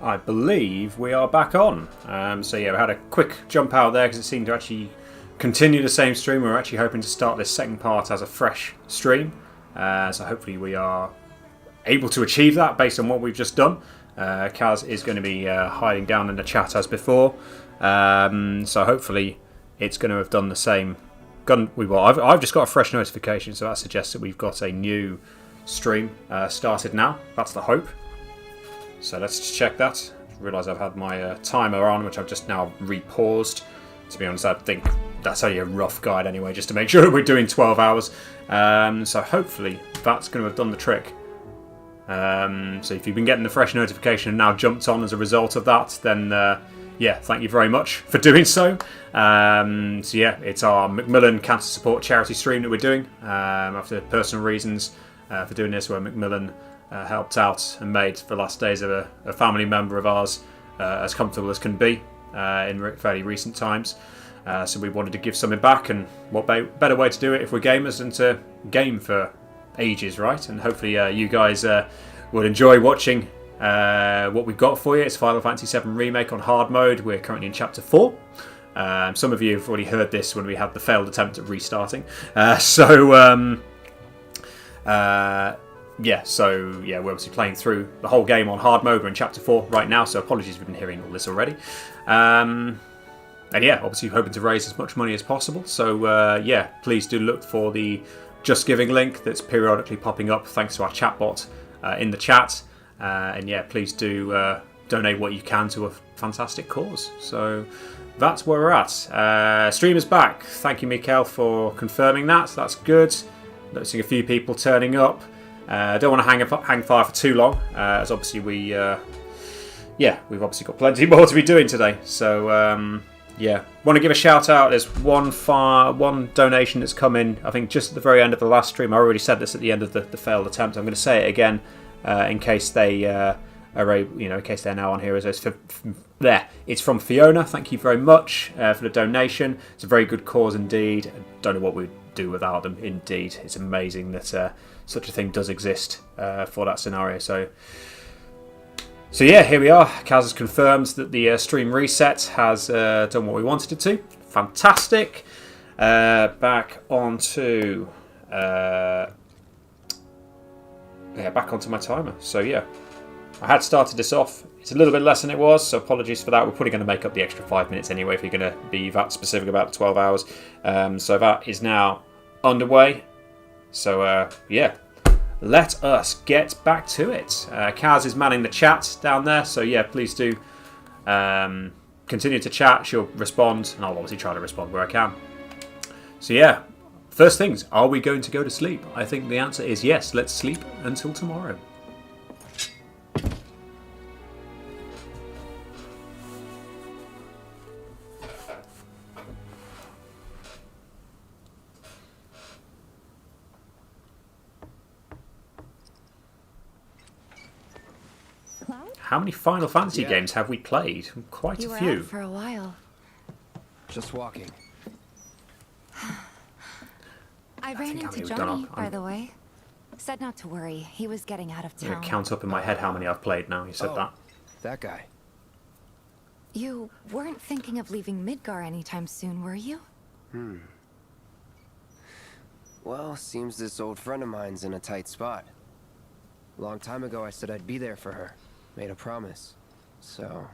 I believe we are back on. So yeah, we had a quick jump out there because it seemed to actually continue the same stream. We were actually hoping to start this second part as a fresh stream. So hopefully we are able to achieve that based on what we've just done. Kaz is going to be hiding down in the chat as before. So hopefully it's going to have done the same. I've just got a fresh notification, so that suggests that we've got a new stream started now. That's the hope. So let's just check that. I realise I've had my timer on, which I've just now repaused. To be honest, I think that's only a rough guide anyway, just to make sure we're doing 12 hours. So hopefully that's going to have done the trick. So if you've been getting the fresh notification and now jumped on as a result of that, then yeah, thank you very much for doing so. So yeah, it's our Macmillan Cancer Support charity stream that we're doing. After personal reasons for doing this, where Macmillan helped out and made the last days of a family member of ours as comfortable as can be in fairly recent times. So we wanted to give something back, and what better way to do it if we're gamers than to game for ages, right? And hopefully you guys will enjoy watching what we've got for you. It's Final Fantasy VII Remake on hard mode. We're currently in Chapter 4. Some of you have already heard this when we had the failed attempt at restarting. Yeah, we're obviously playing through the whole game on hard mode. We're in Chapter 4 right now, so apologies if you've been hearing all this already. And yeah, obviously hoping to raise as much money as possible. So yeah, please do look for the Just Giving link that's periodically popping up thanks to our chatbot in the chat. And yeah, please do donate what you can to a fantastic cause. So that's where we're at. Stream is back. Thank you, Mikael, for confirming that. That's good. Noticing a few people turning up. Don't want to hang fire for too long, as obviously we've obviously got plenty more to be doing today. So yeah, want to give a shout out. There's one donation that's come in, I think just at the very end of the last stream. I already said this at the end of the failed attempt. I'm going to say it again in case they in case they're now on here. It's from Fiona. Thank you very much for the donation. It's a very good cause indeed. I don't know what we'd do without them. Indeed, it's amazing that such a thing does exist for that scenario. So yeah, here we are. Kaz has confirmed that the stream reset has done what we wanted it to. Fantastic. Back onto my timer. So yeah, I had started this off. It's a little bit less than it was, so apologies for that. We're probably going to make up the extra 5 minutes anyway if you're going to be that specific about the 12 hours. So that is now underway. So yeah, let us get back to it. Kaz is manning the chat down there, so yeah, please do continue to chat. She'll respond, and I'll obviously try to respond where I can. So yeah, first things, are we going to go to sleep? I think the answer is yes. Let's sleep until tomorrow. How many Final Fantasy games have we played? Quite a few. You were out for a while. Just walking. I ran into Johnny, by the way. Said not to worry. He was getting out of town. I'm going to count up in my head how many I've played now. You said that. That guy. You weren't thinking of leaving Midgar anytime soon, were you? Well, seems this old friend of mine's in a tight spot. A long time ago I said I'd be there for her. Made a promise. So...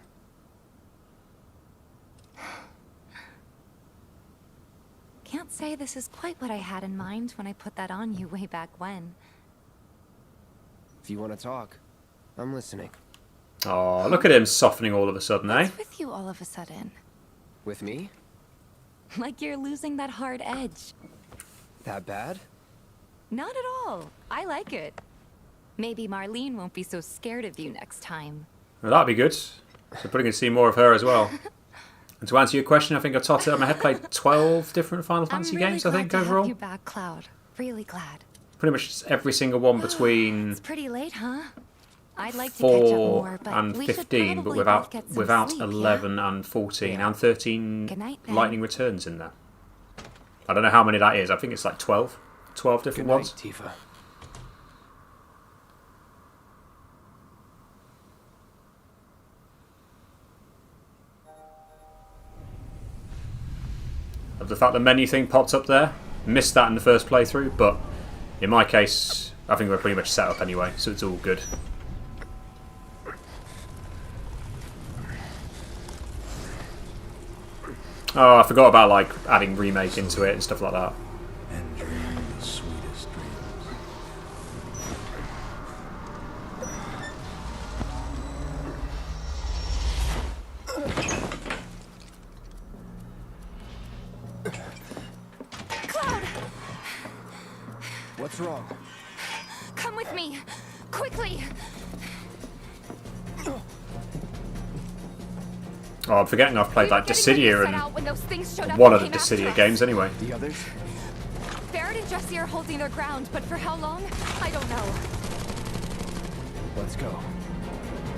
Can't say this is quite what I had in mind when I put that on you way back when. If you want to talk, I'm listening. Oh, look at him softening all of a sudden, eh? What's with you all of a sudden? With me? Like you're losing that hard edge. That bad? Not at all. I like it. Maybe Marlene won't be so scared of you next time. Well, that'd be good. So probably going to see more of her as well. And to answer your question, I think I've totted up my head, played 12 different Final Fantasy games, I think, overall. I'm really glad to have you back, Cloud. Really glad. Pretty much every single one between... It's pretty late, huh? I'd like to catch up more, 4 but and we 15, should but probably without sleep, 11 yeah? and 14 Yeah. and 13 Good night, then. Lightning Returns in there. I don't know how many that is. I think it's like 12 different Good night, ones. Tifa. of the fact the menu thing popped up there. Missed that in the first playthrough, but in my case, I think we're pretty much set up anyway, so it's all good. Oh, I forgot about like adding Remake into it and stuff like that. And dream the sweetest dreams. Cloud! What's wrong? Come with me! Quickly! Oh, I'm forgetting I've played like Dissidia and and one of the Dissidia games anyway. The others? Barrett and Jesse are holding their ground, but for how long? I don't know. Let's go.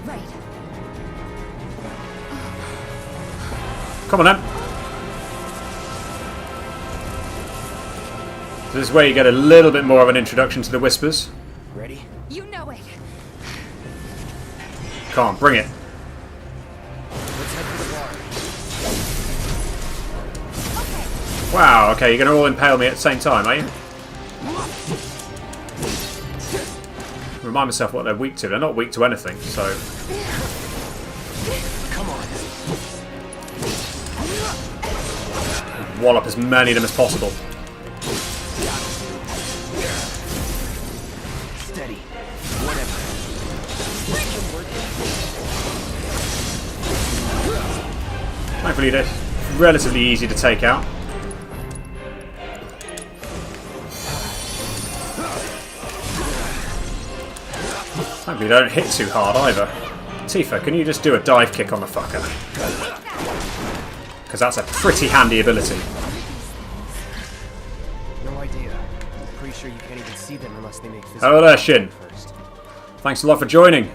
Right. Come on then. So this is where you get a little bit more of an introduction to the Whispers. Ready? You know it. Come on, bring it. Let's head for the water. Okay. Wow, okay, you're going to all impale me at the same time, are you? Remind myself what they're weak to. They're not weak to anything, so... Come on. Wallop as many of them as possible. Steady. Whatever. Thankfully they're relatively easy to take out. Thankfully they don't hit too hard either. Tifa, can you just do a dive kick on the fucker? Because that's a pretty handy ability. No idea. Pretty sure you can't even see them unless they make physical Hello there, Shin. first. Thanks a lot for joining.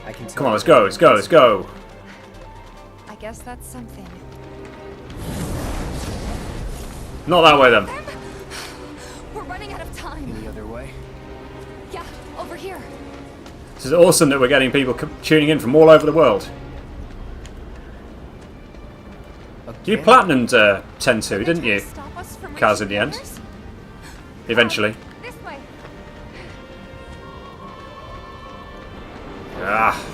I can tell. Come on, let's go, let's go, let's go. I guess that's something. Not that way then. We're running out of time. Any other way? Yeah, over here. This is awesome that we're getting people tuning in from all over the world. You Again? platinumed 10-2, didn't you? Stop us from Kaz in reaching the end. others? Eventually. This way. Ah, You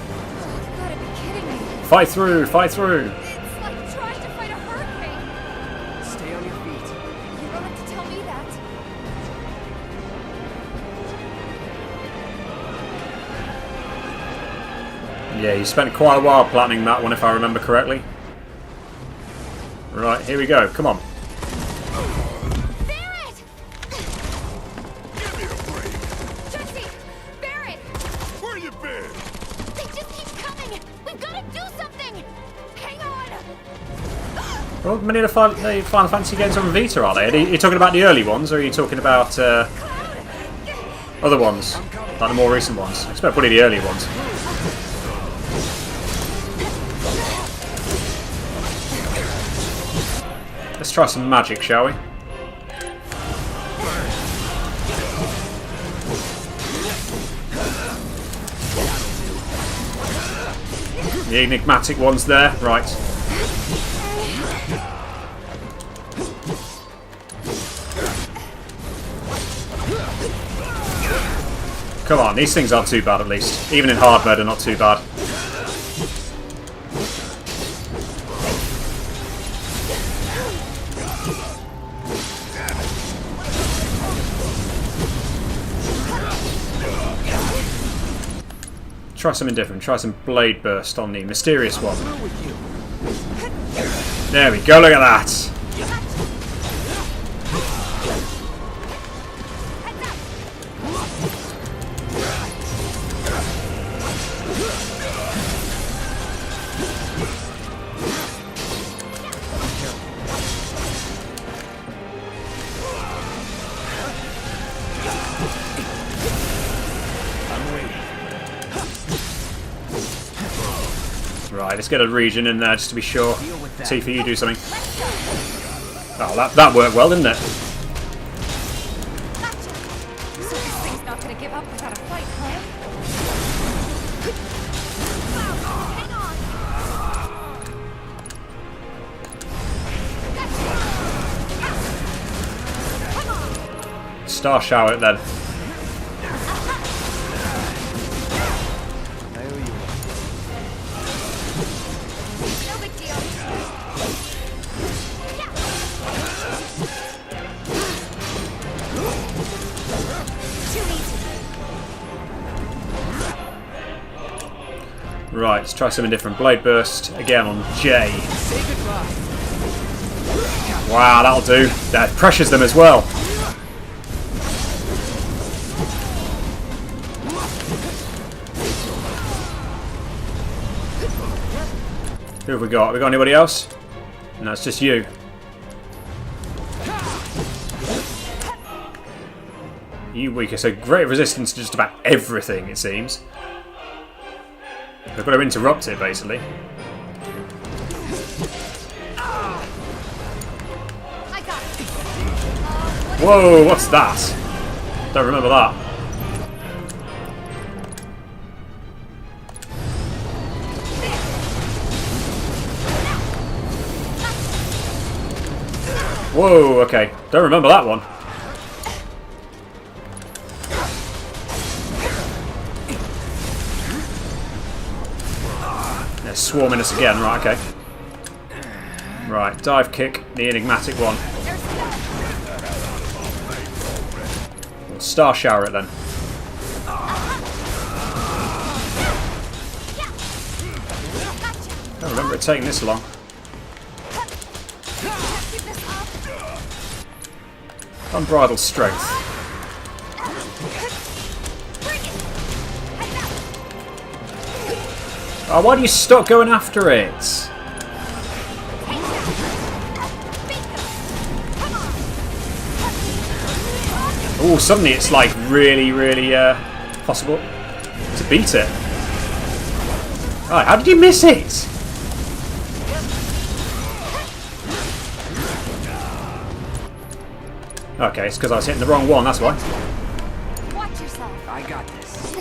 gotta be kidding me. fight through, fight through. It's like trying to fight a hurricane. Stay on your feet. You don't have to tell me that. Yeah, you spent quite a while planning that one if I remember correctly. Right, here we go, come on. Barrett! Give me a break. Jesse! Barrett! Where you been? They just keep coming! We've gotta do something! Hang on! Well, many of the Final Fantasy games on Vita, are they? Are you talking about the early ones, or are you talking about Cloud! other ones? Like the more recent ones? I expect probably the early ones. Let's try some magic, shall we? The enigmatic ones there, right. Come on, these things aren't too bad at least. Even in hard mode, they're not too bad. Try something different. Try some Blade Burst on the mysterious one. There we go, look at that! Right, let's get a region in there just to be sure. Tifa, you do something. Oh, that worked well, didn't it? So this thing's not gonna give up without a fight, huh? Cloud, hang on! Star shower it then. I owe you one. No big deal. Too easy. Right, let's try something different. Blade Burst again on J. Say goodbye. Wow, that'll do. That pressures them as well. Who have we got? Have we got anybody else? No, it's just you. You weaker, so great resistance to just about everything, it seems. We've got to interrupt it, basically. I got it. Whoa, what's that? Don't remember that. Whoa, okay. Don't remember that one. They're swarming us again, right, okay. Right, dive kick, the enigmatic one. We'll star shower it then. I don't remember it taking this long. Keep this up. Unbridled strength. Bring it. Oh, why do you stop going after it? Oh, suddenly it's like really, really possible to beat it. Alright, how did you miss it? Okay, it's because I was hitting the wrong one, that's why. Watch yourself. I got this.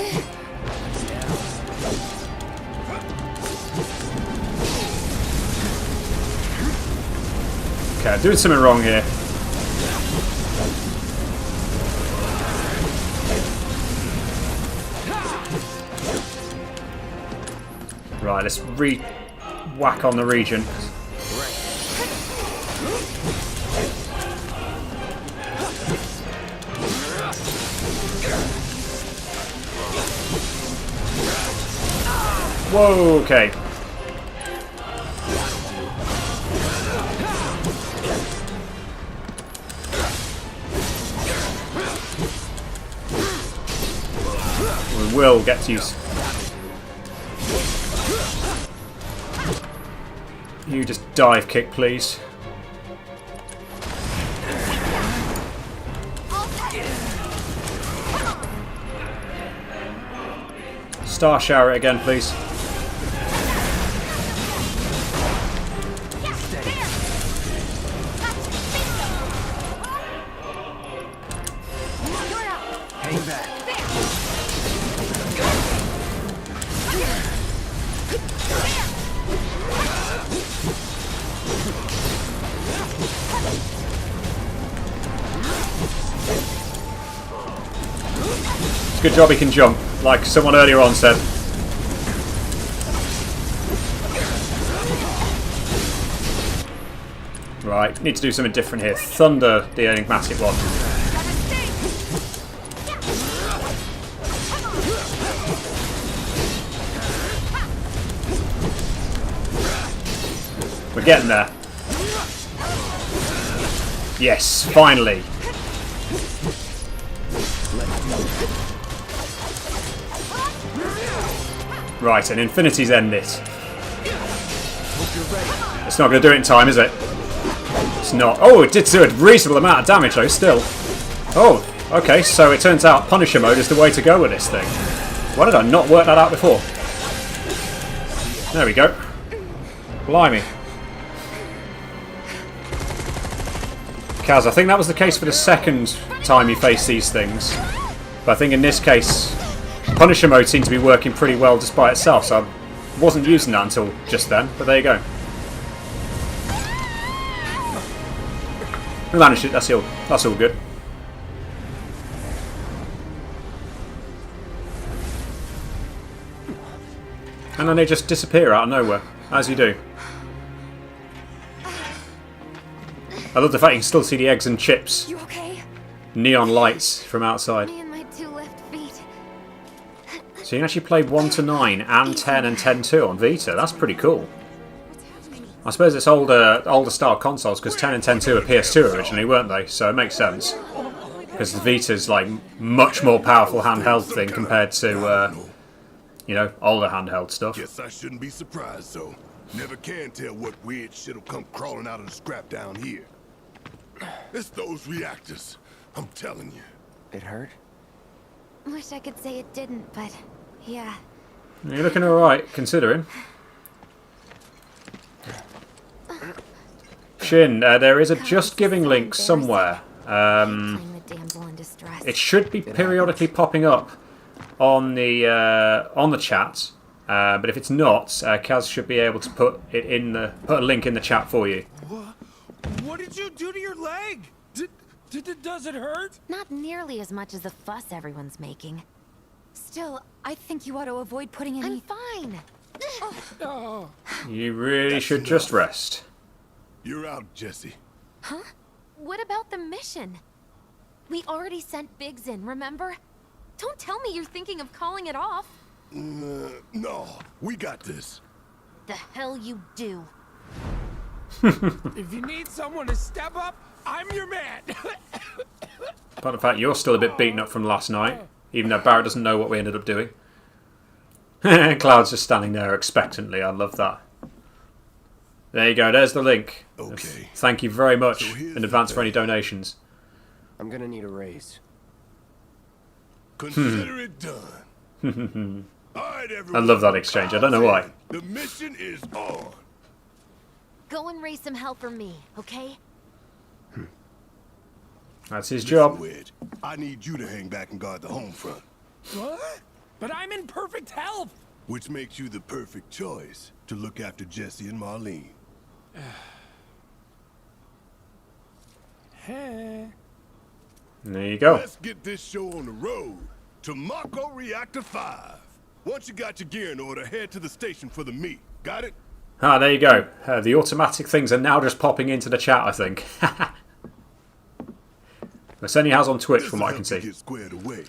Okay, I'm doing something wrong here. Right, let's whack on the region. Whoa, okay. We will get to use. You just dive kick, please. Star shower it again, please. Hang back. It's a good job he can jump, like someone earlier on said. Right, need to do something different here. Thunder, the enigmatic one. We're getting there. Yes, finally. Right, and Infinity's end it. It's not going to do it in time, is it? It's not. Oh, it did do a reasonable amount of damage, though, still. Oh, okay, so it turns out Punisher mode is the way to go with this thing. Why did I not work that out before? There we go. Blimey. Kaz, I think that was the case for the second time you faced these things. But I think in this case, Punisher mode seemed to be working pretty well just by itself, so I wasn't using that until just then, but there you go. We managed it, that's all good. And then they just disappear out of nowhere, as you do. I love the fact you can still see the eggs and chips. You okay? Neon lights from outside. Me and my 2 left feet. So you can actually play 1 to 9 and 10 and 10-2 on Vita. That's pretty cool. I suppose it's older style consoles because 10 and 10-2 are PS2 originally, weren't they? So it makes sense. Because the Vita's like much more powerful handheld thing compared to, you know, older handheld stuff. Guess I shouldn't be surprised, though. Never can tell what weird shit'll come crawling out of the scrap down here. It's those reactors. I'm telling you. It hurt? Wish I could say it didn't, but yeah. You're looking alright, considering. Shin, there is a Just Giving link somewhere. It should be periodically popping up on the chat, but if it's not, Kaz should be able to put a link in the chat for you. What did you do to your leg? Does it hurt? Not nearly as much as the fuss everyone's making. Still, I think you ought to avoid putting any... I'm fine. Oh. You really should just rest. You're out, Jesse. Huh? What about the mission? We already sent Biggs in, remember? Don't tell me you're thinking of calling it off. No, we got this. The hell you do. If you need someone to step up, I'm your man. Apart from the fact you're still a bit beaten up from last night, even though Barrett doesn't know what we ended up doing. Cloud's just standing there expectantly. I love that. There you go. There's the link. Okay. Thank you very much So here's in advance the for any thing. donations. I'm gonna need a raise. Consider it done. All right, everyone. I love that exchange. I don't know why. The mission is on. Go and raise some hell for me, okay? That's his Listen, job. Wedge, I need you to hang back and guard the home front, What? But I'm in perfect health. which makes you the perfect choice to look after Jesse and Marlene. Hey. There you go. Let's get this show on the road to Mako Reactor 5. Once you got your gear in order, head to the station for the meet. Got it? Ah, there you go. The automatic things are now just popping into the chat, I think. It certainly has on Twitch, from what I can This'll help see. you get squared away.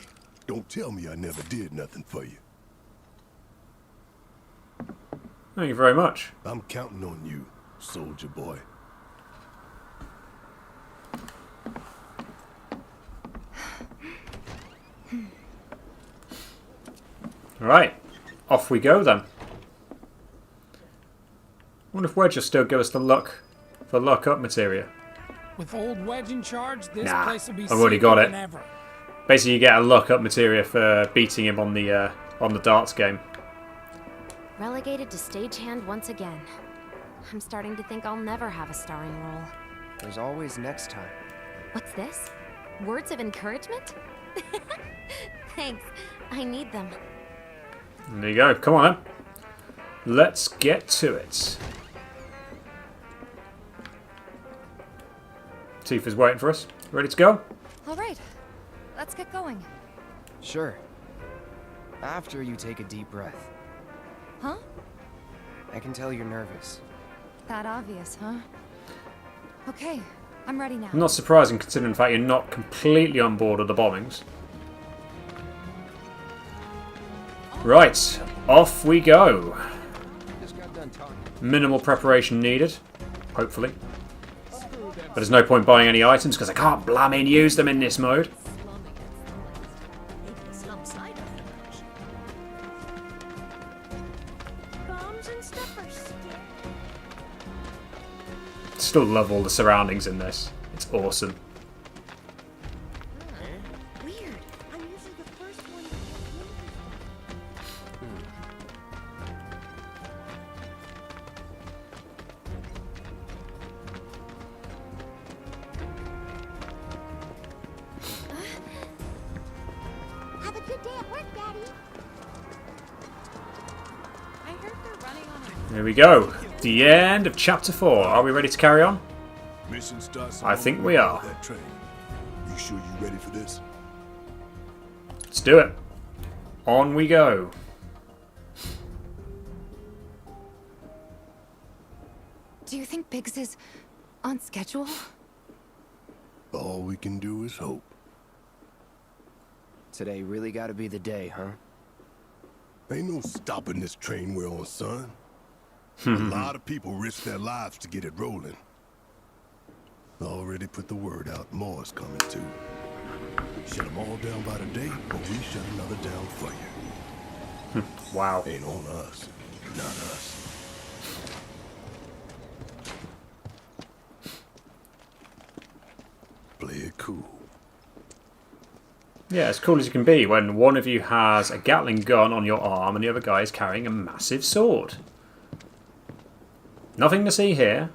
Don't tell me I never did nothing for you. Thank you very much. I'm counting on you, soldier boy. Alright, off we go then. Wonder if Wedge will still give us the luck up materia. With old Wedge in charge, this Nah, place will be I've already safer got it. than ever. Basically, you get a luck up materia for beating him on the darts game. Relegated to stagehand once again. I'm starting to think I'll never have a starring role. There's always next time. What's this? Words of encouragement? Thanks. I need them. And there you go. Come on then. Let's get to it. Tifa's waiting for us. Ready to go? All right. Let's get going. Sure. After you take a deep breath. Huh? I can tell you're nervous. That obvious, huh? Okay. I'm ready now. Not surprising considering the fact you're not completely on board with the bombings. Right. Off we go. Just got done talking. Minimal preparation needed. Hopefully. But there's no point buying any items because I can't blammin' use them in this mode. Still love all the surroundings in this. It's awesome. Weird. I'm usually the first one. Have a good day at work, Daddy. I heard they're running on Here we go. The end of chapter 4. Are we ready to carry on? Mission starts. I think we are. That train. You sure you ready for this? Let's do it. On we go. Do you think Biggs is on schedule? All we can do is hope. Today really gotta be the day, huh? Ain't no stopping this train we're on, son. A lot of people risk their lives to get it rolling. Already put the word out, more's coming too. Shut them all down by the day, or we shut another down for you. Wow. Ain't on us, not us. Play it cool. Yeah, as cool as you can be when one of you has a Gatling gun on your arm and the other guy is carrying a massive sword. Nothing to see here.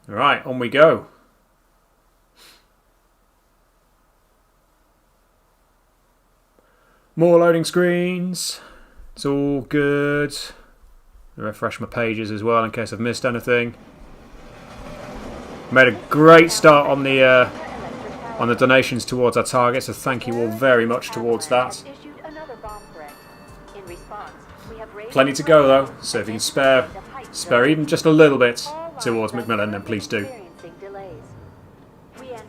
Right, on we go. More loading screens. It's all good. Refresh my pages as well in case I've missed anything. Made a great start on the donations towards our target, so thank you all very much towards that. Plenty to go though, so if you can spare even just a little bit towards Macmillan, then please do.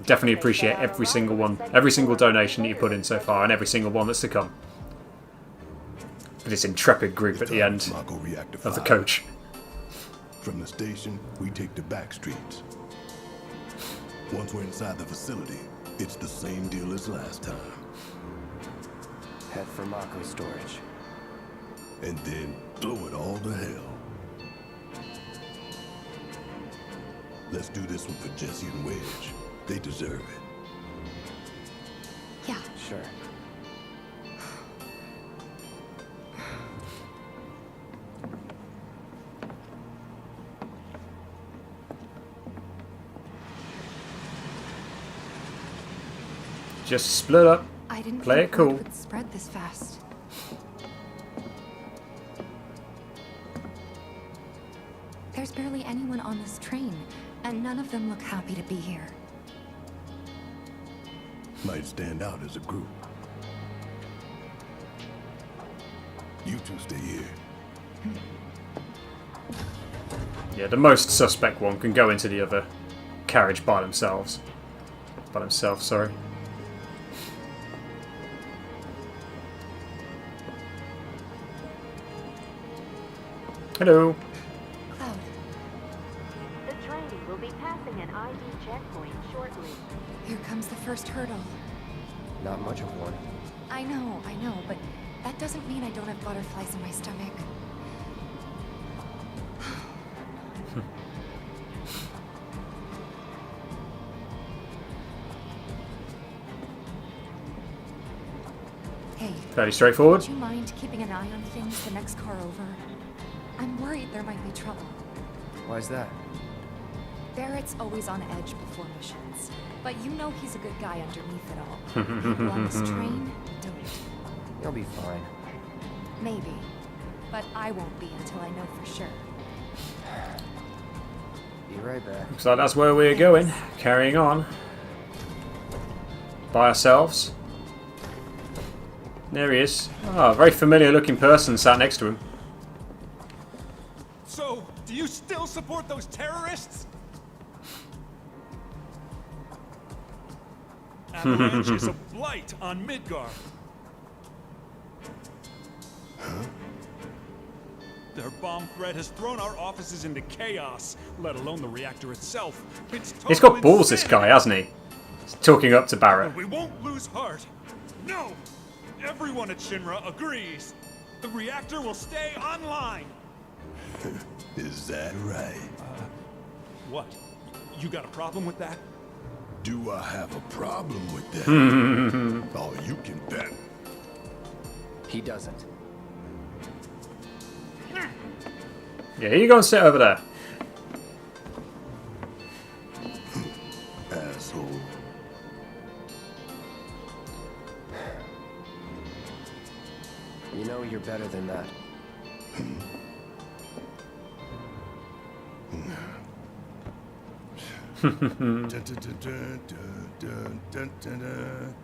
Definitely appreciate every single one, every single donation that you put in so far, and every single one that's to come. For this intrepid group at the end of the coach. From the station, we take the back streets. Once we're inside the facility, it's the same deal as last time. Head for Mako storage. And then blow it all to hell. Let's do this one for Jesse and Wedge. They deserve it. Yeah. Sure. Just split up. I didn't Play think it cool. word would spread this fast. There's barely anyone on this train, and none of them look happy to be here. Might stand out as a group. You two stay here. Yeah, the most suspect one can go into the other carriage by themselves. By themselves, sorry. Hello. Cloud, The train will be passing an ID checkpoint shortly. here comes the first hurdle. Not much of one. I know, but that doesn't mean I don't have butterflies in my stomach. Hey, Fairly straightforward. would you mind keeping an eye on things the next car over? I'm worried there might be trouble. Why's that? Barrett's always on edge before missions, but you know he's a good guy underneath it all. People on this train don't. You'll be fine. Maybe, but I won't be until I know for sure. Be right back. Looks like that's where we're going. Carrying on. By ourselves. There he is. Oh, a very familiar looking person sat next to him. So, do you still support those terrorists? Avalanche is a blight on Midgard. Their bomb threat has thrown our offices into chaos, let alone the reactor itself. It's total He's got balls, this insanity. guy, hasn't he? He's talking up to Barrett. But we won't lose heart. No! Everyone at Shinra agrees. The reactor will stay online. Is that right? What? You got a problem with that? Do I have a problem with that? Oh, you can bet. He doesn't. Yeah, you go and sit over there. Asshole. You know you're better than that. Dun, dun, dun, dun, dun, dun, dun, dun.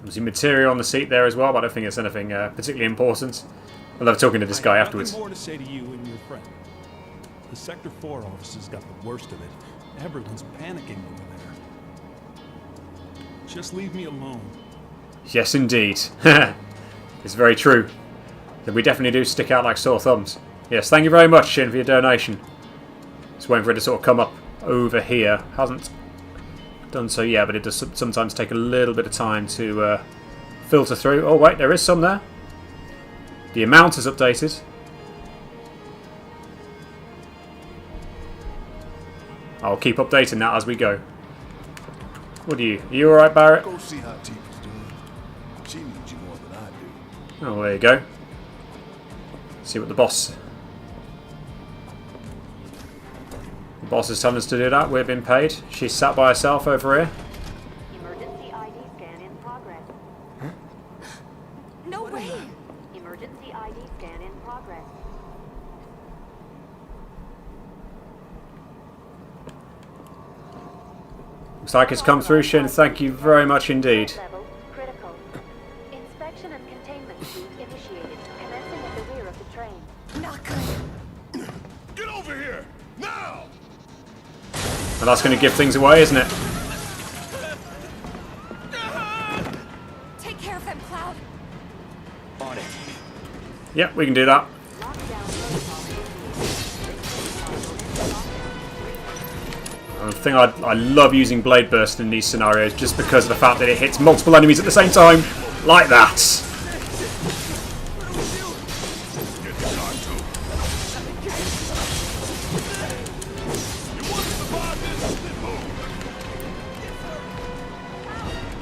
There's some material on the seat there as well, but I don't think it's anything particularly important. I love talking to this guy I have afterwards. nothing more to say to you and your friend. The Sector 4 officers got the worst of it. Everyone's panicking over there. Just leave me alone. Yes, indeed. It's very true. That we definitely do stick out like sore thumbs. Yes, thank you very much, Shin, for your donation. Just waiting for it to sort of come up over here. Hasn't done so yet, but it does sometimes take a little bit of time to filter through. Oh, wait, there is some there. The amount is updated. I'll keep updating that as we go. What are you alright, Barrett? Go see how Tifa's doing. She needs you more than I do. Oh, there you go. See what the boss is telling us to do that. We're being paid. She's sat by herself over here. Emergency ID scan in progress. No way! Emergency ID scan in progress. Looks like it's come through, Shin. Thank you very much indeed. Level critical. Inspection and containment suite initiated. Commencing at the rear of the train. Not good. Get over here! Now! And that's going to give things away, isn't it? Take care of them, Cloud. On it. Yep, we can do that. Lockdown protocol And the thing I love using Blade Burst in these scenarios just because of the fact that it hits multiple enemies at the same time. Like that.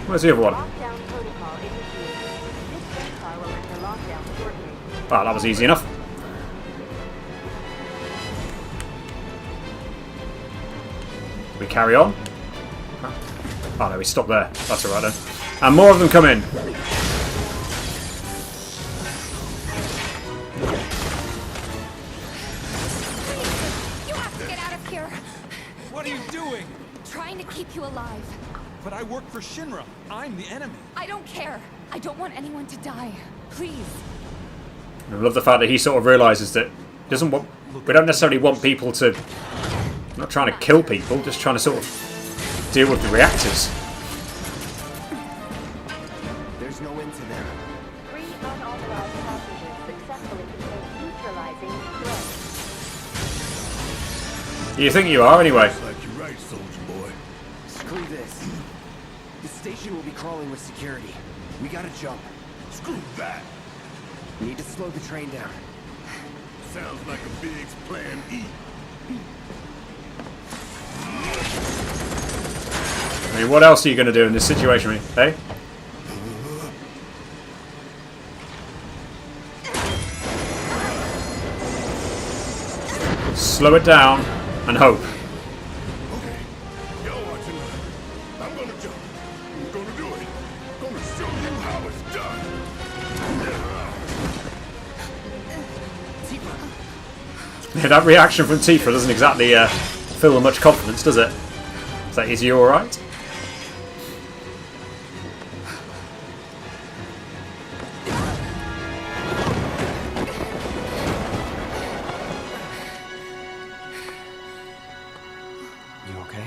Where's the other one? Lockdown protocol initiated. This train car will enter lockdown shortly. Ah, that was easy enough. We carry on. Oh no, we stop there. That's alright then. And more of them come in. You have to get out of here. What are you doing? Trying to keep you alive. But I work for Shinra. I'm the enemy. I don't care. I don't want anyone to die. Please. I love the fact that he sort of realises that doesn't want. We don't necessarily want people to. Not trying to kill people, just trying to sort of deal with the reactors. There's no end to them. 3 unauthorized passengers successfully contained neutralizing threat. You think you are, anyway. Looks like you're right, soldier boy. Screw this. The station will be crawling with security. We gotta jump. Screw that. Need to slow the train down. Sounds like a Biggs plan E. I mean, what else are you going to do in this situation, eh? Slow it down and hope. Okay, y'all watching. I'm gonna jump. I'm gonna do it. Gonna show you how it's done. Yeah, that reaction from Tifa doesn't exactly fill with much confidence, does it? So, is he alright? You okay?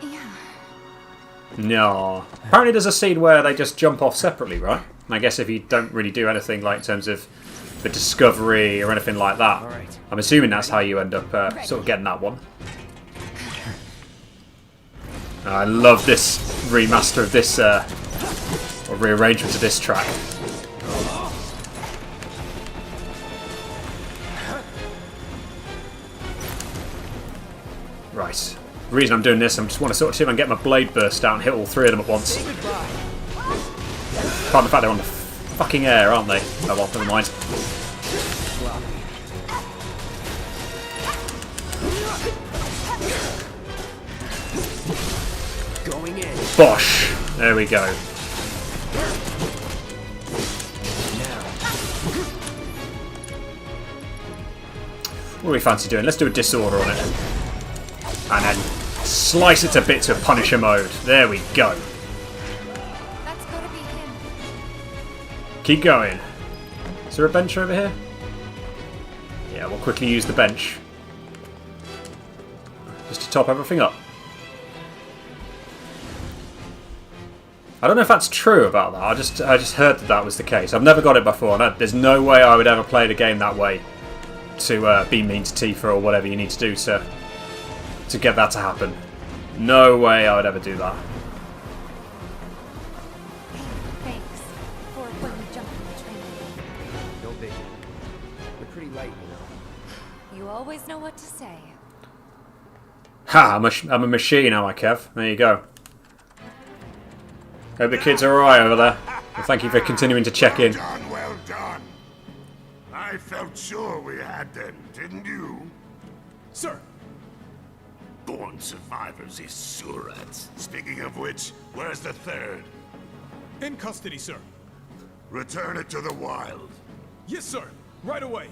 Yeah. No. Apparently there's a scene where they just jump off separately, right? And I guess if you don't really do anything like in terms of the discovery or anything like that, Alright. I'm assuming that's how you end up sort of getting that one. I love this remaster of this, or rearrangement of this track. Right. The reason I'm doing this, I just want to sort of see if I can get my blade burst out and hit all 3 of them at once. Apart from the fact they're on the fucking air, aren't they? Oh well, never mind. Going in. Bosh! There we go. What do we fancy doing? Let's do a disorder on it. And then slice it to bits with Punisher mode. There we go. That's gotta be him. Keep going. Is there a bench over here? Yeah, we'll quickly use the bench. Just to top everything up. I don't know if that's true about that. I just heard that that was the case. I've never got it before. And there's no way I would ever play the game that way to be mean to Tifa or whatever you need to do to get that to happen. No way I would ever do that. Thanks for when we jumped in the train. No biggie. They're pretty light, you know. You always know what to say. Ha! I'm a machine, am I, Kev? There you go. Hope the kids are alright over there. Well, thank you for continuing to check in. Well done, well done. I felt sure we had them, didn't you? Sir, Born survivors is surats. Speaking of which, where's the third? in custody, sir. Return it to the wild. Yes, sir. Right away.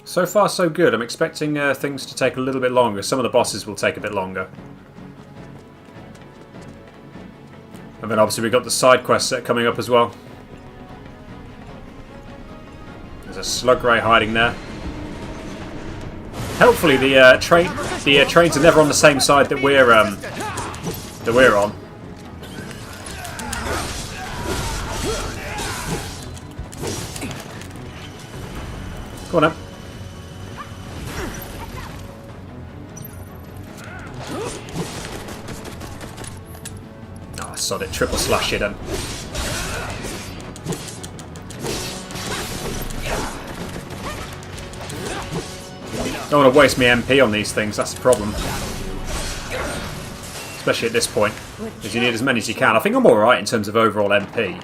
So far, so good. I'm expecting things to take a little bit longer. Some of the bosses will take a bit longer. And then obviously we've got the side quests that are coming up as well. There's a slug ray hiding there. Helpfully, the trains are never on the same side that we're on. Go on, then. Oh, sod it. Triple slash it, then. Don't want to waste my MP on these things, that's the problem. Especially at this point, because you need as many as you can. I think I'm alright in terms of overall MP.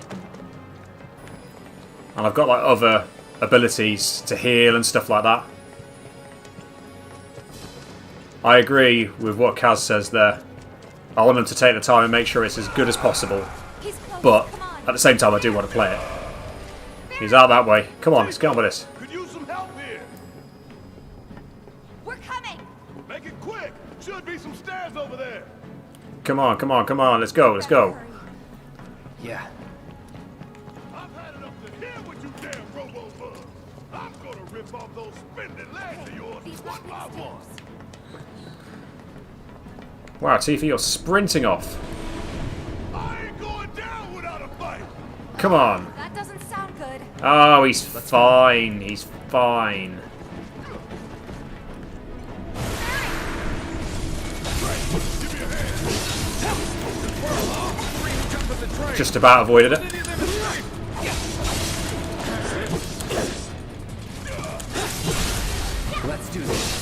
And I've got like other abilities to heal and stuff like that. I agree with what Kaz says there. I want them to take the time and make sure it's as good as possible. But at the same time I do want to play it. He's out that way. Come on, let's get on with this. Could use some help here. We're coming! Make it quick. Should be some stairs over there. Come on, come on, come on, let's go, let's go. Yeah. I've had enough to hear what you damn robo-bug. I'm gonna rip off those spindly legs of yours These one by must be the one. stairs. Wow, Tifa, you're sprinting off. I ain't going down without a fight. Come on. That doesn't sound good. Oh, he's fine, he's fine. Just about avoided it. Let's do this.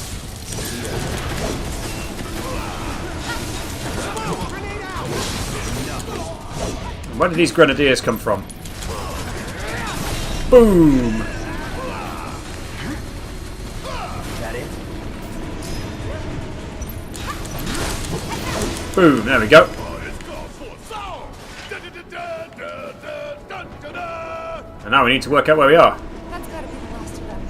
Where did these grenadiers come from? Boom! That it? Boom, there we go. And now we need to work out where we are. That's gotta be the last of them,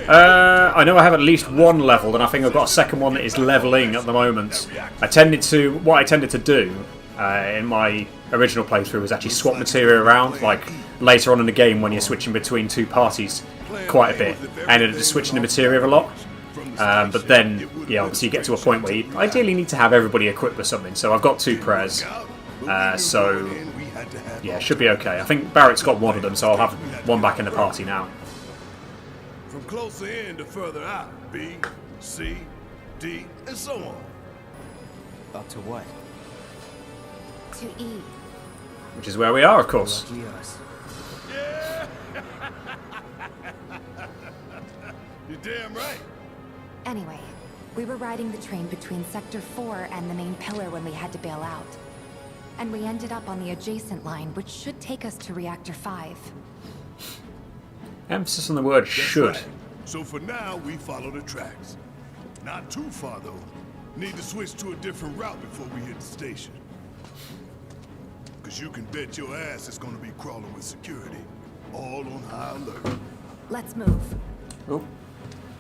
right? I know I have at least one leveled, and I think I've got a second one that is leveling at the moment. What I tended to do in my original playthrough was actually swap material around, like later on in the game when you're switching between two parties quite a bit. I ended up just switching the material a lot. But then, yeah, obviously you get to a point where you ideally need to have everybody equipped with something. So I've got 2 prez, so yeah, should be okay. I think Barrett's got one of them, so I'll have one back in the party now. From closer in to further out. B, C, D, and so on. Up to what? To E. Which is where we are, of course. Lucky us. Yeah. You're damn right. Anyway, we were riding the train between Sector 4 and the main pillar when we had to bail out. And we ended up on the adjacent line, which should take us to Reactor 5. Emphasis on the word That's should. right. So for now, we follow the tracks. Not too far, though. Need to switch to a different route before we hit the station. Because you can bet your ass it's going to be crawling with security. All on high alert. Let's move. Oh,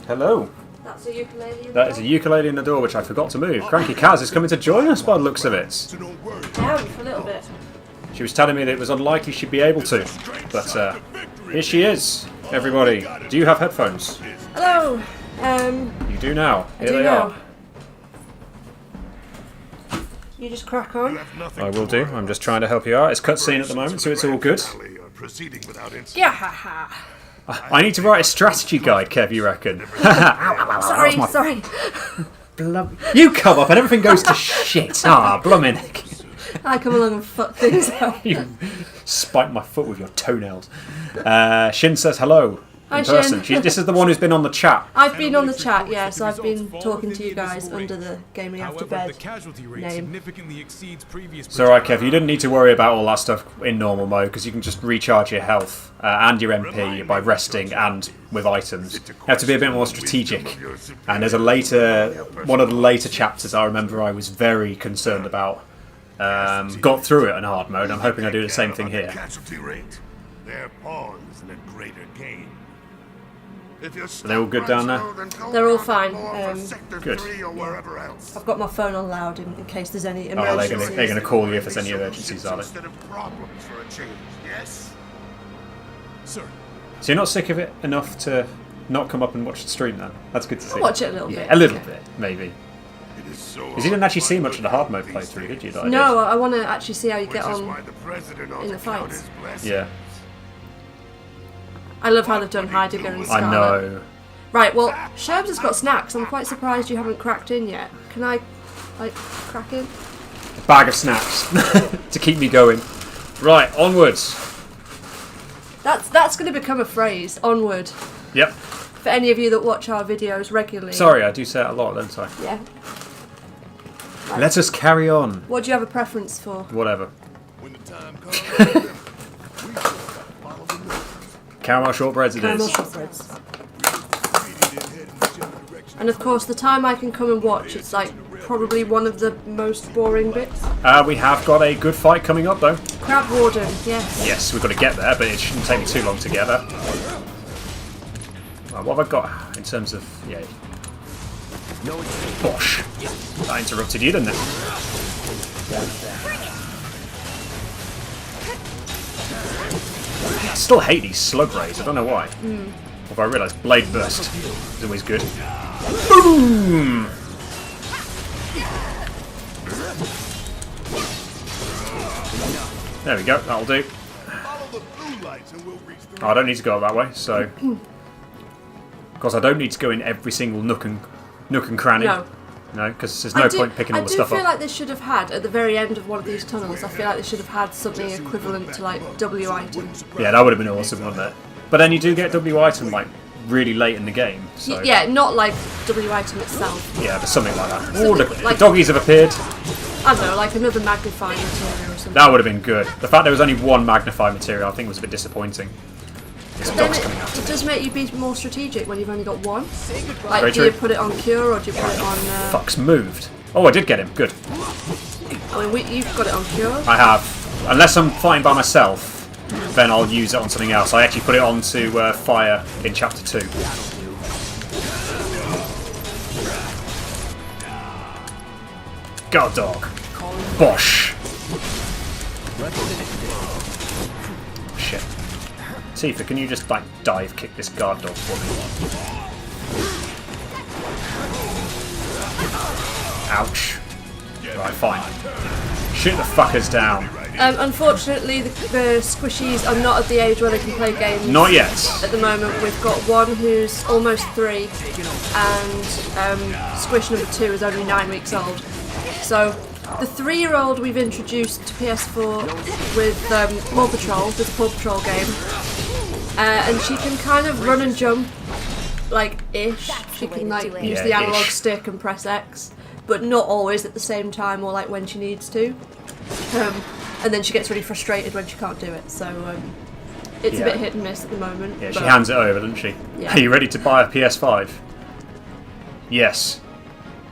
hello. That's a ukulele in the That is a ukulele in the door, which I forgot to move. Cranky Kaz is coming to join us by the looks of it. So don't worry. I am for a little bit. She was telling me that it was unlikely she'd be able to, but here she is. Everybody, do you have headphones? Hello. You do now. I Here do they now. are. You just crack on. I will do. I'm just trying to help you out. It's cutscene at the moment, so it's all good. Yeah, ha ha. I need to write a strategy guide, Kev, you reckon? Sorry. You come up and everything goes to shit. Ah, Bluminick. I come along and fuck things up. You spike my foot with your toenails. Shin says hello. Hi, In person. Shin. This is the one who's been on the chat. I've been on the chat, yes. I've been talking to you guys under the Gaming After Bed name. It's alright, Kev. You didn't need to worry about all that stuff in normal mode because you can just recharge your health and your MP by resting and with items. You have to be a bit more strategic. And there's one of the later chapters I remember I was very concerned about. Got through it in hard mode. I'm hoping I do the same thing here. They're pawns in a greater game. Are they all good down there? They're all fine. Good. I've got my phone on loud in case there's any Oh, emergencies. they're going to call you if there's any emergencies, are they? Sir. So you're not sick of it enough to not come up and watch the stream then? That's good to see. I'll watch it a little bit. A little bit, maybe. Because you didn't actually see much of the hard mode playthrough, did you? That I No, did? I want to actually see how you get on in the fights. Yeah. I love how they've done Heidegger and I Scarlet. know. Right, well, Sherbs has got snacks. I'm quite surprised you haven't cracked in yet. Can I, like, crack in? A bag of snacks to keep me going. Right, onwards. That's going to become a phrase. Onward. Yep. For any of you that watch our videos regularly. Sorry, I do say it a lot, don't I? Yeah. Right. Let us carry on. What do you have a preference for? Whatever. When the time comes, we follow the rules. Caramel shortbreads it Caramel is. shortbreads. And of course, the time I can come and watch, it's like probably one of the most boring bits. We have got a good fight coming up though. Crab Warden, yes. Yes, we've got to get there, but it shouldn't take me too long to get there. Right, what have I got in terms of... Yeah. Bosh. That interrupted you, didn't it? I still hate these slug rays, I don't know why. Although I realise Blade Burst is always good. Boom! There we go, that'll do. Oh, I don't need to go that way, so... Of course, I don't need to go in every single nook and cranny. No. No, because there's no point picking all the stuff I do feel up. like they should have had, at the very end of one of these tunnels, I feel like they should have had something equivalent to, like, W item. Yeah, that would have been awesome, wouldn't it? But then you do get W item, like, really late in the game, so... Yeah, not like W item itself. Yeah, but something like that. Oh, the like- doggies have appeared. I don't know, like another magnifying material or something. That would have been good. The fact there was only one magnifying material, I think, was a bit disappointing. There's Then dogs coming out. it does make you be more strategic when you've only got one. Very Like, do true. you put it on cure or do you put it on... Fuck's moved. Oh, I did get him. Good. I mean, you've got it on cure. I have. Unless I'm fighting by myself, then I'll use it on something else. I actually put it onto fire in chapter 2. Guard dog. Bosh. Shit. Tifa, can you just like dive kick this guard dog for me? Ouch. Right, fine. Shoot the fuckers down. Unfortunately, the squishies are not at the age where they can play games. Not yet. At the moment, we've got one who's almost 3, and squish number 2 is only 9 weeks old. So, the 3-year-old we've introduced to PS4 with Paw Patrol, this Paw Patrol game, and she can kind of run and jump, like ish. She can like use the analog ish. stick and press X, but not always at the same time or like when she needs to. And then she gets really frustrated when she can't do it. So it's a bit hit and miss at the moment. Yeah, she but- hands it over, doesn't she? Yeah. Are you ready to buy a PS5? Yes.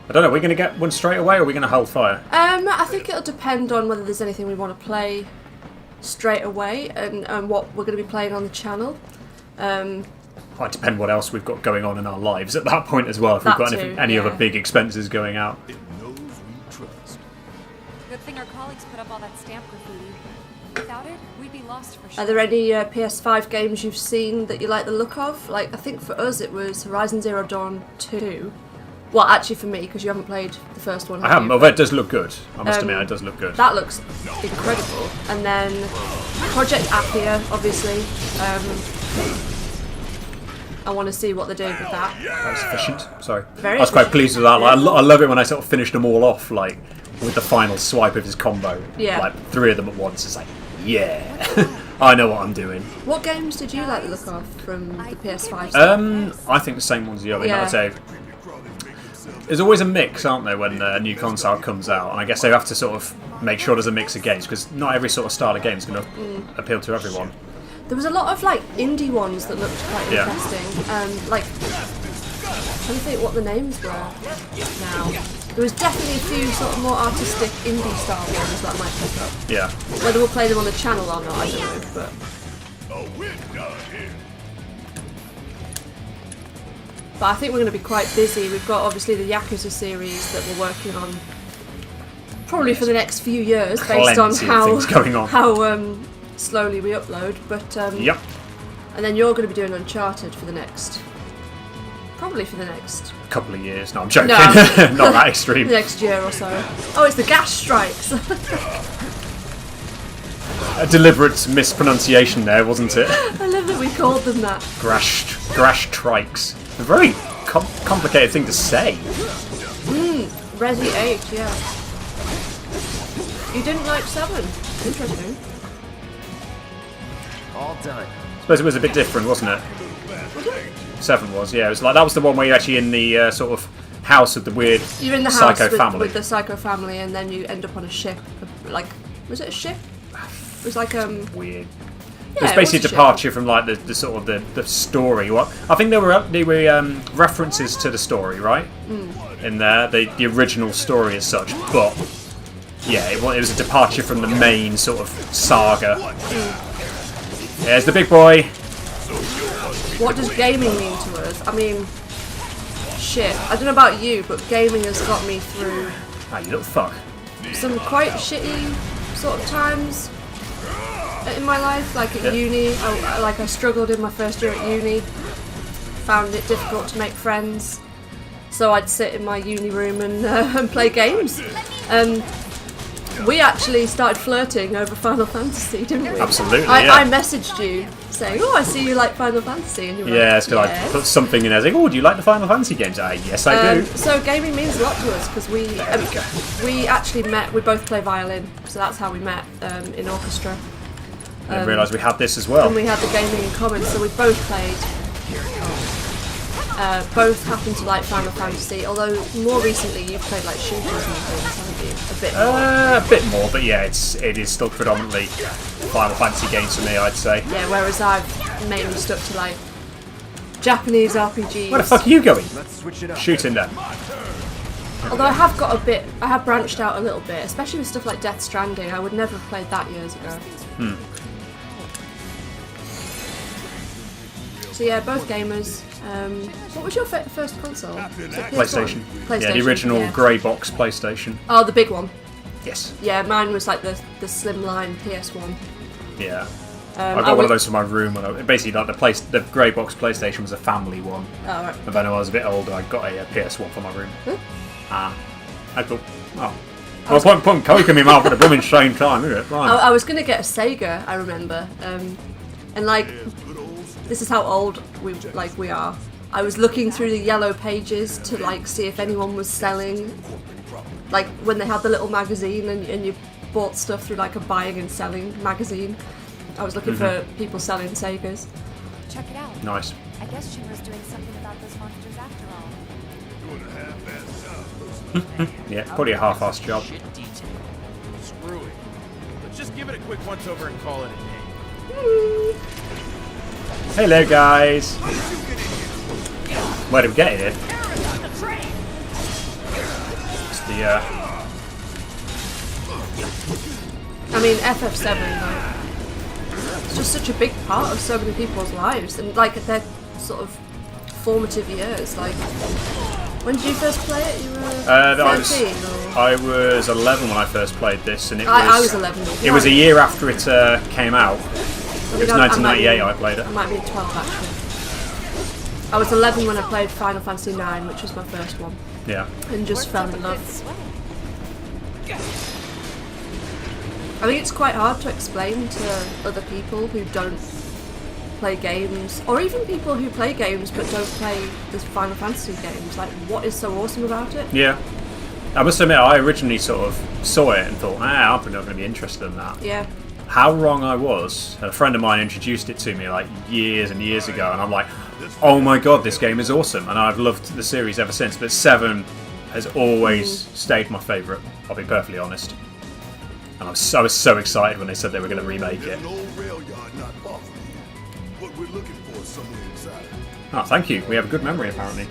I don't know, are we going to get one straight away or are we going to hold fire? I think it'll depend on whether there's anything we want to play straight away and what we're going to be playing on the channel. might depend what else we've got going on in our lives at that point as well. If we've That got too, any other yeah. big expenses going out. It knows we trust. Good thing our colleagues put up all that stamp graffiti. Without it, we'd be lost for sure. Are there any PS5 games you've seen that you like the look of? Like, I think for us it was Horizon Zero Dawn 2. Well, actually for me, because you haven't played the first one. I haven't, you? although it does look good. I must admit, it does look good. That looks incredible. And then Project Apia, obviously. I want to see what they're doing with that. That was efficient. Sorry. Very I was quite efficient. pleased with that. Like, I love it when I sort of finish them all off, like with the final swipe of his combo. Yeah. Like 3 of them at once. It's like, yeah, I know what I'm doing. What games did you like the look of from the PS5 stuff? I think the same ones as you. I mean, Yeah. I'd say there's always a mix, aren't there, when a new console comes out? And I guess they have to sort of make sure there's a mix of games because not every sort of style of game is going to appeal to everyone. There was a lot of like indie ones that looked quite Yeah. interesting. Like, I'm trying to think what the names were now. There was definitely a few sort of more artistic indie style ones that I might pick up. Yeah. Whether we'll play them on the channel or not, I don't know. But Oh, we're done here. I think we're going to be quite busy. We've got obviously the Yakuza series that we're working on, probably for the next few years, based on Plenty of how things going on. how slowly we upload. But Yep. and then you're going to be doing Uncharted for the next, probably for the next Couple of years. No, I'm joking. No. Not that extreme. the next year or so. Oh, it's the gas strikes. A deliberate mispronunciation there, wasn't it? I love that we called them that. Grash trikes. A very complicated thing to say. Resi 8, yeah. You didn't like 7. Interesting. All done. I suppose it was a bit different, wasn't it? 7 was, yeah. It was like that was the one where you're actually in the sort of house of the weird You're in the house psycho with, family. with the psycho family, and then you end up on a ship. Like, was it a ship? It was like Weird. Yeah, It was it basically was a a ship. departure from like the sort of the story. What I think there were references to the story, right? In there, the original story as such, but yeah, it was a departure from the main sort of saga. There's the big boy. What does gaming mean to us? I mean, shit. I don't know about you, but gaming has got me through Ah, you little fuck. some quite shitty sort of times in my life. Like at Yeah. uni, I struggled in my first year at uni. Found it difficult to make friends, so I'd sit in my uni room and play games. We actually started flirting over Final Fantasy, didn't we? Absolutely, I yeah. messaged you saying, "Oh, I see you like Final Fantasy," and you were Yeah, like, it's because I "Yes." put something in there saying, "Oh, do you like the Final Fantasy games?" Yes, I do. So gaming means a lot to us because we actually met. We both play violin, so that's how we met in orchestra. I didn't realise we had this as well. And we had the gaming in common, so we both played. Both happen to like Final Fantasy, although more recently you've played like shooters and things, haven't you? A bit more. A bit more, but yeah, it is still predominantly Final Fantasy games for me, I'd say. Yeah, whereas I've mainly stuck to like Japanese RPGs. Where the fuck are you going? Let's switch it up. Shooting them. Although I have branched out a little bit, especially with stuff like Death Stranding. I would never have played that years ago. So yeah, both gamers. What was your first console? Was it PS1? PlayStation. Yeah, the original yeah. grey box PlayStation. Oh, the big one. Yes. Yeah, mine was like the slimline PS1. Yeah. I got one of those for my room. Basically, like the grey box PlayStation was a family one. Oh, right. And then when I was a bit older, I got a PS1 for my room. I thought, oh. Well, putting coke in my mouth at the blooming same time, isn't it? Right. I was gonna get a Sega, I remember, and like, this is how old we are. I was looking through the yellow pages to like see if anyone was selling, like when they had the little magazine and you bought stuff through like a buying and selling magazine. I was looking for people selling Segas. Check it out. Nice. I guess Shinra's doing something about those monsters after all. Doing a half-ass job. Yeah, probably a half-assed job. Shit detail. Screw it. Let's just give it a quick once-over and call it a day. Hello, guys. Where did we get here? It's the I mean, FF7, like, it's just such a big part of so many people's lives, and like they're sort of formative years. Like, when did you first play it? You were 13? I was 11 when I first played this, and I was 11. It was a year after it came out. It was 1998 I played it. I might be 12 actually. I was 11 when I played Final Fantasy IX, which was my first one. Yeah. And just fell in love. I think it's quite hard to explain to other people who don't play games, or even people who play games but don't play the Final Fantasy games, like what is so awesome about it. Yeah. I must admit, I originally sort of saw it and thought, I'm not going to be interested in that. Yeah. How wrong I was. A friend of mine introduced it to me like years and years ago, and I'm like, oh my god, this game is awesome, and I've loved the series ever since. But 7 has always stayed my favourite, I'll be perfectly honest. And I was so excited when they said they were going to remake it. An old rail yard not far from here. What we're looking for is somewhere inside. Oh, thank you. We have a good memory, apparently.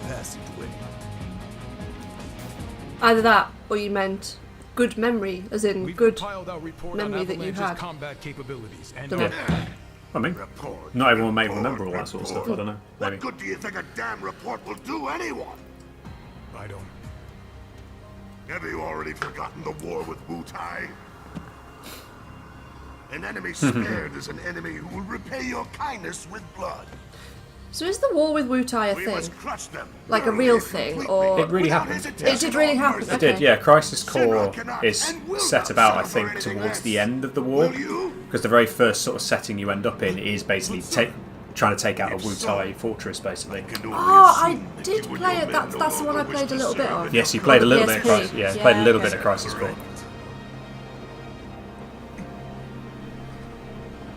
Passageway. Either that, or you meant good memory, as in We've good compiled our report memory on that you Avalanche's had. combat capabilities and Don't know. I mean, not everyone may remember all that sort of stuff. I don't know. Maybe. What good do you think a damn report will do anyone? I don't. Have you already forgotten the war with Wu-Tai? An enemy spared is an enemy who will repay your kindness with blood. So is the war with Wu-Tai a We thing? must crush them. Like a real thing, or... It really happened. It did really happen, It okay. did, yeah. Crisis Core is set about, I think, towards the end of the war. Because the very first sort of setting you end up in is basically trying to take out a Wu-Tai fortress, basically. Oh, I did play it. That's the one I played a little bit of. Yes, you played a little bit of PSP. Crisis. Yeah, you played a little okay. bit of Crisis Core.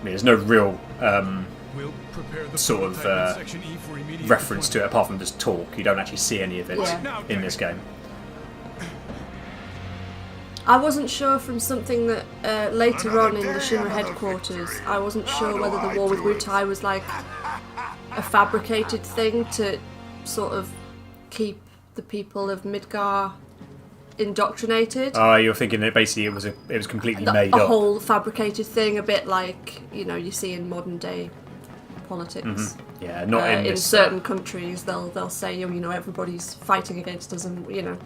I mean, there's no real We'll prepare the sort of prototype in Section E for immediate reference to it, apart from just talk. You don't actually see any of it Yeah. in this game. I wasn't sure from something that later on in the Shinra headquarters, I wasn't sure whether the war with Wu-Tai was like a fabricated thing to sort of keep the people of Midgar indoctrinated. Oh, you're thinking that basically it was completely made a up. whole fabricated thing, a bit like, you know, you see in modern day politics. Yeah, not in In this. certain countries, they'll say, oh, you know, everybody's fighting against us, and you know,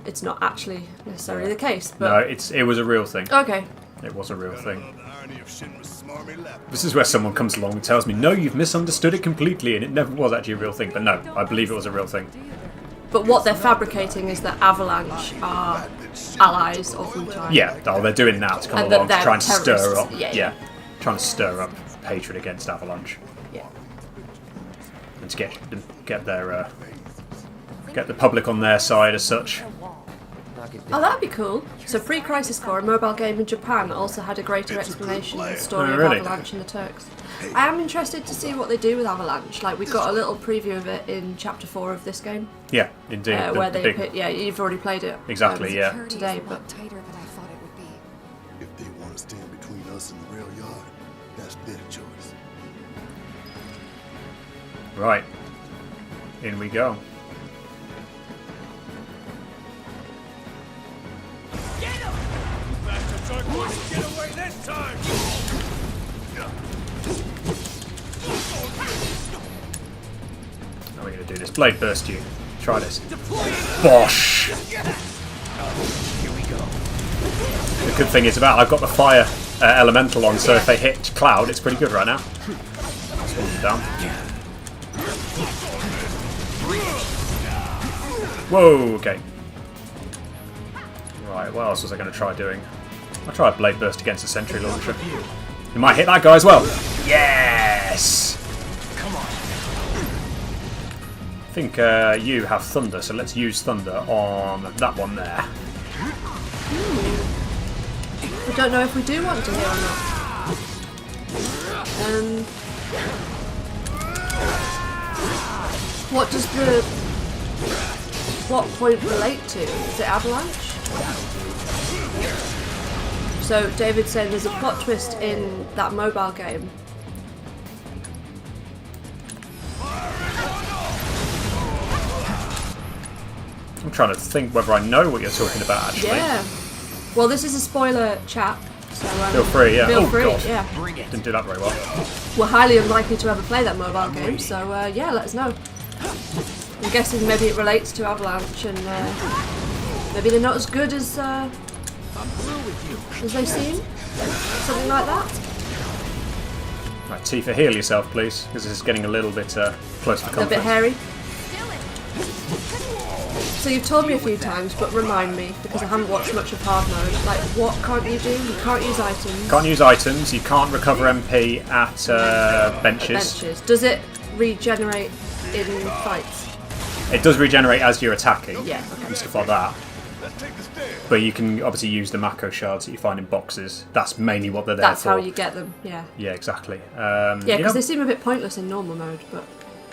it's not actually necessarily the case. But No, it was a real thing. okay, It was a real thing. The irony of Shinra's smarmy lap. This is where someone comes along and tells me, no, you've misunderstood it completely, and it never was actually a real thing. But no, I believe it was a real thing. but what they're fabricating is that Avalanche are allies of Wu-Tai. Yeah, they're doing that to come And that along to they're try and stir terrorists. up. Yeah. Trying to stir up hatred against Avalanche Yeah. and to get their get the public on their side as such. Oh, that'd be cool. So pre-Crisis Core, a mobile game in Japan also had a greater explanation of the story Oh, really? of Avalanche and the Turks. I am interested to see what they do with Avalanche. Like, we got a little preview of it in Chapter 4 of this game. Yeah, indeed. Where the they big- yeah, you've already played it. Exactly, yeah. Today, a but lot tighter than I thought it would be. If they want to stand between us and the rail yard, that's their choice. Right. In we go. Bastards aren't going to get away this time! How are we going to do this? Blade burst you. Try this. Bosh! Here we go. The good thing is I've got the fire elemental on, so if they hit Cloud, it's pretty good right now. That's one down. Whoa, okay. Right, what else was I going to try doing? I'll try a Blade Burst against a Sentry Launcher. You might hit that guy as well. Yes! I think you have Thunder, so let's use Thunder on that one there. I don't know if we do want to hear or not. What does what point relate to? Is it Avalanche? So David's saying there's a plot twist in that mobile game. I'm trying to think whether I know what you're talking about, actually. Yeah. Well, this is a spoiler, chat. So, Feel free, yeah. Feel free, God. yeah. Didn't do that very well. We're highly unlikely to ever play that mobile game, so yeah, let us know. I'm guessing maybe it relates to Avalanche, and maybe they're not as good as they seem. Something like that. Right, Tifa, heal yourself, please, because this is getting a little bit close to A comfort. bit hairy. So you've told me a few times, but remind me, because I haven't watched much of hard mode. Like, what can't you do? You can't use items. Can't use items. You can't recover MP at benches. Does it regenerate in fights? It does regenerate as you're attacking. Yeah. And stuff like that. But you can obviously use the Mako shards that you find in boxes. That's mainly what they're there That's for. how you get them. Yeah. Yeah, exactly. Yeah, because they seem a bit pointless in normal mode, but.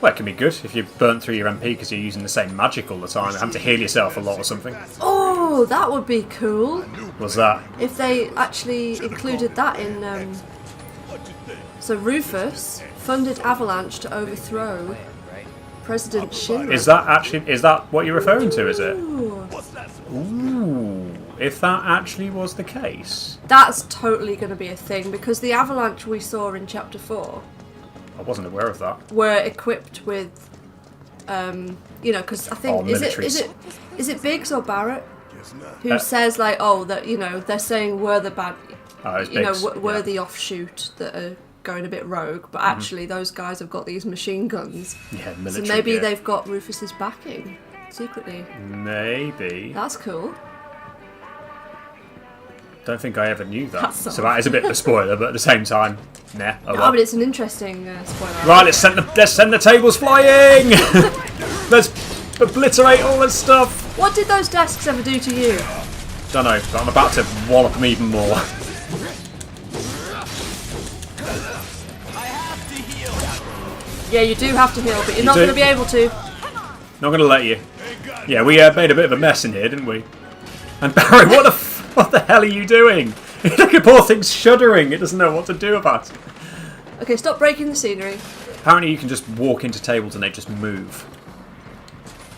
Well, it can be good if you burn through your MP because you're using the same magic all the time, having to heal yourself a lot or something. Oh, that would be cool. What's that? If they actually included that in. So Rufus funded Avalanche to overthrow President Shinra. Is that what you're referring to? Is it? Ooh. If that actually was the case, that's totally going to be a thing because the Avalanche we saw in Chapter 4. I wasn't aware of that. Were equipped with, because I think is it Biggs or Barrett who says like, oh, that they're saying we're the bad, we're the offshoot that are going a bit rogue, but actually those guys have got these machine guns. Yeah, military. So maybe they've got Rufus's backing secretly. Maybe. That's cool. Don't think I ever knew that. So that is a bit of a spoiler, but at the same time, nah. Oh, well. But it's an interesting spoiler. Right, let's send the tables flying. Let's obliterate all this stuff. What did those desks ever do to you? Don't know, but I'm about to wallop them even more. Yeah, you do have to heal, but you're not going to be able to. Not going to let you. Yeah, we made a bit of a mess in here, didn't we? And Barry, what the hell are you doing? Look at poor thing's shuddering. It doesn't know what to do about it. Okay, stop breaking the scenery. Apparently you can just walk into tables and they just move.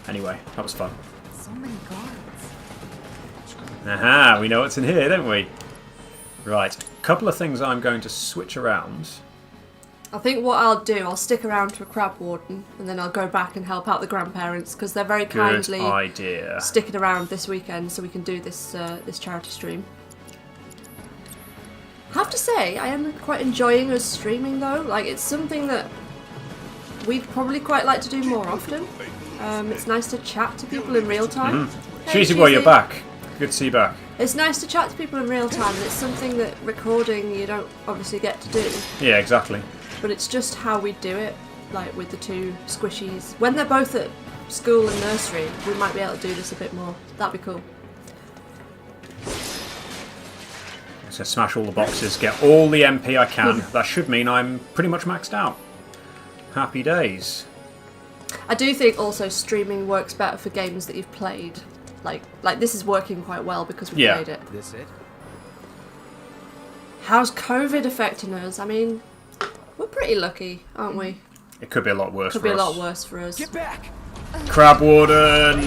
Anyway, that was fun. So many guards. Aha, we know what's in here, don't we? Right, a couple of things I'm going to switch around. I think what I'll do, I'll stick around to a crab warden, and then I'll go back and help out the grandparents because they're very kindly sticking around this weekend, so we can do this this charity stream. I have to say, I am quite enjoying us streaming though. Like, it's something that we'd probably quite like to do more often. It's nice to chat to people in real time. Hey, Cheesy boy, you're back. Good to see you back. It's nice to chat to people in real time, and it's something that recording you don't obviously get to do. Yeah, exactly. But it's just how we do it, like with the two squishies. When they're both at school and nursery, we might be able to do this a bit more. That'd be cool. So smash all the boxes, get all the MP I can. That should mean I'm pretty much maxed out. Happy days. I do think also streaming works better for games that you've played. Like this is working quite well because we played it. This it? How's COVID affecting us? I mean, we're pretty lucky, aren't we? It could be a lot worse for us. Could be a lot worse for us. Get back! Crab Warden!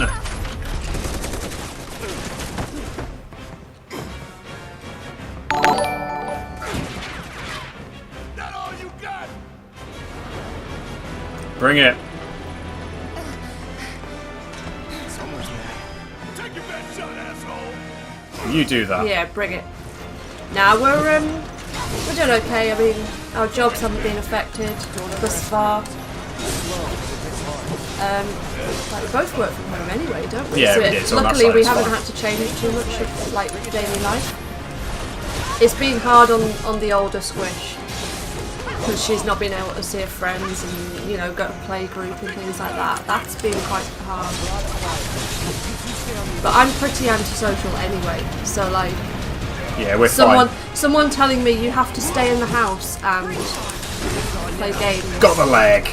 Not all you got! Bring it. Take your best shot, asshole! You do that. Yeah, bring it. Now we're doing okay. I mean, our jobs haven't been affected thus far. Like we both work from home anyway, don't we? Yeah, so we did. So luckily, we haven't fine. had to change too much of like daily life. It's been hard on the older Squish because she's not been able to see her friends and go to play group and things like that. That's been quite hard. But I'm pretty antisocial anyway, so like. Yeah, we're fine. Someone telling me you have to stay in the house and play games. Got the leg.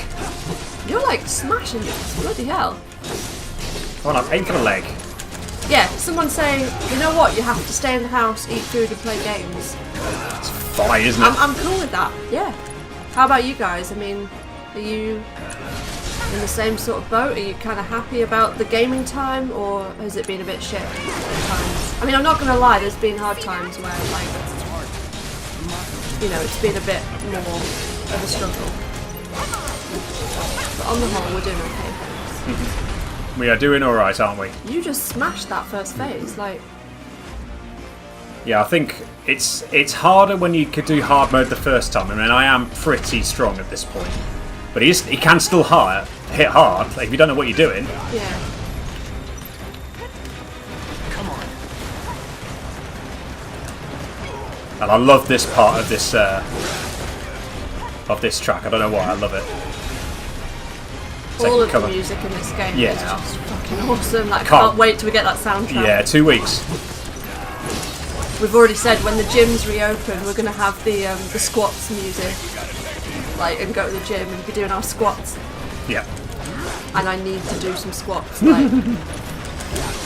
You're like smashing this, bloody hell. Hold on, aim for the leg. Yeah, someone saying, you know what, you have to stay in the house, eat food and play games. It's fine, isn't it? I'm cool with that, yeah. How about you guys? I mean, are you in the same sort of boat? Are you kind of happy about the gaming time, or has it been a bit shit at times? I mean, I'm not going to lie, there's been hard times where, like, you know, it's been a bit more of a struggle. But on the whole, we're doing okay, thanks. We are doing alright, aren't we? You just smashed that first phase, like... Yeah, I think it's harder when you could do hard mode the first time. I mean, I am pretty strong at this point. But he can still hit hard, like, if you don't know what you're doing. Yeah. And I love this part of this track. I don't know why, I love it. All of the music in this game is just fucking awesome. Like, I can't wait till we get that soundtrack. Yeah, 2 weeks. We've already said when the gyms reopen, we're going to have the squats music. Like, and go to the gym and be doing our squats. Yeah. And I need to do some squats. Like,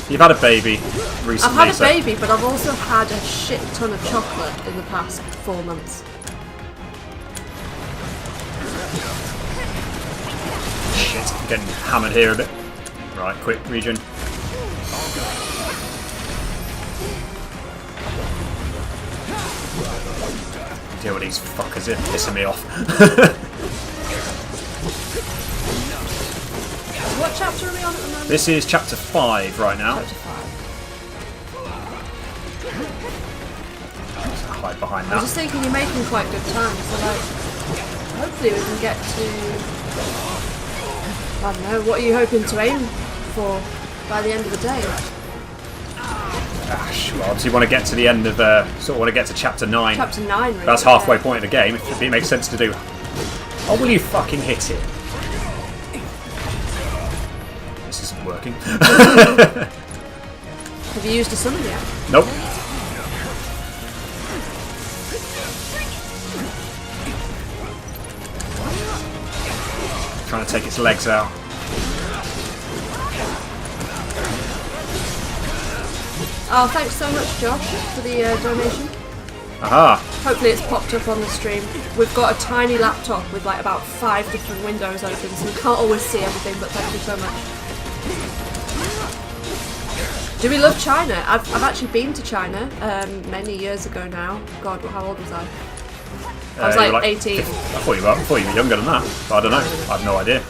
you've had a baby recently. I've had a baby, but I've also had a shit ton of chocolate in the past 4 months. Shit, I'm getting hammered here a bit. Right, quick, region. Deal with these fuckers here, pissing me off. What chapter are we on at the moment? This is chapter 5 right now. Chapter 5. Hide behind I that. was just thinking you're making quite good time, so like, hopefully we can get to, I don't know, what are you hoping to aim for by the end of the day? Well, obviously want to get to the end of, sort of want to get to chapter 9. Chapter 9, really. That's halfway point of the game, if it makes sense to do. Oh, will you fucking hit it? This isn't working. Have you used a summon yet? Nope. Trying to take its legs out. Oh, thanks so much, Josh, for the donation. Aha. Hopefully it's popped up on the stream. We've got a tiny laptop with like about 5 different windows open, so we can't always see everything, but thank you so much. Do we love China? I've actually been to China many years ago now. God, how old was I? I was like 18. I thought you were younger than that. But I don't know. I have no idea.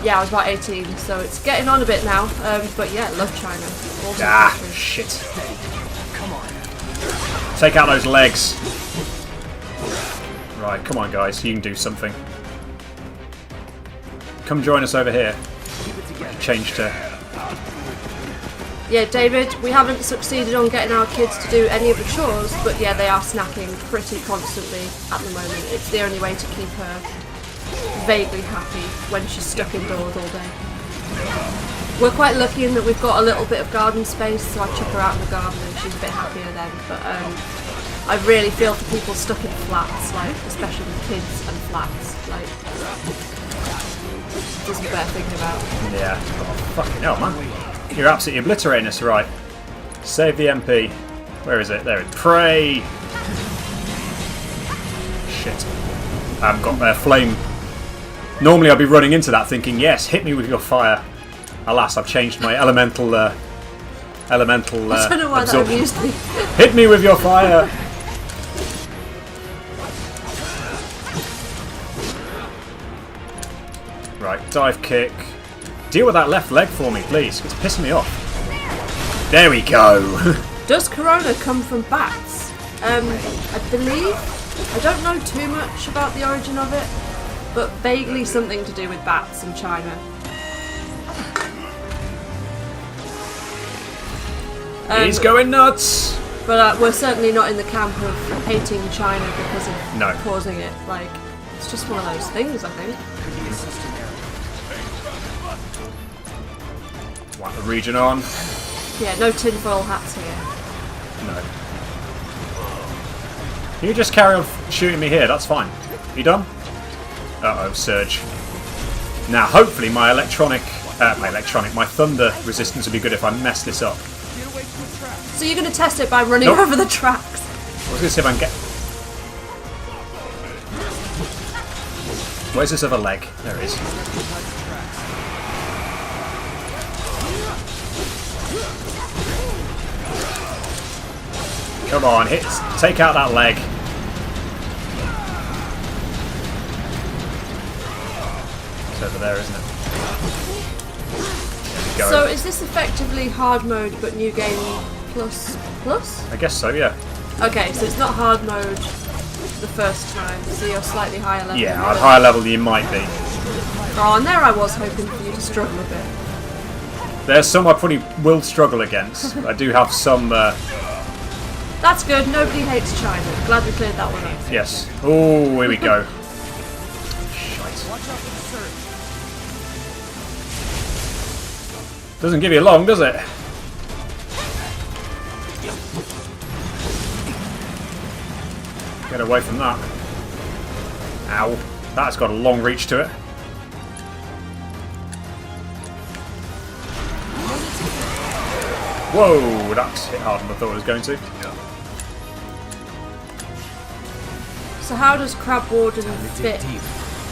Yeah, I was about 18, so it's getting on a bit now. But yeah, love China. Awesome country. Shit. Take out those legs. Right, come on guys, you can do something. Come join us over here. Change to... Yeah, David, we haven't succeeded on getting our kids to do any of the chores, but yeah, they are snacking pretty constantly at the moment. It's the only way to keep her vaguely happy when she's stuck indoors all day. We're quite lucky in that we've got a little bit of garden space, so I chuck her out in the garden and she's a bit happier then. But I really feel for people stuck in flats, like especially with kids and flats. Like, doesn't bear thinking about. Yeah. Oh, fucking hell, man. You're absolutely obliterating us, right? Save the MP. Where is it? There it is. Pray! Shit. I haven't got their flame. Normally I'd be running into that thinking, yes, hit me with your fire. Alas, I've changed my elemental I don't know why absorption. that amused me. Hit me with your fire! Right, dive kick. Deal with that left leg for me, please. It's pissing me off. There we go! Does Corona come from bats? I believe. I don't know too much about the origin of it, but vaguely something to do with bats in China. He's going nuts! But we're certainly not in the camp of hating China because of No. causing it. Like, it's just one of those things, I think. Whack the region on. Yeah, no tinfoil hats here. No. You just carry on shooting me here, that's fine. You done? Uh-oh, surge. Now, hopefully my my thunder resistance will be good if I mess this up. So you're going to test it by running Nope. over the tracks? I was going to see if I can get... Where's this other leg? There it is. Come on, take out that leg. It's over there, isn't it? There we go. So is this effectively hard mode but new game plus? I guess so, yeah. Okay, so it's not hard mode the first time, so you're slightly higher level. Yeah, at higher level you might be. Oh, and there I was hoping for you to struggle a bit. There's some I probably will struggle against. I do have some... That's good, nobody hates China. Glad we cleared that one up. Yes. Oh, here we go. Doesn't give you long, does it? Get away from that. Ow. That's got a long reach to it. Whoa, that's hit harder than I thought it was going to. So how does Crab Warden fit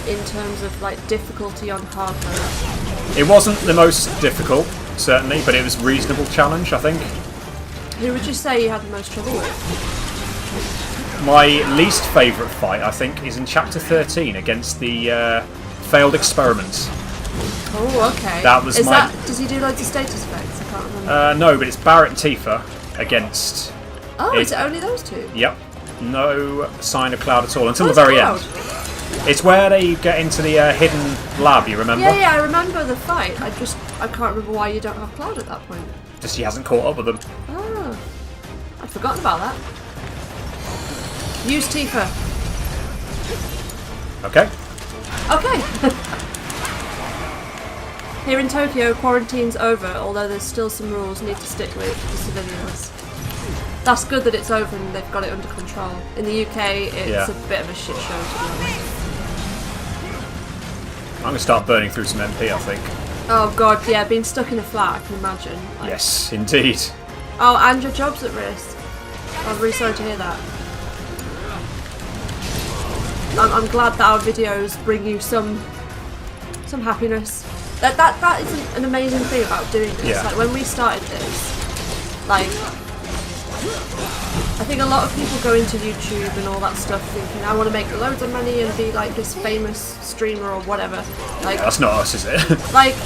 in terms of like difficulty on hard mode? It wasn't the most difficult, certainly, but it was a reasonable challenge, I think. Who would you say you had the most trouble with? My least favourite fight, I think, is in Chapter 13 against the failed experiments. Oh, okay. That was does he do loads of status effects? I can't remember. No, but it's Barrett and Tifa against... Oh, is it only those two? Yep. No sign of Cloud at all, until the Where's very Cloud? end. It's where they get into the hidden lab, you remember? Yeah, I remember the fight. I can't remember why you don't have Cloud at that point. Just he hasn't caught up with them. Oh. I'd forgotten about that. Use Tifa. Okay. Okay. Here in Tokyo, quarantine's over, although there's still some rules you need to stick with for civilians. That's good that it's over and they've got it under control. In the UK, it's a bit of a shit show, to be honest. I'm going to start burning through some MP, I think. Oh god, yeah, being stuck in a flat, I can imagine. Like... Yes, indeed. Oh, and your job's at risk. I'm really sorry to hear that. I'm glad that our videos bring you some happiness. That is an amazing thing about doing this. Yeah. Like when we started this, like I think a lot of people go into YouTube and all that stuff thinking I want to make loads of money and be like this famous streamer or whatever. Like That's not us, is it? like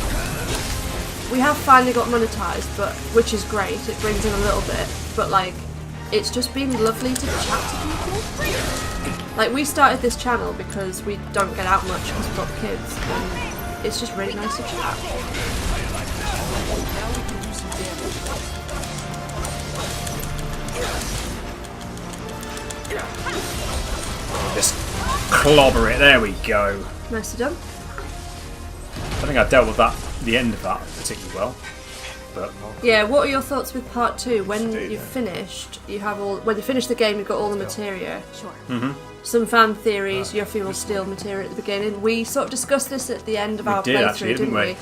we have finally got monetized, but which is great. It brings in a little bit, but like it's just been lovely to chat to people. Like we started this channel because we don't get out much because we've got kids, and it's just really nice to chat. Just clobber it. There we go. Nicely done. I think I dealt with the end of that particularly well. But yeah, what are your thoughts with part 2? When you've finished, when you finish the game, you've got all the materia. Sure. Mm-hmm. Some fan theories, Yuffie will steal materia at the beginning. We sort of discussed this at the end of our playthrough, actually, didn't we?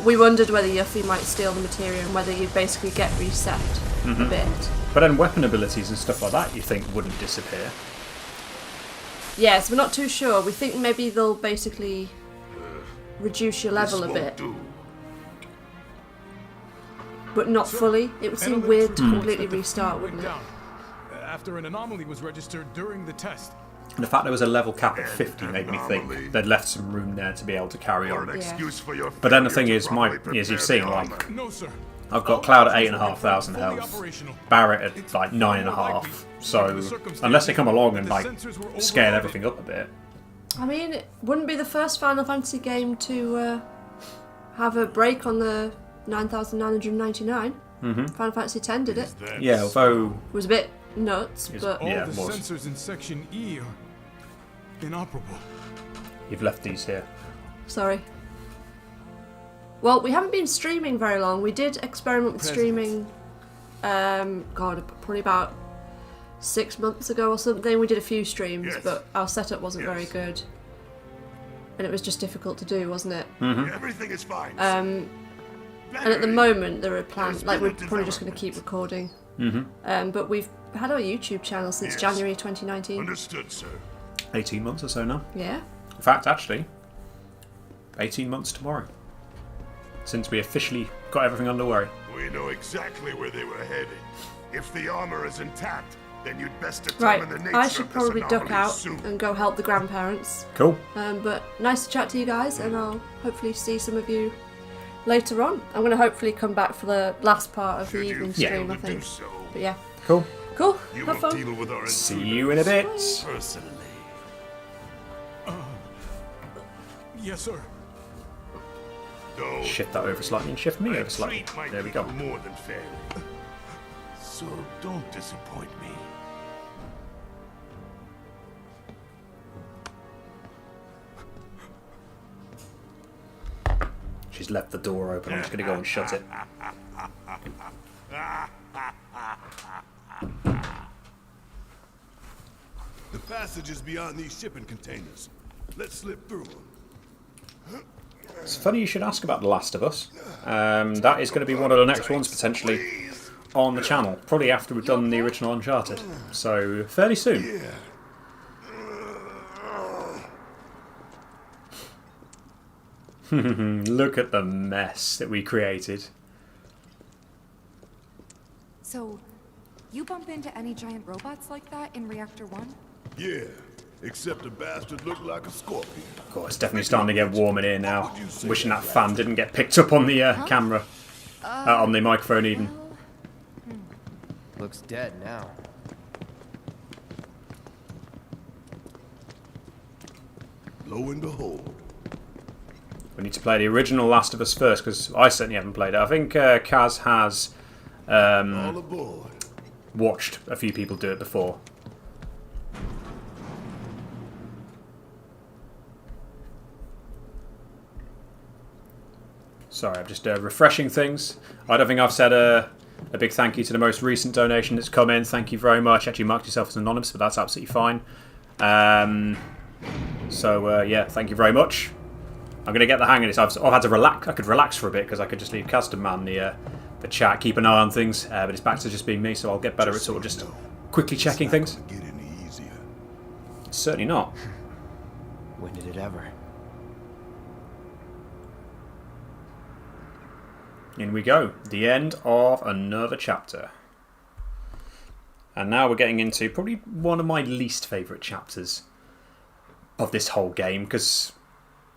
We wondered whether Yuffie might steal the materia and whether you basically get reset a bit. But then weapon abilities and stuff like that, you think wouldn't disappear? Yes, we're not too sure. We think maybe they'll basically reduce your level a bit. But not fully. It would seem weird to completely restart, wouldn't it? After an anomaly was registered during the test. And the fact there was a level cap of 50 made me think they'd left some room there to be able to carry on. Yeah. But then the thing is, as you've seen, like I've got Cloud at 8,500 health, Barrett at like 9.5. So unless they come along and like scale everything up a bit. I mean, it wouldn't be the first Final Fantasy game to have a break on the 9,999. Final Fantasy X did it. Yeah, although it was a bit nuts, but All yeah, the it was. sensors in Section E are inoperable. You've left these here. sorry. Well, we haven't been streaming very long. We did experiment with streaming, probably about 6 months ago or something. We did a few streams, but our setup wasn't very good. And it was just difficult to do, wasn't it? Everything is fine. And at the moment, there are plans, like we're probably just going to keep recording. But we've had our YouTube channel since January 2019. Understood, sir. 18 months or so now. Yeah. In fact, actually, 18 months tomorrow. Since we officially got everything underway. We know exactly where they were headed. If the armor is intact, Then you'd best Right, determine the nature I should of this probably duck anomaly out soon. and go help the grandparents. Cool. But nice to chat to you guys, and I'll hopefully see some of you later on. I'm going to hopefully come back for the last part of the evening stream, I think. But yeah. Cool. Cool. You Have will fun. deal with our See you in a bit. personally. Yes, sir. Though Shift that over slightly and shift me my over slightly. treat might There we be go. more than fair. So don't disappoint me. She's left the door open. I'm just going to go and shut it. The passage is beyond these shipping containers. Let's slip through them. It's funny you should ask about The Last of Us. That is going to be one of the next ones potentially on the channel. Probably after we've done the original Uncharted. So, fairly soon. Yeah. Look at the mess that we created. So, you bump into any giant robots like that in Reactor 1? Yeah. Except the bastard looked like a scorpion. Of course, it's definitely starting to get warm in here now. Wishing that fan didn't get picked up on the camera. On the microphone even. Looks dead now. Lo and behold. We need to play the original Last of Us first, because I certainly haven't played it. I think Kaz has All aboard. watched a few people do it before. Sorry, I'm just refreshing things. I don't think I've said a big thank you to the most recent donation that's come in. Thank you very much. Actually marked yourself as anonymous, but that's absolutely fine. Yeah, thank you very much. I'm going to get the hang of this. I've had to relax. I could relax for a bit because I could just leave Custom Man the chat, keep an eye on things. But it's back to just being me, so I'll get better at sort of just quickly checking things. Get any easier. Certainly not. When did it ever? In we go. The end of another chapter. And now we're getting into probably one of my least favourite chapters of this whole game, because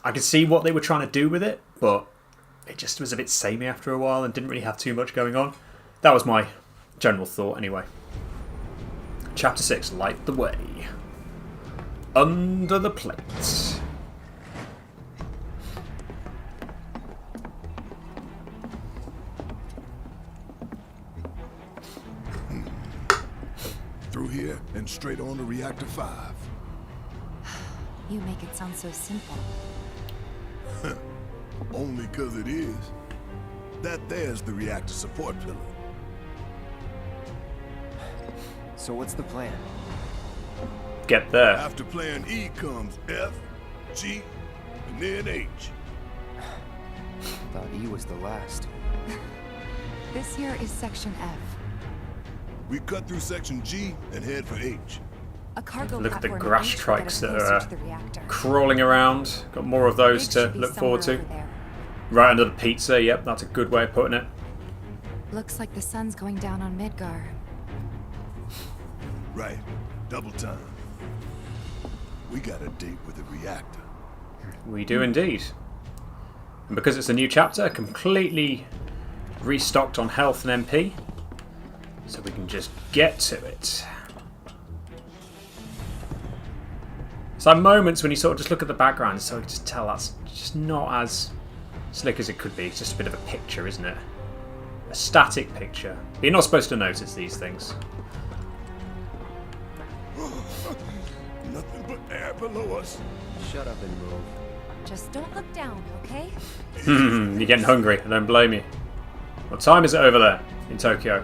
I could see what they were trying to do with it, but it just was a bit samey after a while and didn't really have too much going on. That was my general thought anyway. Chapter 6, Light the Way. Under the Plates. Through here and straight on to Reactor 5. You make it sound so simple. Only 'cause it is. That there's the reactor support pillar. So what's the plan? Get there. After plan E comes F, G, and then H. Thought E was the last. This here is Section F. We cut through section G and head for H. A cargo Look at the platform grass H will get trikes us that closer are to the reactor. crawling around. Got more of those Big to should be look forward to. somewhere over there. Right under the pizza, yep, that's a good way of putting it. Looks like the sun's going down on Midgar. Right. Double time. We got a date with the reactor. We do indeed. And because it's a new chapter, completely restocked on health and MP. So we can just get to it. So moments when you sort of just look at the background, so you can just tell that's just not as slick as it could be. It's just a bit of a picture, isn't it? A static picture. But you're not supposed to notice these things. Nothing but air below us. Shut up and move. Just don't look down, okay? You're getting hungry, I don't blame you. What time is it over there in Tokyo?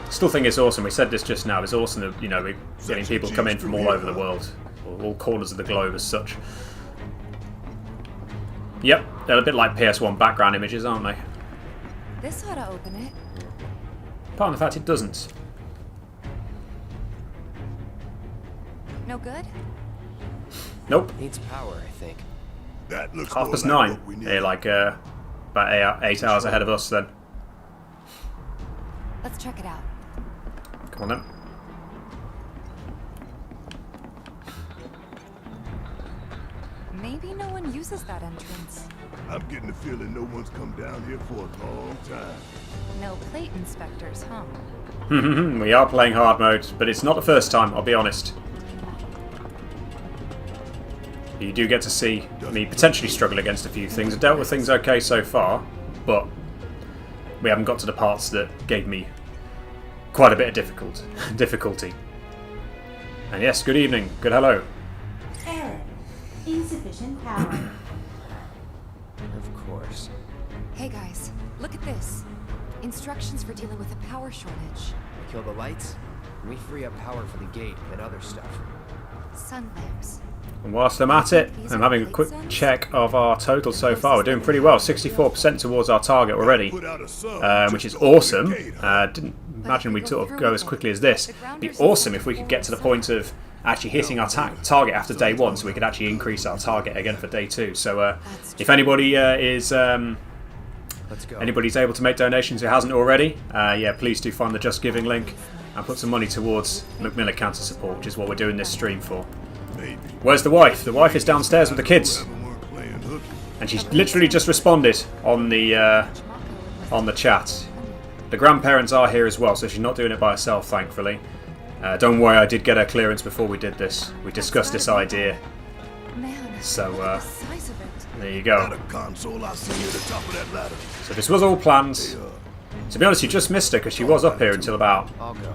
Still think it's awesome. We said this just now. It's awesome that, you know, we're getting people come in from all over the world, or all corners of the globe as such. Yep, they're a bit like PS1 background images, aren't they? This ought to open it. Apart from the fact it doesn't. No good? Nope. Needs power, I think. That looks 9:30. more like what we need. They're like about 8 hours ahead of us then. Let's check it out. Come on then. Maybe no one uses that entrance. I'm getting the feeling no one's come down here for a long time. No plate inspectors, huh? We are playing hard mode, but it's not the first time, I'll be honest. You do get to see me potentially struggle against a few things. I've dealt with things okay so far, but we haven't got to the parts that gave me quite a bit of difficulty. And yes, good evening, good hello. Error. Insufficient power. Of course. Hey guys, look at this. Instructions for dealing with a power shortage. We kill the lights, and we free up power for the gate and other stuff. Sun lamps. And whilst I'm at it, I'm having a quick check of our total so far. We're doing pretty well, 64% towards our target already, which is awesome. Didn't imagine we'd sort of go as quickly as this. It'd be awesome if we could get to the point of actually hitting our target after day 1, so we could actually increase our target again for day 2. So if anybody anybody's able to make donations who hasn't already, yeah, please do find the Just Giving link and put some money towards Macmillan cancer support, which is what we're doing this stream for. Where's the wife? The wife is downstairs with the kids, and she's literally just responded on the chat. The grandparents are here as well, so she's not doing it by herself, thankfully. Don't worry, I did get her clearance before we did this. We discussed this idea. So there you go. So this was all planned. To be honest, you just missed her because she was up here until about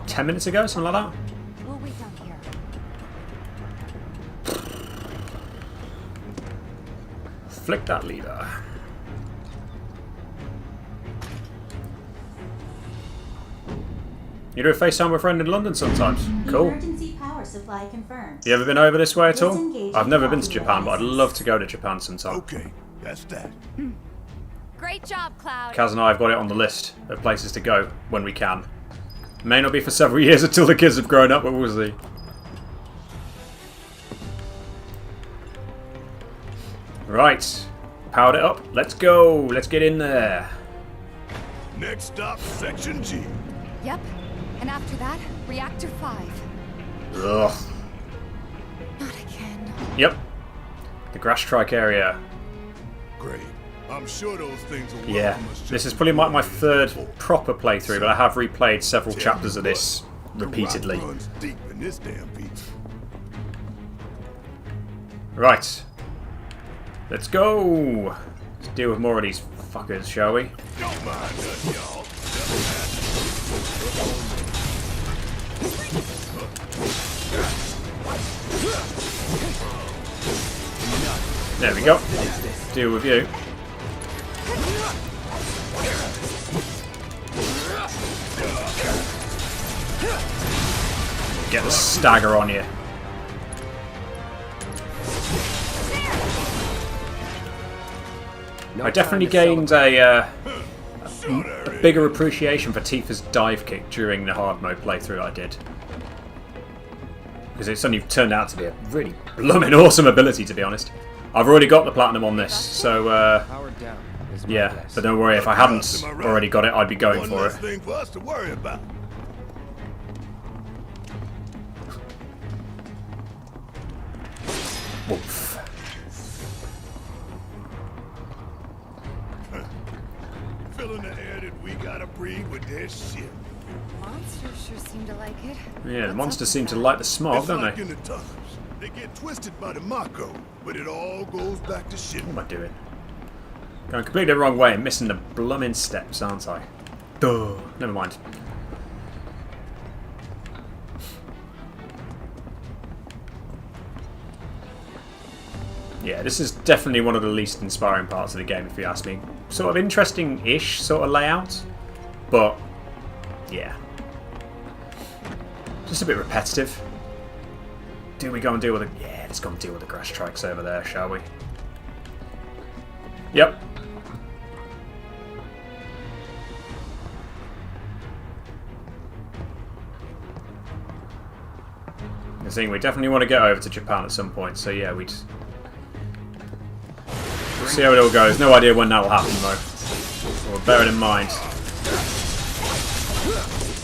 10 minutes ago, something like that. We'll wait down here. Flick that lever. You do a FaceTime with a friend in London sometimes. Cool. Emergency power supply confirmed. You ever been over this way at all? Disengage I've never been to power Japan, but I'd devices. love to go to Japan sometime. Okay, that's that. Great job, Cloud. Kaz and I have got it on the list of places to go when we can. May not be for several years until the kids have grown up, but we'll see. Right. Powered it up. Let's go. Let's get in there. Next stop, Section G. Yep. And after that, Reactor 5. Ugh. Not again. Yep. The grass trike area. Great. I'm sure those things will Yeah. This is probably my third proper playthrough, but I have replayed several chapters of this repeatedly. Runs deep in this damn pizza. Right. Let's go. Let's deal with more of these fuckers, shall we? Don't mind us, y'all. There we go. Deal with you. Get the stagger on you. I definitely gained a bigger appreciation for Tifa's dive kick during the hard mode playthrough I did. Because it's suddenly turned out to be a really blooming awesome ability, to be honest. I've already got the platinum on this, so yeah, but don't worry, if I hadn't already got it, I'd be going for it. One less thing for us to worry about. Oof. Filling the air that we gotta breathe with their shit. Monsters sure seem to like it. Yeah, the monsters seem to like the smog, It's don't like they? in the tunnels. They get twisted by the Mako, but it all goes back to shit. What am I doing? Going completely the wrong way and missing the blooming steps, aren't I? Duh. Never mind. Yeah, this is definitely one of the least inspiring parts of the game, if you ask me. Sort of interesting-ish sort of layout, but yeah. Just a bit repetitive. Do we go and deal with the... Yeah, let's go and deal with the grass trikes over there, shall we? Yep. The thing, we definitely want to get over to Japan at some point, so yeah, we'll see how it all goes. No idea when that'll happen, though. We'll bear it in mind.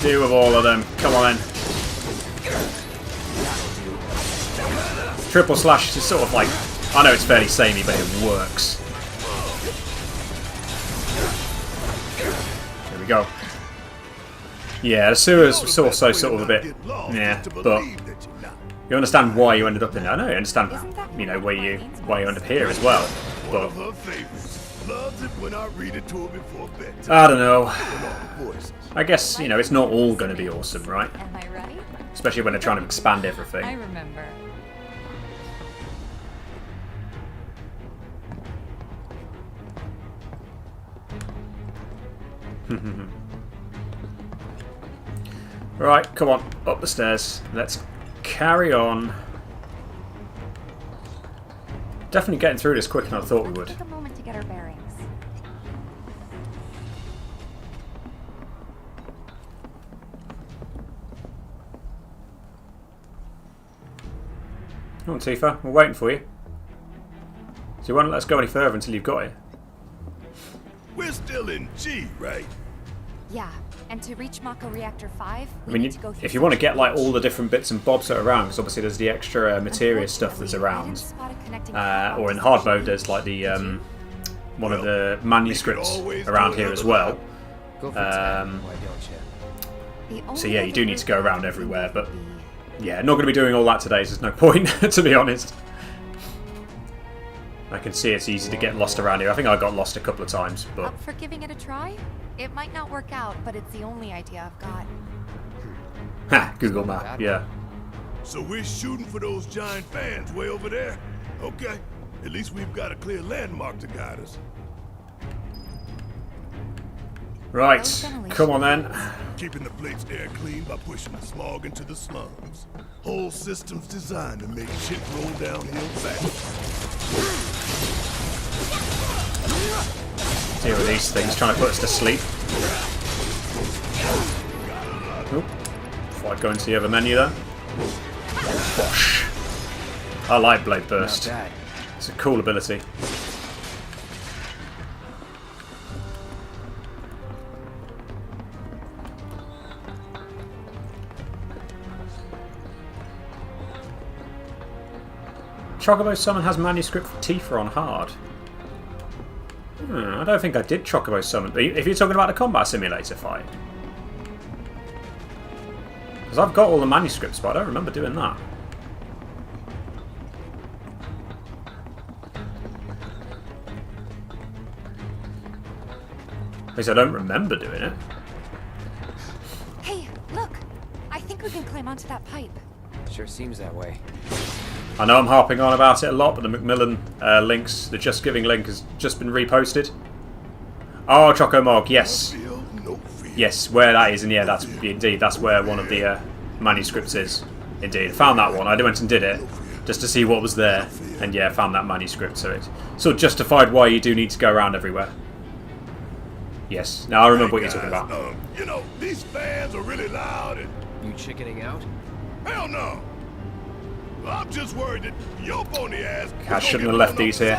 Deal with all of them. Come on then. Triple slash is sort of like, I know it's fairly samey, but it works. There we go. Yeah, the sewer's also sort of a bit, yeah, but you understand why you ended up in there. I know you understand, you know, why you end up here as well. But I don't know. I guess, you know, it's not all going to be awesome, right? Am I right? Especially when they're trying to expand everything. I remember. Right, come on, up the stairs. Let's carry on. Definitely getting through this quicker than I thought we would. Take a moment to get our bearings. Come on, Tifa, we're waiting for you. So you won't let us go any further until you've got it? We're still in G, right? Yeah, and to reach Mako Reactor 5, I mean, if you want to get like all the different bits and bobs that are around, because obviously there's the extra materia stuff that's around, or in hard mode there's like the one of the manuscripts around here as well. So yeah, you do need to go around everywhere, but yeah, not going to be doing all that today, so there's no point, to be honest. I can see it's easy to get lost around here. I think I got lost a couple of times, but... Up for giving it a try? It might not work out, but it's the only idea I've got. Ha! Google Map, yeah. So we're shooting for those giant fans way over there? Okay. At least we've got a clear landmark to guide us. Right, come on then. Keeping the plate's air clean by pushing the smog into the slums. Whole system's designed to make shit roll downhill fast. Deal with these things trying to put us to sleep. Oop. Before I go into the other menu there. Whoosh. I like Blade Burst. It's a cool ability. Chocobo Summon has manuscript for Tifa on hard. I don't think I did Chocobo Summon. If you're talking about the combat simulator fight. Because I've got all the manuscripts, but I don't remember doing that. At least I don't remember doing it. Hey, look! I think we can climb onto that pipe. Sure seems that way. I know I'm harping on about it a lot, but the Macmillan links, the Just Giving link has just been reposted. Oh, Chocomog, yes. Yes, where that is, and yeah, that's indeed, that's where one of the manuscripts is. Indeed, found that one. I went and did it, just to see what was there, and yeah, found that manuscript, so it sort of justified why you do need to go around everywhere. Yes, now I remember what you're talking about. You know, these fans are really loud and... You chickening out? Hell no! I'm just worried that your bony ass... I shouldn't have left these here.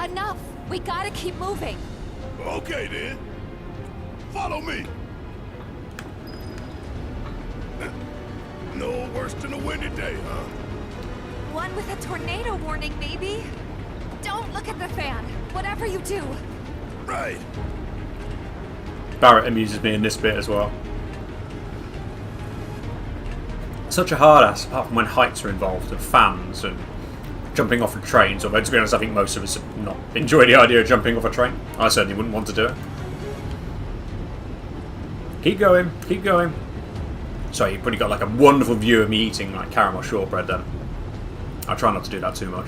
Enough! We gotta keep moving! Okay then. Follow me. No worse than a windy day, huh? One with a tornado warning, maybe? Don't look at the fan, whatever you do. Right. Barrett amuses me in this bit as well. Such a hard ass, apart from when heights are involved, and fans, and jumping off of trains, although to be honest I think most of us have not enjoyed the idea of jumping off a train. I certainly wouldn't want to do it. Keep going, keep going. So you've probably got like a wonderful view of me eating like caramel shortbread then. I'll try not to do that too much.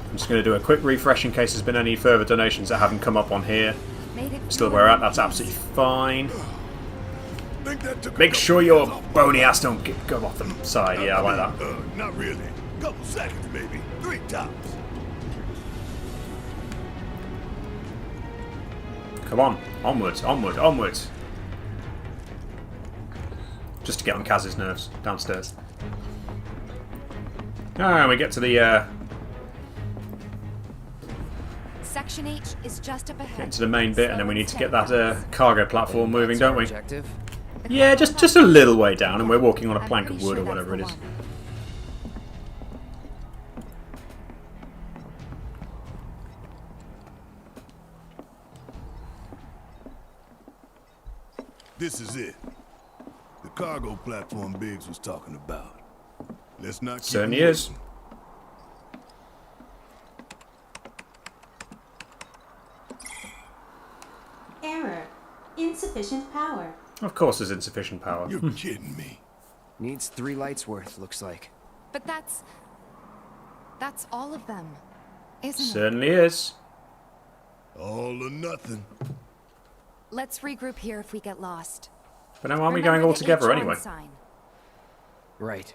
I'm just going to do a quick refresh in case there's been any further donations that haven't come up on here. Still where we're at, that's absolutely fine. Make sure your bony ass don't go off the side. Yeah, I like that. Not really. Couple seconds, maybe. 3 tops. Come on. Onwards, onward, onwards. Just to get on Kaz's nerves downstairs. Ah, we get to the Section H is just up ahead. get into the main bit, and then we need to get that cargo platform moving, don't we? Objective? Yeah, just a little way down, and we're walking on a plank of wood or whatever it is. This is it. The cargo platform Biggs was talking about. Let's not keep Certainly him is. waiting. Error. Insufficient power. Of course there's insufficient power. You're kidding me. Needs 3 lights worth, looks like. But that's all of them, isn't it? Certainly is. All or nothing. Let's regroup here if we get lost. But now aren't we Remember going all the together H1 anyway? sign. Right.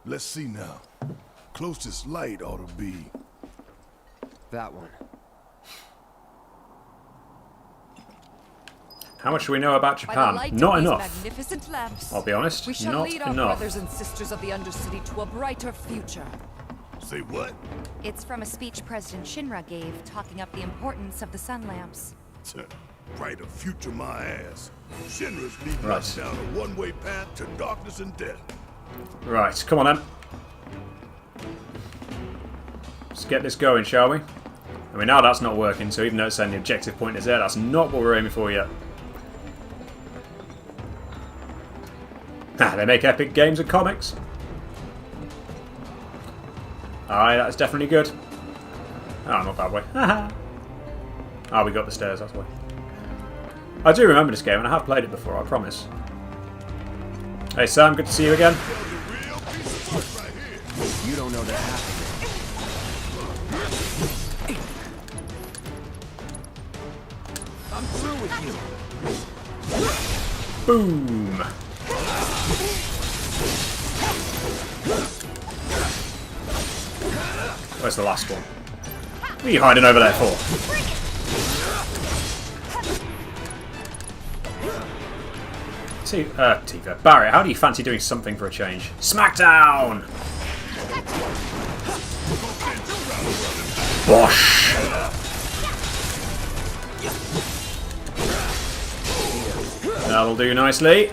Let's see now. Closest light ought to be... That one. How much do we know about By the Japan? light Not of these enough. magnificent lamps, I'll be honest, we shall not lead our enough. brothers and sisters of the Undercity to a brighter future. Say what? It's from a speech President Shinra gave, talking up the importance of the sun lamps. Brighter future my ass. Shinra's leading Right. us down a one-way path to darkness and death. Right, come on then. Let's get this going, shall we? I mean, now that's not working, so even though it's saying the objective point is there, that's not what we're aiming for yet. They make epic games and comics. Aye, that's definitely good. Oh, not that way. Ah, we got the stairs, that's why. I do remember this game, and I have played it before, I promise. Hey Sam, good to see you again. You don't know that happened. I'm through with you. Boom! Where's the last one? What are you hiding over there for? Tifa. Barry, how do you fancy doing something for a change? Smackdown! Bosh! That'll do nicely.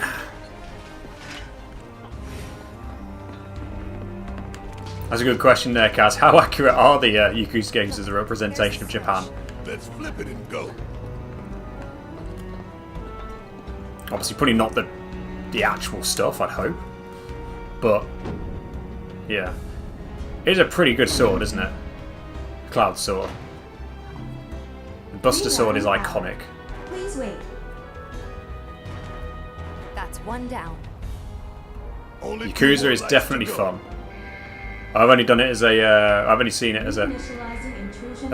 That's a good question there, Kaz. How accurate are the Yakuza games as a representation of Japan? Let's flip it and go. Obviously, probably not the actual stuff, I'd hope. But, yeah. It is a pretty good sword, isn't it? Cloud sword. The Buster sword is iconic. Please wait. That's one down. Yakuza is definitely fun. I've only done it as I've only seen it as a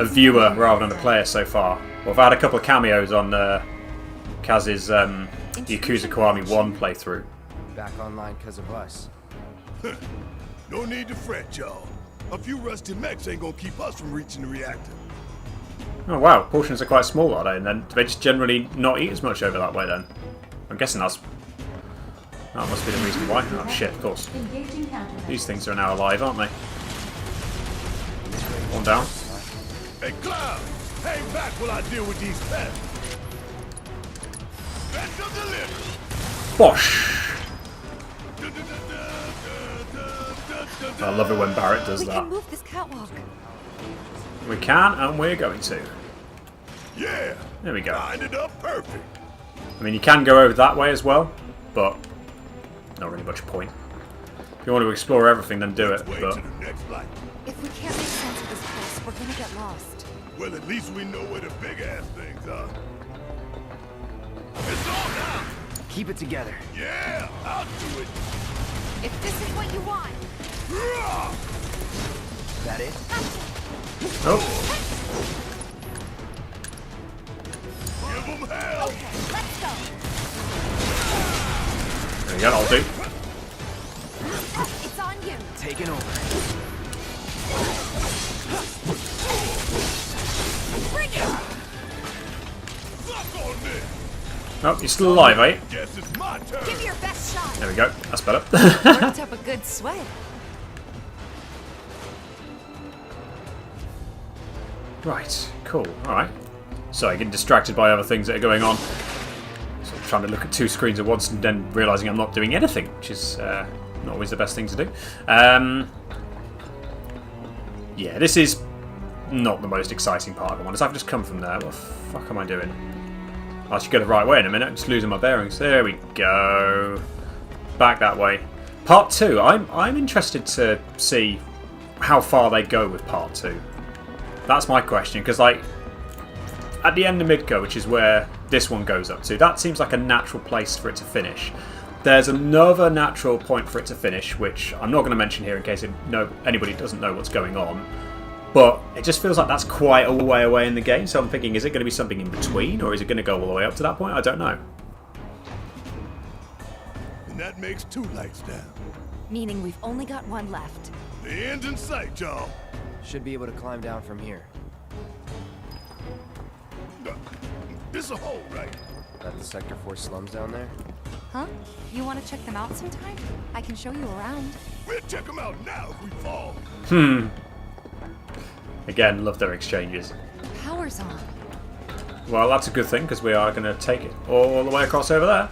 viewer rather than a player so far. Well, I've had a couple of cameos on Kaz's Yakuza Kiwami 1 playthrough. Back online because of us. No need to fret, y'all. A few rusty mechs ain't gonna keep us from reaching the reactor. Oh wow, portions are quite small, are they? And then do they just generally not eat as much over that way then? I'm guessing that must be the reason why. Oh shit, of course. These things are now alive, aren't they? One down. Hey, Cloud! Hang back while I deal with these pests. Special delivery! Bosh! I love it when Barrett does We that. can move this catwalk. We can, and we're going to. Yeah! There we go. Lined it up perfect. I mean, you can go over that way as well, but not really much point. If you want to explore everything, then do it. Way But to the next light. If we can't make sense of this place, we're gonna get lost. Well, at least we know where the big-ass things are. It's all down! Keep it together. Yeah! I'll do it! If this is what you want. That it? oh, Give them hell! Okay, let's go. there you go. I'll do. It's on you. Taking over. Bring it. Suck on this! Oh, you're still alive, eh? Guess it's my turn! Give me your best shot. There we go. That's better. Worked up a good sweat. Right, cool, alright. Sorry, getting distracted by other things that are going on. Sort of trying to look at 2 screens at once and then realising I'm not doing anything, which is not always the best thing to do. Yeah, this is not the most exciting part of the one. As I've just come from there, what the fuck am I doing? I should go the right way in a minute. I'm just losing my bearings. There we go. Back that way. Part 2. I'm interested to see how far they go with Part 2. That's my question, because like at the end of Midgar, which is where this one goes up to, that seems like a natural place for it to finish. There's another natural point for it to finish, which I'm not going to mention here in case anybody doesn't know what's going on. But it just feels like that's quite a way away in the game, so I'm thinking, is it going to be something in between, or is it going to go all the way up to that point? I don't know. And that makes 2 lights down. Meaning we've only got 1 left. The end's in sight, y'all. Should be able to climb down from here. This a hole, right? That the Sector 4 slums down there? Huh? You want to check them out sometime? I can show you around. We'll check them out now if we fall. Again, love their exchanges. Power's on. Well, that's a good thing, because we are going to take it all the way across over there.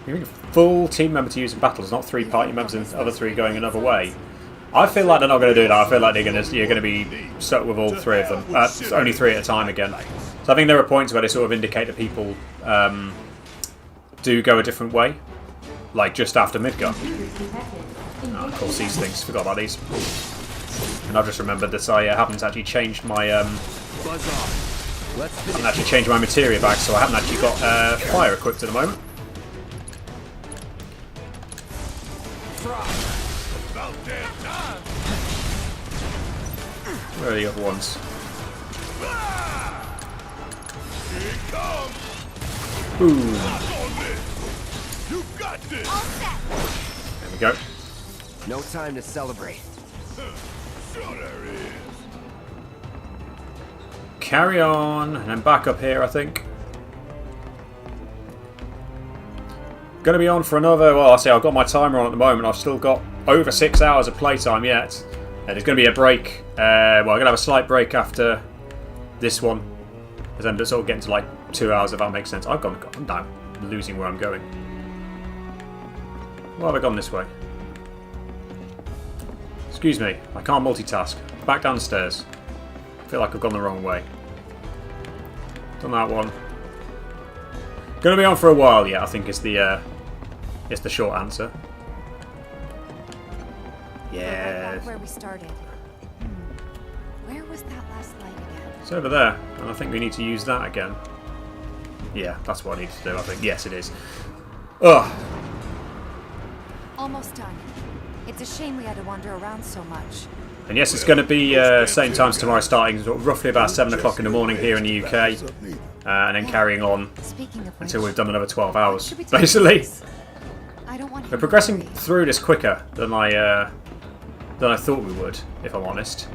You need a full team member to use in battle. There's not 3 party members and the other 3 going another way. I feel like they're not going to do that. I feel like you're going to be stuck with all 3 of them. Only 3 at a time again. So I think there are points where they sort of indicate that people do go a different way. Like just after Midgar. Oh, of course, these things. Forgot about these. And I've just remembered that I haven't actually changed my materia bag, so I haven't actually got fire equipped at the moment. Where are the other ones? Boom. There we go. No time to celebrate. Carry on, and then back up here, I think. Going to be on for another, well, I say I've got my timer on at the moment. I've still got over 6 hours of playtime yet. There's going to be a break. Well, I'm going to have a slight break after this one. Because then sort of getting to like 2 hours, if that makes sense. I'm now losing where I'm going. Why have I gone this way? Excuse me, I can't multitask. Back down the stairs. I feel like I've gone the wrong way. Done that one. Going to be on for a while yet, I think is the short answer. Yeah. Where we started. Where was that last light again? It's over there, and I think we need to use that again. Yeah, that's what I need to do, I think. Yes, it is. Ugh. Almost done. It's a shame we had to wander around so much. And yes, it's going to be same times tomorrow, starting roughly about 7 o'clock in the morning here in the UK, and then carrying on until we've done another 12 hours, basically. We're progressing through this quicker than I thought we would, if I'm honest.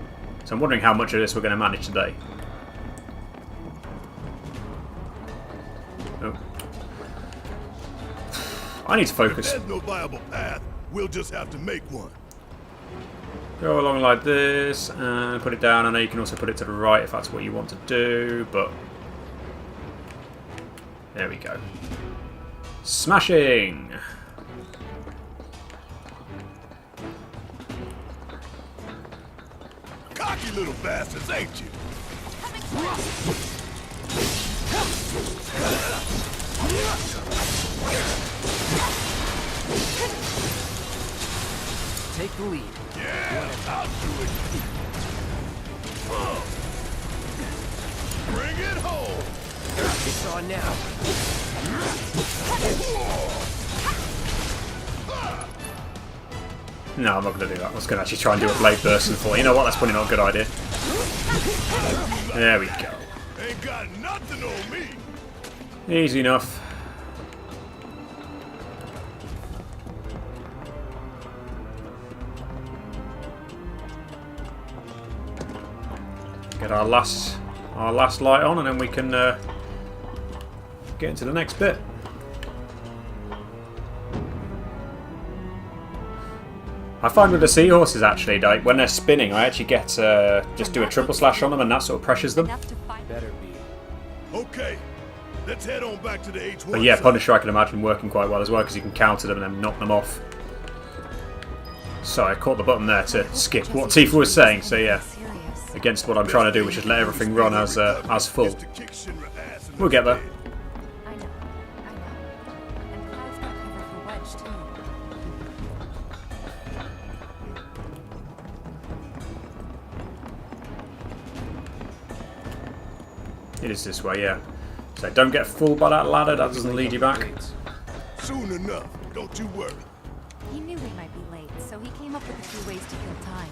So I'm wondering how much of this we're going to manage today. Oh. I need to focus. If there's no viable path, we'll just have to make one. Go along like this and put it down. I know you can also put it to the right if that's what you want to do, but there we go. Smashing! Cocky little bastards, ain't you? Take the lead. Yeah, I'll do it. Bring it home. It's on now. No, I'm not going to do that. I was going to actually try and do a blade burst and thought, you know what, that's probably not a good idea. There we go. Ain't got nothing on me. Easy enough. Get our last light on, and then we can get into the next bit. I find with the seahorses actually, like when they're spinning, I actually get just do a triple slash on them, and that sort of pressures them. Better be. Okay, let's head on back to the H1. But yeah, Punisher I can imagine working quite well as well because you can counter them and then knock them off. Sorry, I caught the button there to skip what Tifa was saying. So yeah, against what I'm trying to do, which is let everything run as full. We'll get there. I know. And Cloud's got cover for Wedge, too. It is this way, yeah. So don't get fooled by that ladder, that doesn't lead you back. Soon enough, don't you worry. He knew we might be late, so he came up with a few ways to kill time.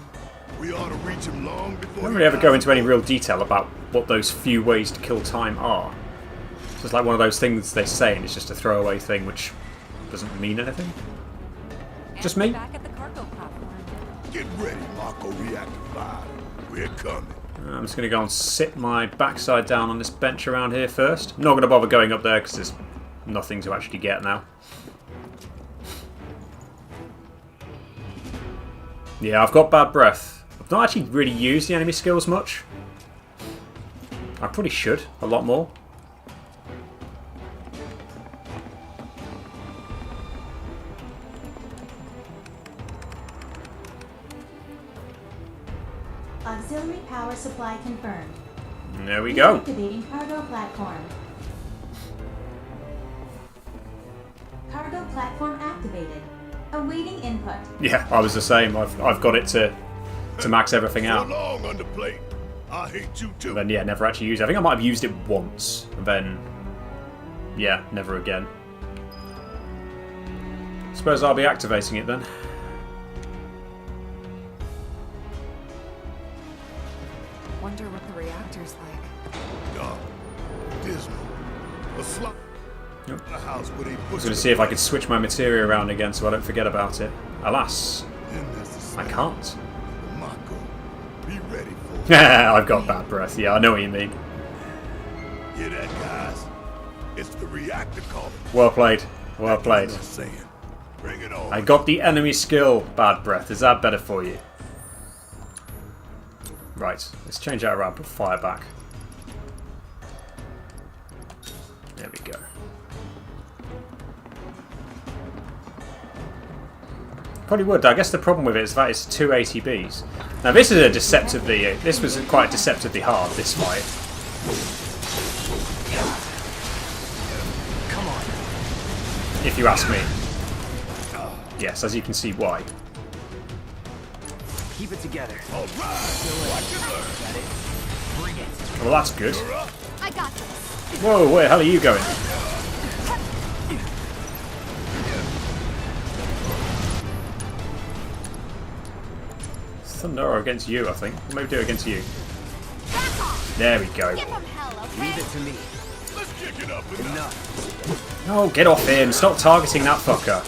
We ought to reach him long I before. don't really ever go into any real detail about what those few ways to kill time are. So it's like one of those things they say and it's just a throwaway thing which doesn't mean anything. Just me? Back at the cargo platform. Get ready, Marco Reactor 5. We're coming. I'm just going to go and sit my backside down on this bench around here first. I'm not going to bother going up there because there's nothing to actually get now. Yeah, I've got bad breath. I've not actually really used the enemy skills much. I probably should, a lot more. Auxiliary power supply confirmed. There we go. Reactivating cargo platform. Cargo platform activated. Awaiting input. Yeah, I was the same. I've got it to max everything out. So long, underplate. I hate you too. And then yeah, never actually used it. I think I might have used it once, and then yeah, never again. Suppose I'll be activating it then. Wonder what the reactor's like. Dark, dismal, a slop. Yep. A house where they I was going to see if I could switch my materia around again so I don't forget about it. Alas, I can't. Marco, be ready for. I've got bad breath. Yeah, I know what you mean. Hear that, guys? It's the reactor calling. Well played. Well played. That's what I'm saying. Bring it on. I got the enemy skill, bad breath. Is that better for you? Right, let's change that around, put fire back. There we go. Probably would. I guess the problem with it is that it's 2 ATBs. Now this is a deceptively, this was quite deceptively hard, this fight. Come on. If you ask me. Yes, as you can see why. Keep it together. All right. Watch it learn. Bring it. Well, that's good. I got this. Whoa, where the hell are you going? Thunder against you, I think. Maybe do it against you. There we go. Give him hell, okay? Leave it to me. Let's kick it up Enough. No, get off him. Stop targeting that fucker.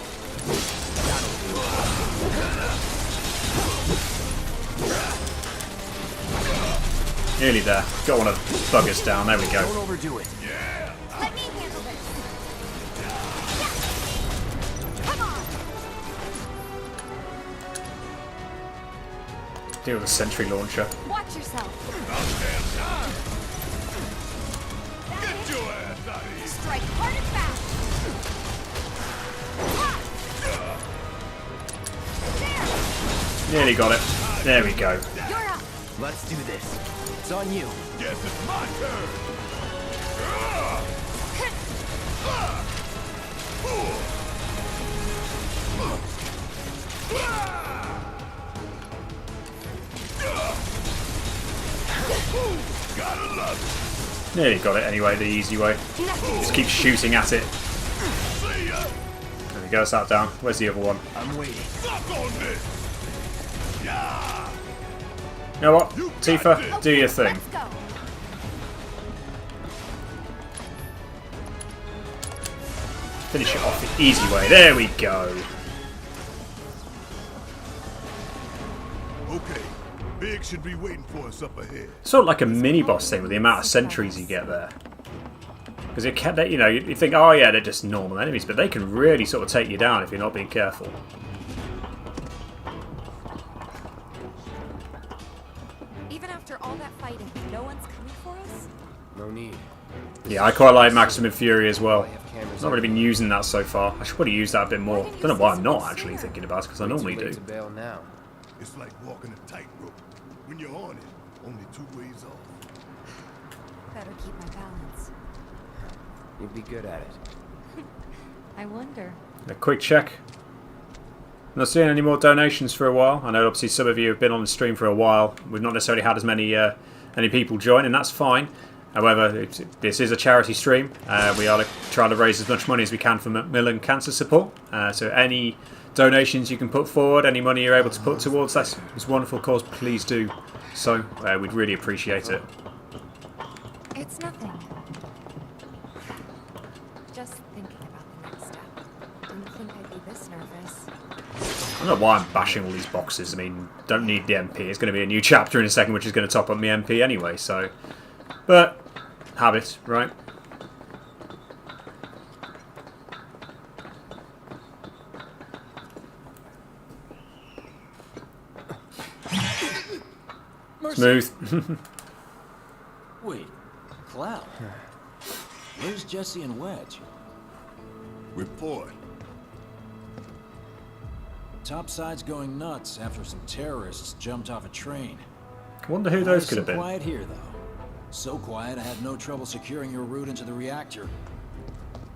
Nearly there. Got one of the buggers down. There we go. Don't overdo it. Yeah. Let me handle this. Come on. Deal with the sentry launcher. Watch yourself. Get your ass out of here. Strike hard and fast. Nearly got it. There we go. You're up. Let's do this. It's on you. Guess it's my turn. Gotta love Nearly got it anyway, the easy way. Just keep shooting at it. it. See ya. There we go, sat down. Where's the other one? I'm waiting. Suck on this. Yeah. You know what? Tifa, do your thing. Let's go. Finish it off the easy way. There we go. Okay. Big should be waiting for us up ahead. Sort of like a mini boss thing with the amount of sentries you get there. Because it can, you know, you think, oh yeah, they're just normal enemies, but they can really sort of take you down if you're not being careful. fighting. No one's coming for us? No need. Yeah, I quite like Maximum Fury as well. I've not really been using that so far. I should probably use that a bit more. Don't know why I'm not actually thinking about it, because I normally do. To bail now. It's like walking a tightrope. When you're on it, only 2 ways off. Better keep my balance. You'd be good at it. I wonder. A quick check. Not seeing any more donations for a while. I know obviously some of you have been on the stream for a while. We've not necessarily had as many people join, and that's fine. However, this is a charity stream. We are trying to raise as much money as we can for Macmillan cancer support. So any donations you can put forward, any money you're able to put towards this wonderful cause, please do so. We'd really appreciate it. It's nothing. Just thinking about the next step. Didn't think I'd be this nervous. I don't know why I'm bashing all these boxes. I mean, don't need the MP. It's going to be a new chapter in a second, which is going to top up my MP anyway, so... But, habit, right? Smooth. Wait, Cloud. Where's Jesse and Wedge? Report. Topside's going nuts after some terrorists jumped off a train. I wonder who those could have been. Quiet here, though. So quiet, I had no trouble securing your route into the reactor.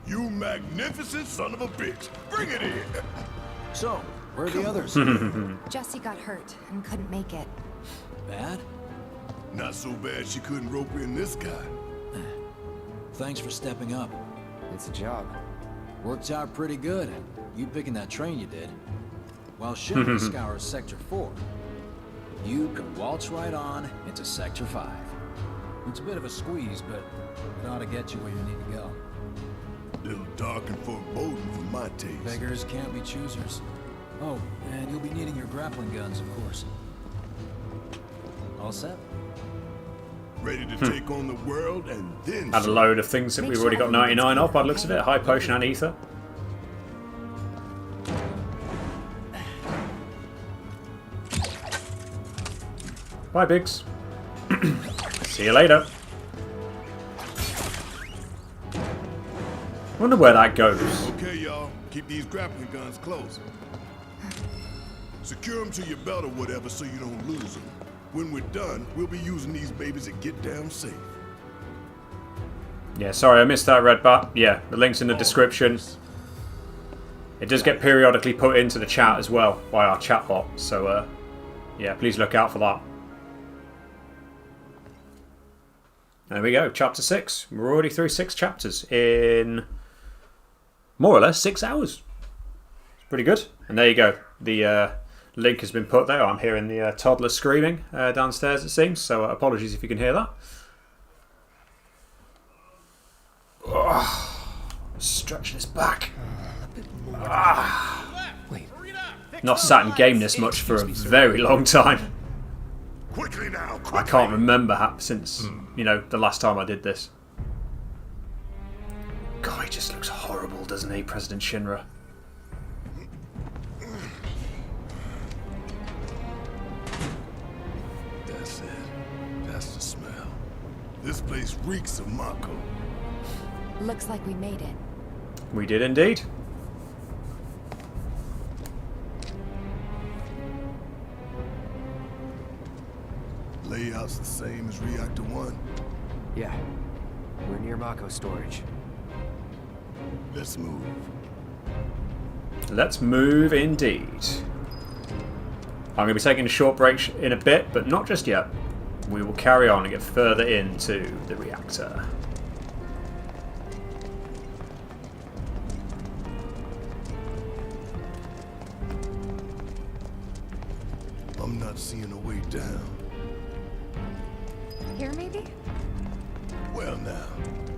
You magnificent son of a bitch! Bring it in! So, where are the others? Jesse got hurt and couldn't make it. Bad? Not so bad she couldn't rope in this guy. Thanks for stepping up. It's a job. Worked out pretty good. You picking that train you did. While Shinra scours Sector 4, you can waltz right on into Sector 5. It's a bit of a squeeze, but it ought to get you where you need to go. Little dark and foreboding for my taste. Beggars can't be choosers. Oh, and you'll be needing your grappling guns, of course. All set? Ready to take on the world and then... Had a load of things that we've already got 99 of by the looks of it. High potion and ether. Bye, Biggs. See you later. Wonder where that goes. Okay, y'all. Keep these grappling guns close. Secure them to your belt or whatever so you don't lose them. When we're done, we'll be using these babies to get down safe. Yeah, sorry, I missed that, Red Bat. Yeah, the link's in the description. It does get periodically put into the chat as well by our chatbot. So, yeah, please look out for that. There we go, chapter 6. We're already through 6 chapters in more or less 6 hours. It's pretty good. And there you go. The link has been put there. I'm hearing the toddler screaming downstairs, it seems. So apologies if you can hear that. Stretching his back. Not sat in game this much for a very long time. Quickly now, quickly. I can't remember since, you know, the last time I did this. God, he just looks horrible, doesn't he, President Shinra? That's it. That's the smell. This place reeks of Mako. Looks like we made it. We did indeed. Layout's the same as Reactor 1. Yeah. We're near Mako storage. Let's move. Let's move indeed. I'm going to be taking a short break in a bit, but not just yet. We will carry on and get further into the reactor. I'm not seeing a way down. Here, maybe? Well now,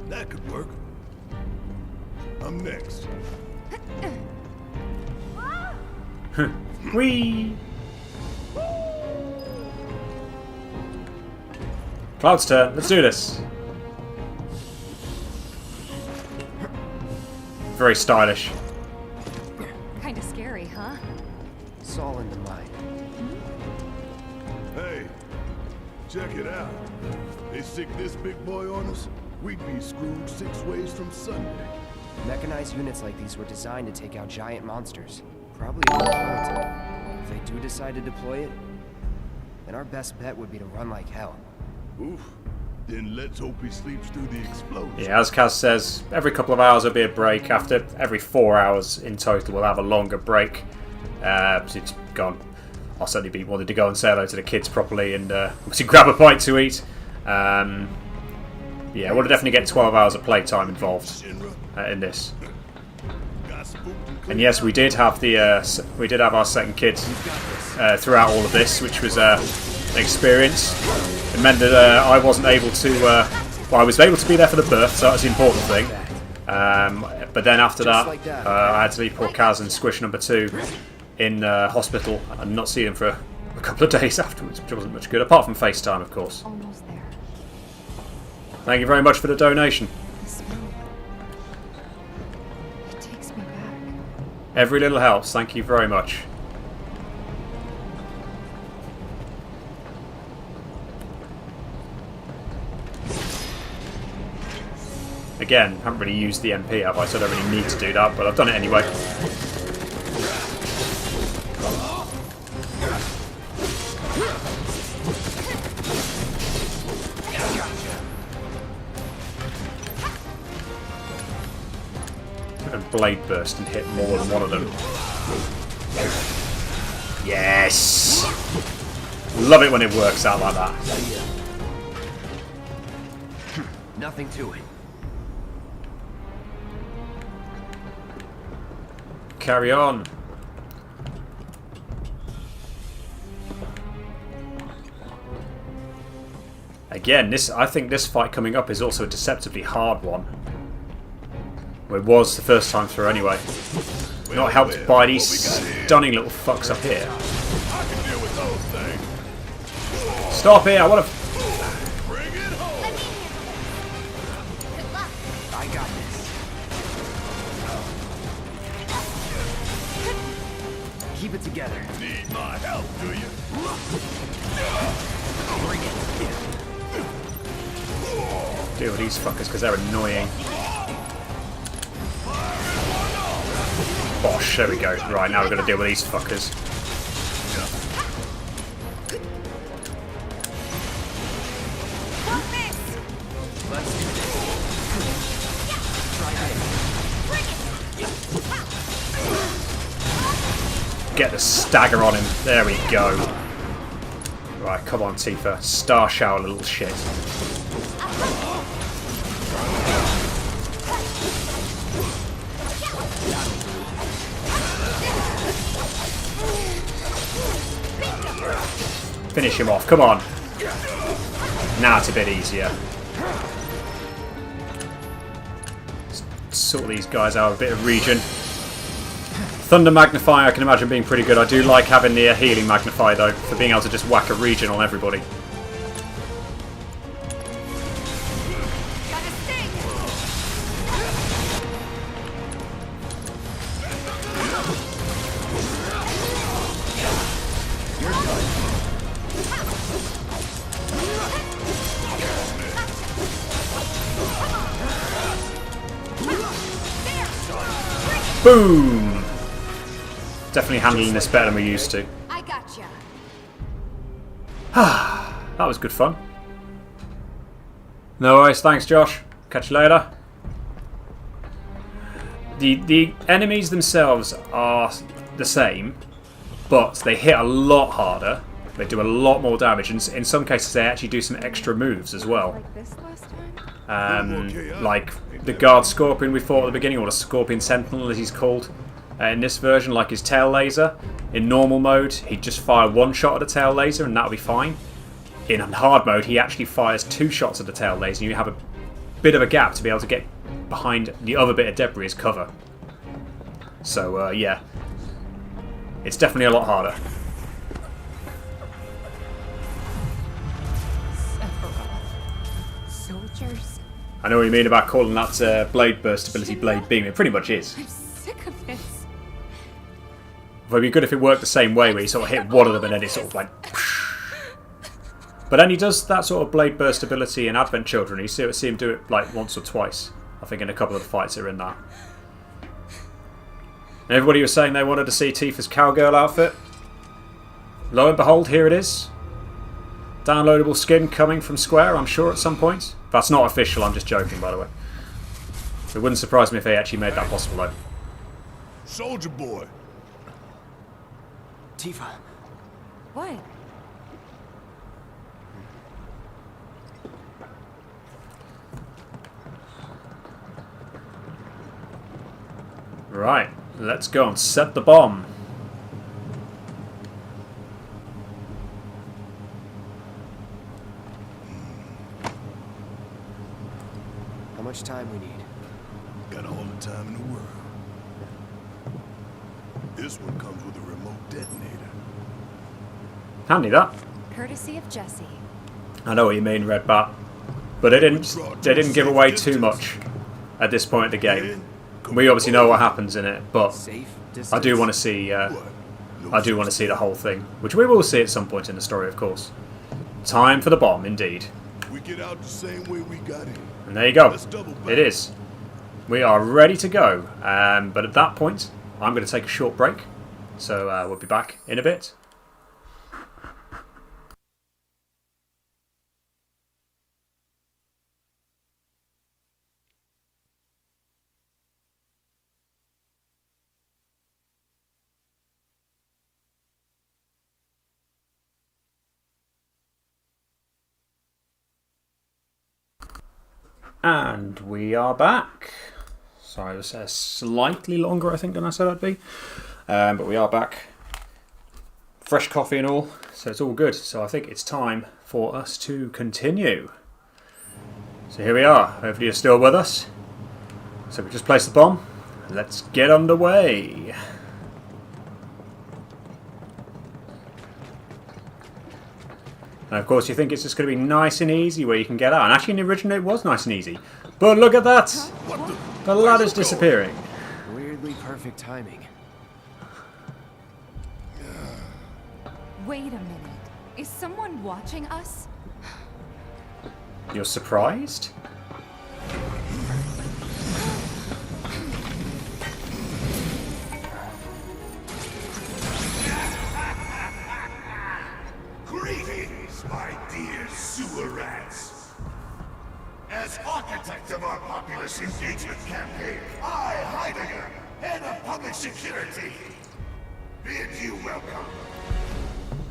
that could work. I'm next. Whee! Cloud's turn. Let's do this. Very stylish. Kinda scary, huh? It's all in the mind. Hey, Check it out. They sick this big boy on us, we'd be screwed 6 ways from Sunday. Mechanized units like these were designed to take out giant monsters. Probably a good prototype. If they do decide to deploy it, then our best bet would be to run like hell. Oof. Then let's hope he sleeps through the explosion. Yeah, as Kaz says, every couple of hours there'll be a break. After every 4 hours in total, we'll have a longer break. So it's gone. I'll certainly be wanting to go and say hello to the kids properly and obviously grab a bite to eat. Yeah, we'll definitely get 12 hours of playtime involved in this. And yes, we did have our second kid throughout all of this, which was an experience. It meant that I wasn't able to. Well, I was able to be there for the birth, so that was the important thing. But then after that, I had to leave poor Kaz and Squish number 2 in hospital and not see them for a couple of days afterwards, which wasn't much good, apart from FaceTime, of course. Almost there. Thank you very much for the donation. The smell. It takes me back. Every little helps. Thank you very much. Again, haven't really used the MP, have I? So I don't really need to do that, but I've done it anyway. And blade burst and hit more than one of them. Yes! Love it when it works out like that. Nothing to it. Carry on. Again, I think this fight coming up is also a deceptively hard one. Well, it was the first time through anyway. Not helped by these stunning little fucks up here. Stop here! I want to. I got this. Keep it together. Need my help, do you? Bring it. Deal with these fuckers because they're annoying. Bosh, there we go. Right, now we've got to deal with these fuckers. Get the stagger on him. There we go. Right, come on, Tifa. Star shower, little shit. Finish him off. Come on. Now it's a bit easier. Sort these guys out of a bit of regen. Thunder Magnifier I can imagine being pretty good. I do like having the healing Magnifier though, for being able to just whack a regen on everybody. Boom! Definitely handling this better than we used to. I gotcha. That was good fun. No worries, thanks Josh. Catch you later. The enemies themselves are the same, but they hit a lot harder. They do a lot more damage, and in some cases they actually do some extra moves as well. Like this last time? Like the guard scorpion we fought at the beginning, or the scorpion sentinel as he's called. In this version, like his tail laser, in normal mode he'd just fire one shot at a tail laser and that'll be fine. In hard mode he actually fires 2 shots at the tail laser and you have a bit of a gap to be able to get behind the other bit of debris as cover. So yeah, it's definitely a lot harder. Soldiers. I know what you mean about calling that blade burst ability blade beam. It pretty much is. I'm sick of this. It would be good if it worked the same way, where you sort of hit one of them and then it sort of like... But But then he does that sort of blade burst ability in Advent Children. You see him do it like once or twice. I think in a couple of the fights that are in that. And everybody was saying they wanted to see Tifa's cowgirl outfit. Lo and behold, here it is. Downloadable skin coming from Square, I'm sure, at some point. That's not official, I'm just joking, by the way. It wouldn't surprise me if they actually made that possible, though. Soldier boy. Tifa. What? Right, let's go and set the bomb. How much time we need? Got all the time in the world. This one comes with a remote detonator. Handy, that. Courtesy of Jesse. I know what you mean, Red Bat. But they didn't give away too much at this point of the game. We obviously know what happens in it, but I do want to see the whole thing, which we will see at some point in the story, of course. Time for the bomb, indeed. We get out the same way we got in. And there you go. It is. We are ready to go. But at that point, I'm going to take a short break. So we'll be back in a bit. And we are back. Sorry, it was slightly longer, I think, than I said I'd be. But we are back. Fresh coffee and all, so it's all good. So I think it's time for us to continue. So here we are. Hopefully you're still with us. So we just placed the bomb. Let's get underway. And of course you think it's just going to be nice and easy where you can get out. And actually in the original it was nice and easy. But look at that! The ladder's disappearing. Weirdly perfect timing. Wait a minute. Is someone watching us? You're surprised? Greetings, my dear sewer rats. As architect of our populace engagement campaign, I, Heidegger, head of public security, bid you welcome.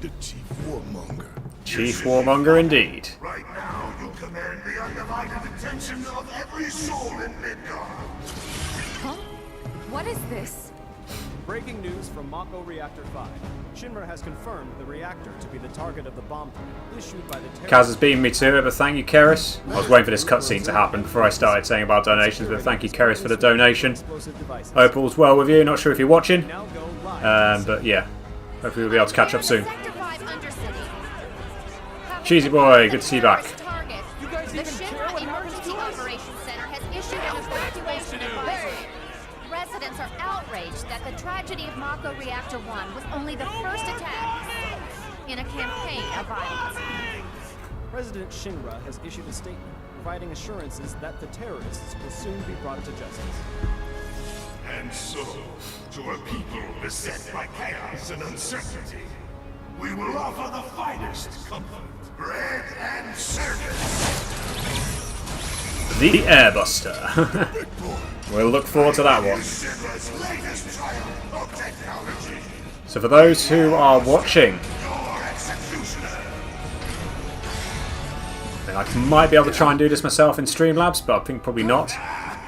The Chief Warmonger. Chief Warmonger indeed. Right now, you command the undivided attention of every soul in Midgard. Huh? What is this? Breaking news from Mako Reactor 5. Shinra has confirmed the reactor to be the target of the bomb threat issued by the Kaz has beaten me to it, but thank you, Keris. I was waiting for this cutscene to happen before I started saying about donations, but thank you, Keris, for the donation. Hope all's well with you. Not sure if you're watching, but yeah. Hopefully we'll be able to catch up soon. Cheesy boy, good to see you back. The Shinra Emergency Operations Center has issued an evacuation advisory. Residents are outraged that the tragedy of Mako Reactor 1 was only the first attack in a campaign of violence. President Shinra has issued a statement providing assurances that the terrorists will soon be brought to justice. And so, to a people beset by chaos and uncertainty, we will offer the finest comfort, bread and service. The Airbuster. We'll look forward to that one. So for those who are watching, I might be able to try and do this myself in Streamlabs, but I think probably not.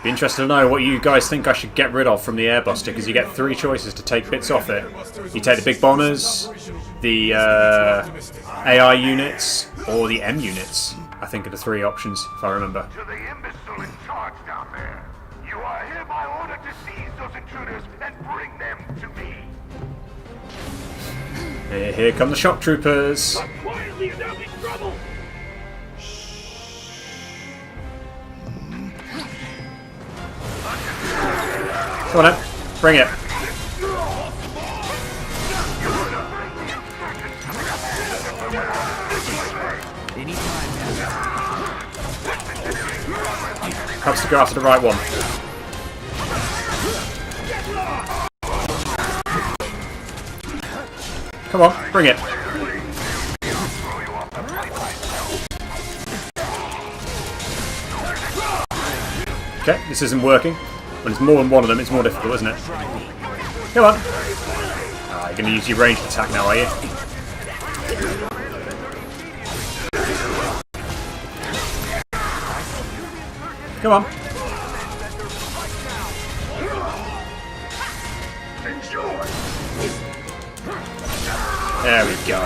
Be interested to know what you guys think I should get rid of from the Airbuster, because you get 3 choices to take bits off it. You take the big bombers, the AI units, or the M units. I think are the 3 options, if I remember. To the imbecile in charge down there, you are hereby ordered to seize those intruders and bring them to me. Here come the shock troopers. Quietly, or there'll be trouble. Come on then, bring it. Perhaps to go after the right one. Come on, bring it. Okay, this isn't working. When it's more than one of them, it's more difficult, isn't it? Come on. Ah, you're going to use your ranged attack now, are you? Come on. There we go.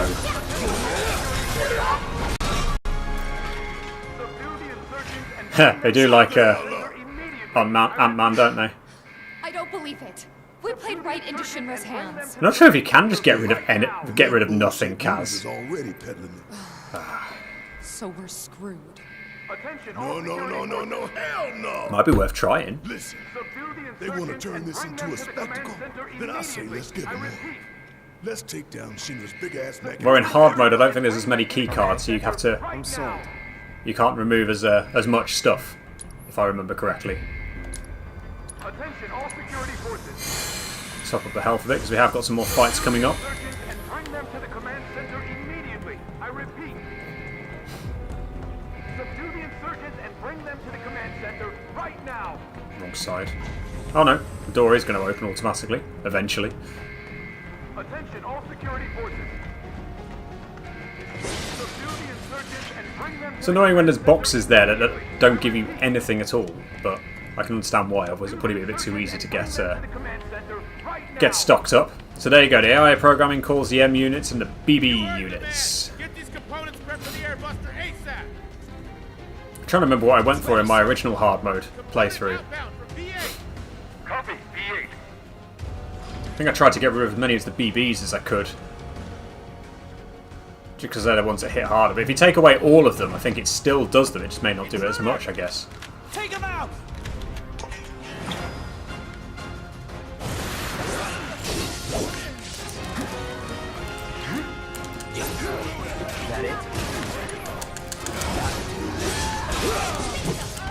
They do like Ant-Man, don't they? I don't believe it. We played right into Shinra's hands. I'm not sure if you can just get rid of nothing, Kaz. So we're screwed. No, hell no! Might be worth trying. Listen, they want to turn this into a spectacle. Then I say let's get them on. Let's take down Shinra's big-ass mech. We're in hard mode. I don't think there's as many key cards, so you have to. I'm sold. You can't remove as much stuff, if I remember correctly. Attention, all security forces. Top up the health of it, because we have got some more fights coming up. And bring them to the command center immediately. I repeat. Subdue the insurgents and bring them to the command center right now. Wrong side. Oh no, the door is going to open automatically, eventually. Attention, all security forces. Subdue the insurgents and bring them to It's annoying when there's boxes there that don't give you anything at all, but I can understand why, otherwise it'll probably be a bit too easy to get stocked up. So there you go, the AI programming calls the M units and the BB units. Get these components prepped for the airbuster ASAP. I'm trying to remember what I went for in my original hard mode playthrough. Copy, B8. I think I tried to get rid of as many of the BBs as I could. Just because they're the ones that hit harder. But if you take away all of them, I think it still does them. It just may not do it as much, I guess. Take him out! That it?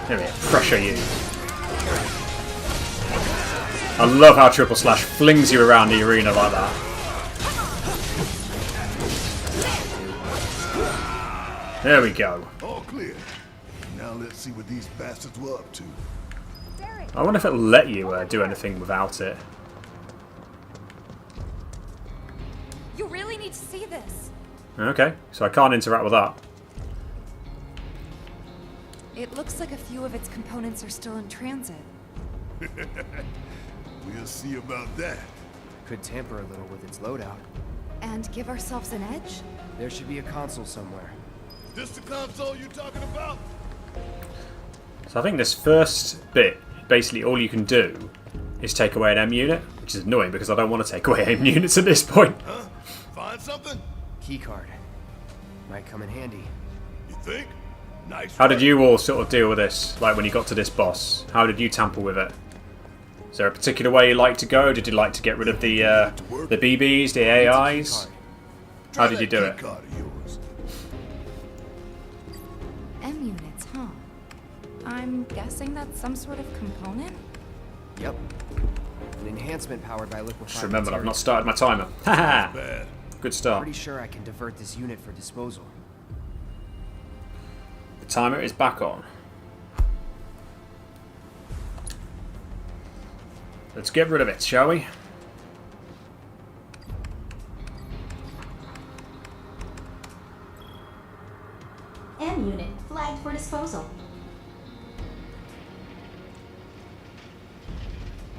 There we go. Pressure you. I love how Triple Slash flings you around the arena like that. There we go. All clear. Now let's see what these bastards were up to. I wonder if it'll let you do anything without it. You really need to see this. Okay, so I can't interact with that. It looks like a few of its components are still in transit. We'll see about that. Could tamper a little with its loadout. And give ourselves an edge? There should be a console somewhere. This the console you talking about? So I think this first bit, basically all you can do is take away an M unit, which is annoying because I don't want to take away M units at this point. Huh? Find something? Keycard. Might come in handy. You think? Nice. How did you all sort of deal with this, like when you got to this boss? How did you tamper with it? Is there a particular way you like to go? Did you like to get rid of the BBs, the AIs? How did you do it? M units, huh? I'm guessing that's some sort of component? Yep. An enhancement powered by liquefied Just remembered I've material. not started my timer. Haha! Good start. Pretty sure I can divert this unit for disposal. The timer is back on. Let's get rid of it, shall we? M unit flagged for disposal.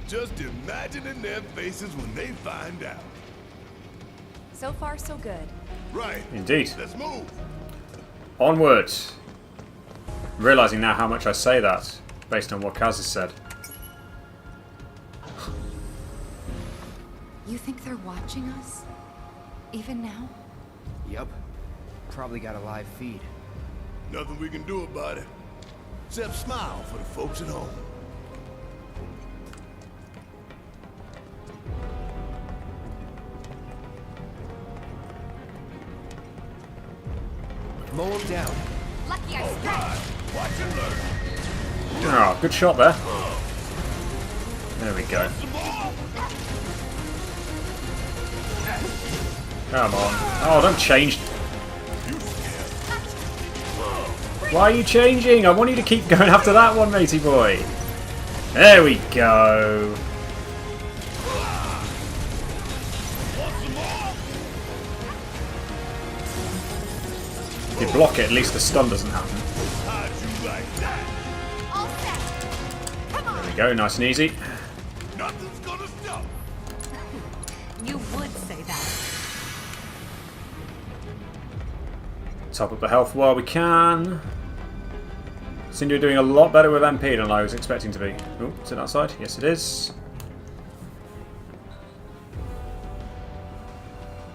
Just imagining their faces when they find out. So far, so good. Right. Indeed. Let's move. Onward. I'm realising now how much I say that, based on what Kaz has said. You think they're watching us? Even now? Yep. Probably got a live feed. Nothing we can do about it. Except smile for the folks at home. Mow him down. Lucky I stretched. Watch and learn. Oh, good shot there. There we go. Come on. Oh, don't change. Why are you changing? I want you to keep going after that one, matey boy. There we go. If you block it, at least the stun doesn't happen. There we go, nice and easy. Nothing's gonna stop. You would say that. Top up the health while we can. Seem to be doing a lot better with MP than I was expecting to be. Oh, is it outside? Yes, it is.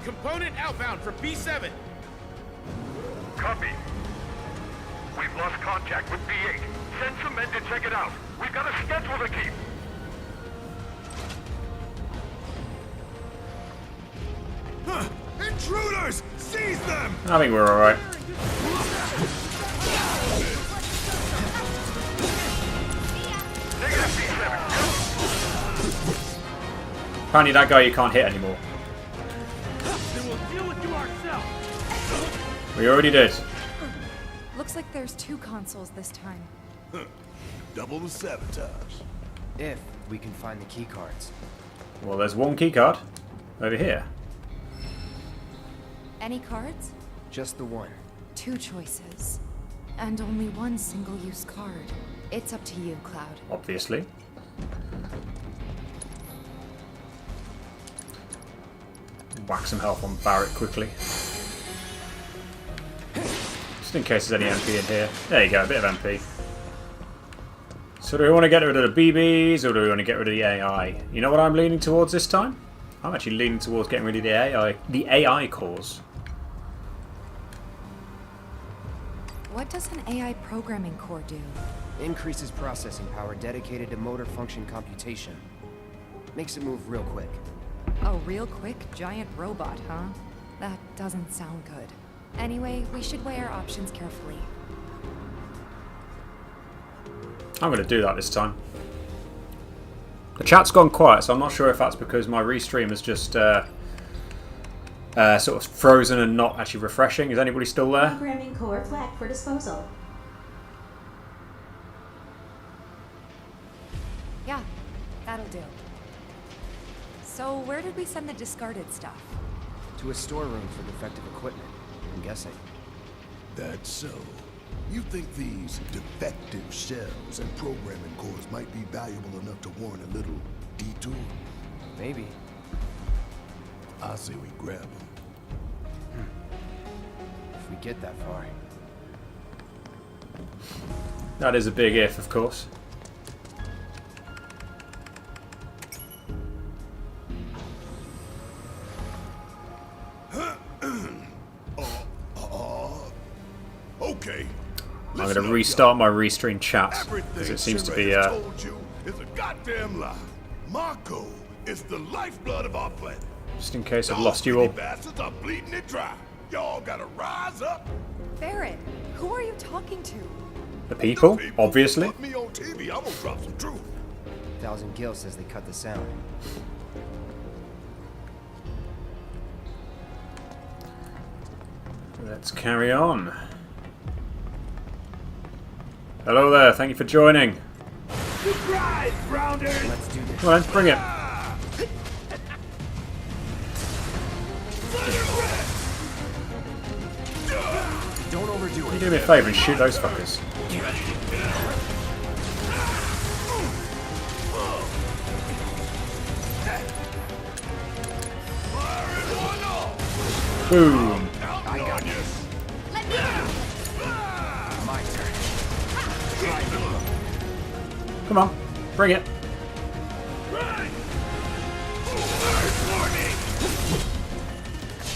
Component outbound for B7. Copy. We've lost contact with B8. Send some men to check it out. We've got a schedule to keep. Intruders! Seize them! I think we're alright. Apparently that guy you can't hit anymore. Then we'll deal with you ourselves. We already did. Looks like there's 2 consoles this time. Double the sabotage. If we can find the key cards. Well, there's one keycard over here. Any cards? Just the one. 2 choices. And only 1 single-use card. It's up to you, Cloud. Obviously. Whack some health on Barrett quickly. Just in case there's any MP in here. There you go, a bit of MP. So do we want to get rid of the BBs or do we want to get rid of the AI? You know what I'm leaning towards this time? I'm actually leaning towards getting rid of the AI. The AI cores. What does an AI programming core do? Increases processing power dedicated to motor function computation. Makes it move real quick. A real quick giant robot, huh? That doesn't sound good. Anyway, we should weigh our options carefully. I'm going to do that this time. The chat's gone quiet, so I'm not sure if that's because my restream is just sort of frozen and not actually refreshing. Is anybody still there? Programming core flagged for disposal. Yeah, that'll do. So where did we send the discarded stuff? To a storeroom for defective equipment, I'm guessing. That's so. You think these defective shells and programming cores might be valuable enough to warrant a little detour? Maybe. I say we grab them. If we get that far. That is a big if, of course. Okay. I'm going to restart my restream chat because it seems to be. Told you is a goddamn lie. Mako is the lifeblood of our planet. Just in case I've lost you all. Bastards are bleeding it dry. Y'all gotta rise up. Barrett, who are you talking to? The people, obviously. Put me on TV, I'm gonna drop some truth. 1000 Gil says they cut the sound. Let's carry on. Hello there, thank you for joining. Surprise, Grounders! Let's do this. Come on, bring it. Don't overdo Can it. you do me a favour and shoot those fuckers? Boom. I got you. My turn. Come on, bring it.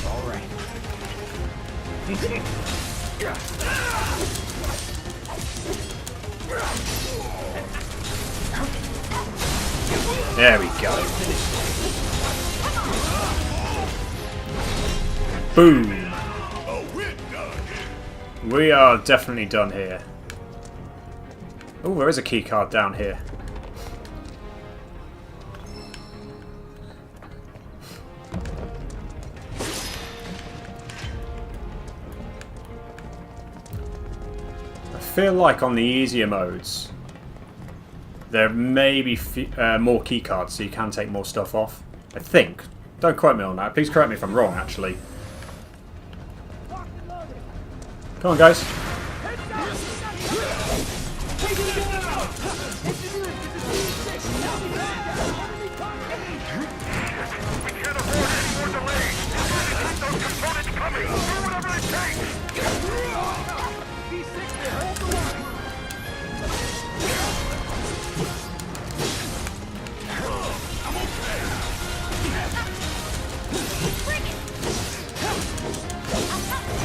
All right. There we go. Boom. We are definitely done here. Oh, there is a key card down here. I feel like on the easier modes there may be more key cards, so you can take more stuff off. I think. Don't quote me on that. Please correct me if I'm wrong, actually. Come on, guys.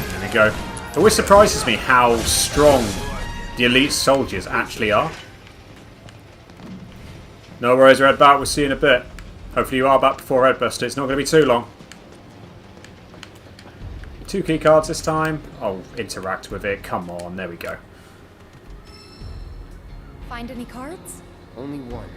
There we go. It always surprises me how strong the elite soldiers actually are. No worries, Red Bat. We'll see you in a bit. Hopefully you are back before Redbuster. It's not going to be too long. 2 key cards this time. I'll interact with it. Come on. There we go. Find any cards? Only one.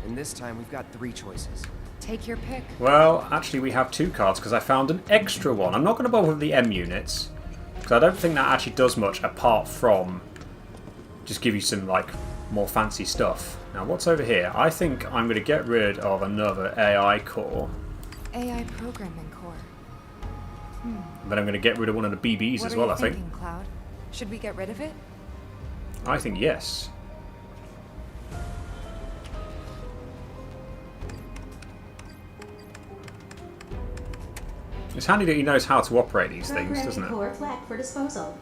And this time we've got 3 choices. Take your pick. Well, actually we have 2 cards because I found an extra one. I'm not going to bother with the M units because I don't think that actually does much apart from just give you some like more fancy stuff. Now what's over here? I think I'm going to get rid of another AI core. AI programming core. But I'm going to get rid of one of the BBs as well, I think. What are you thinking, Cloud? Should we get rid of it? I think yes. It's handy that he knows how to operate these things, doesn't it? Core flag for disposal.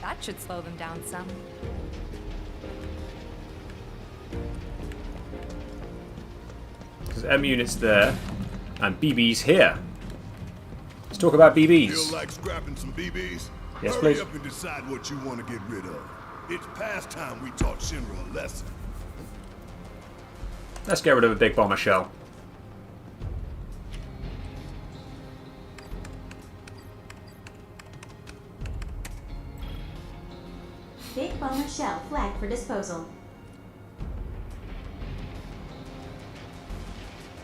That should slow them down some. There's M units there, and BBs here. Let's talk about BBs. Feel like scrapping some BBs? Yes, Hurry please. up and decide what you want to get rid of. It's past time we taught Shinra a lesson. Let's get rid of a big bomber shell. Big bomber shell flagged for disposal.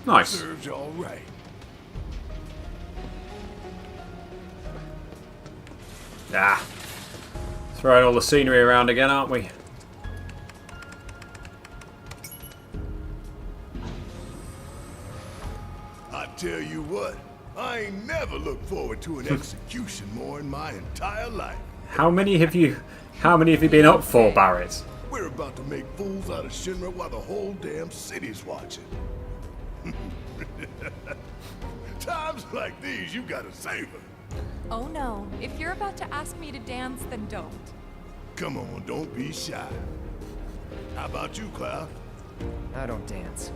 Nice. Serves you all right. Ah. Throwing all the scenery around again, aren't we? I tell you what, I ain't never looked forward to an execution more in my entire life. How many have you been up for, Barrett? We're about to make fools out of Shinra while the whole damn city's watching. Times like these, you gotta savor. Oh no, if you're about to ask me to dance, then don't. Come on, don't be shy. How about you, Cloud? I don't dance.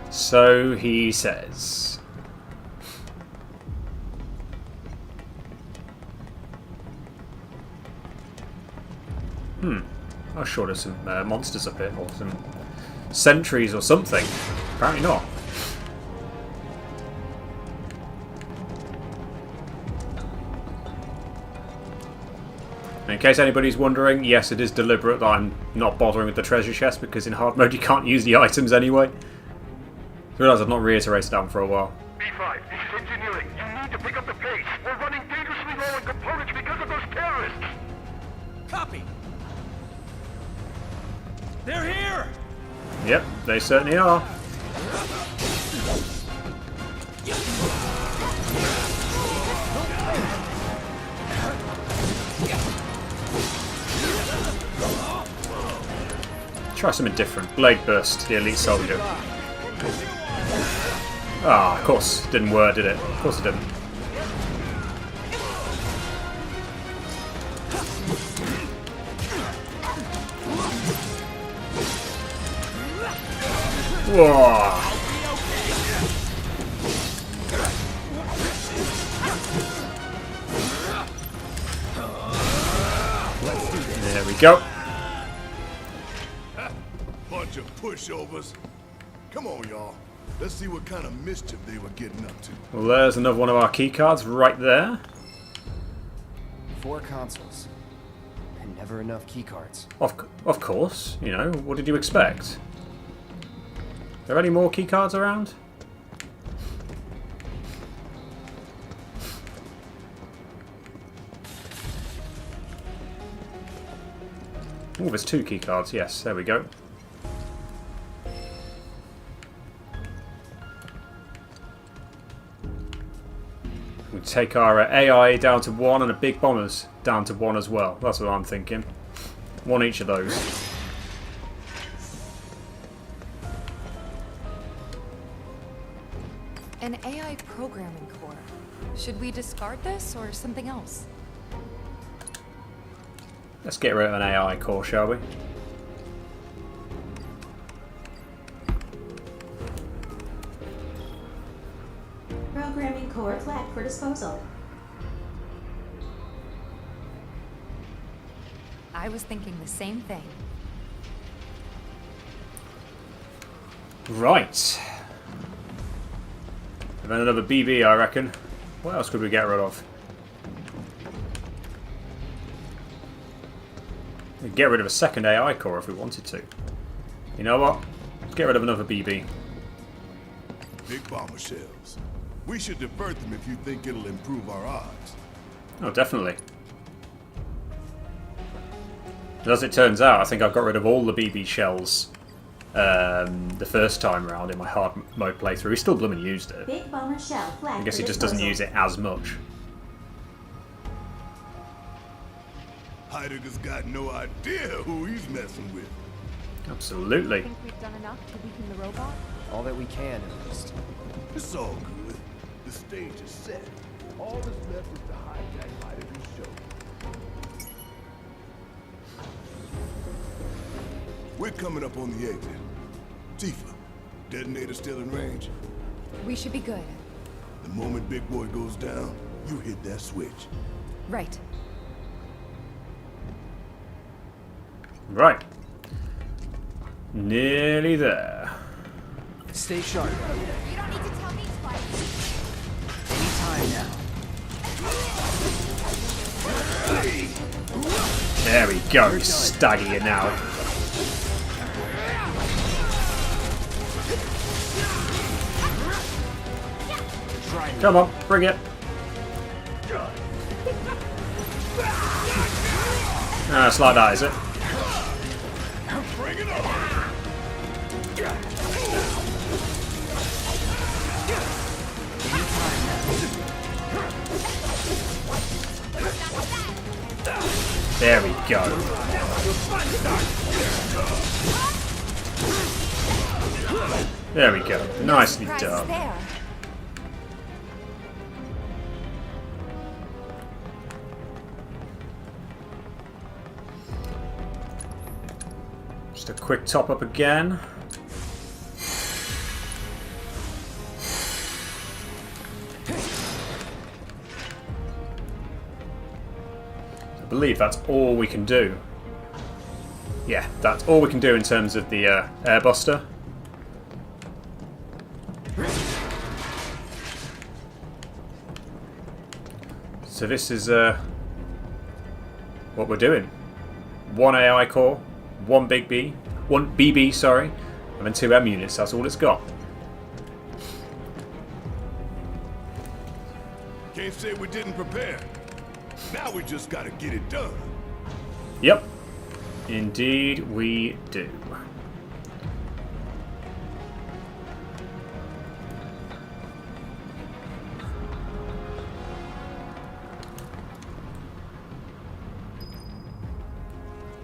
So he says. I'm sure there's some monsters up here, or some sentries or something. Apparently not. In case anybody's wondering, yes, it is deliberate that I'm not bothering with the treasure chest, because in hard mode you can't use the items anyway. I realise I've not reiterated that for a while. B5, this is engineering. You need to pick up the pace. We're running dangerously low on components because of those terrorists. Copy. They're here. Yep, they certainly are. Try something different. Blade Burst, the elite soldier. Ah, of course. Didn't work, did it? Of course it didn't. Whoa. There we go. Bunch of pushovers. Come on, y'all. Let's see what kind of mischief they were getting up to. Well, there's another one of our keycards right there. 4 consoles. And never enough keycards. Of course, you know, what did you expect? Are there any more keycards around? Oh, there's 2 keycards, yes, there we go. We take our AI down to 1 and the big bombers down to 1 as well. That's what I'm thinking. 1 each of those. An AI programming core. Should we discard this or something else? Let's get rid of an AI core, shall we? Programming core flagged for disposal. I was thinking the same thing. Right. And then another BB, I reckon. What else could we get rid of? We'd get rid of a second AI core if we wanted to. You know what? Let's get rid of another BB. Big bomber shells. We should divert them if you think it'll improve our odds. Oh, definitely. And as it turns out, I think I got rid of all the BB shells the first time round in my hard mode playthrough. He still blooming used it. Big bomber shell flagged I guess for he just doesn't disposal. use it as much. Heidegger's got no idea who he's messing with. Absolutely. Think we've done enough to weaken the robot? All that we can, at least. It's all good. The stage is set. All that's left is to hijack Heidegger's show. We're coming up on the exit. Tifa, detonator still in range? We should be good. The moment Big Boy goes down, you hit that switch. Right. Right. Nearly there. Stay sharp. You don't need to tell me twice. Anytime now. There we go. Stagger you now. Come on, bring it. Ah, it's like that, is it? Bring it on! There we go. There we go. Nicely Surprise done. there. Just a quick top up again. I believe that's all we can do. Yeah, that's all we can do in terms of the airbuster. So this is what we're doing. 1 AI core, 1 Big B, 1 BB, sorry, and then 2 M units. That's all it's got. Can't say we didn't prepare. Now we just gotta get it done. Yep. Indeed we do.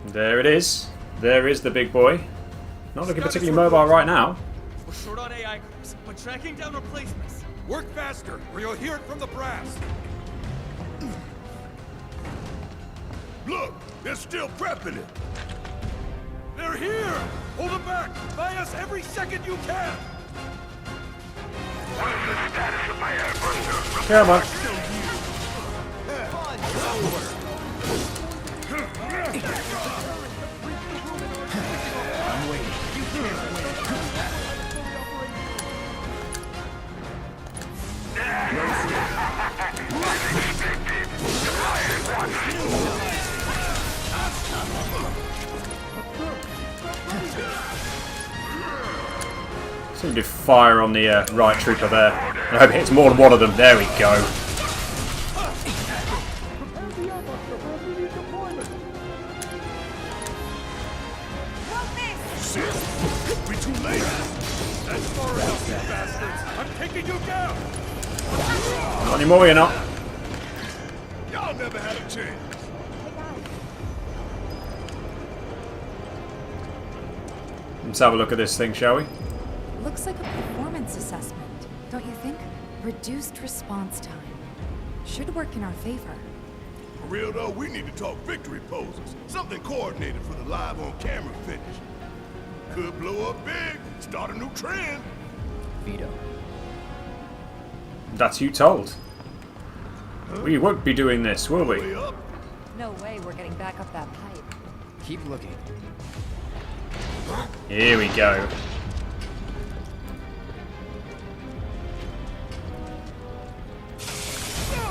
There it is. There is the big boy. Not looking particularly mobile right now. We're short on AI cores, but tracking down replacements. Work faster, or you'll hear it from the brass. Look, they're still prepping it. They're here! Hold them back! Buy us every second you can! What is the status of my airbuster? Come on. I'm waiting. So we do fire on the right trooper there. I hope it hits more than one of them. There we go. We're too late. That's far enough, you bastards. I'm taking you down. Not anymore, you're not. Y'all never had a chance. Let's have a look at this thing, shall we? Looks like a performance assessment, don't you think? Reduced response time. Should work in our favor. For real though, we need to talk victory poses. Something coordinated for the live on camera finish. Could blow up big, start a new trend. Veto. That's you told. We won't be doing this, will we? No way we're getting back up that pipe. Keep looking. Here we go.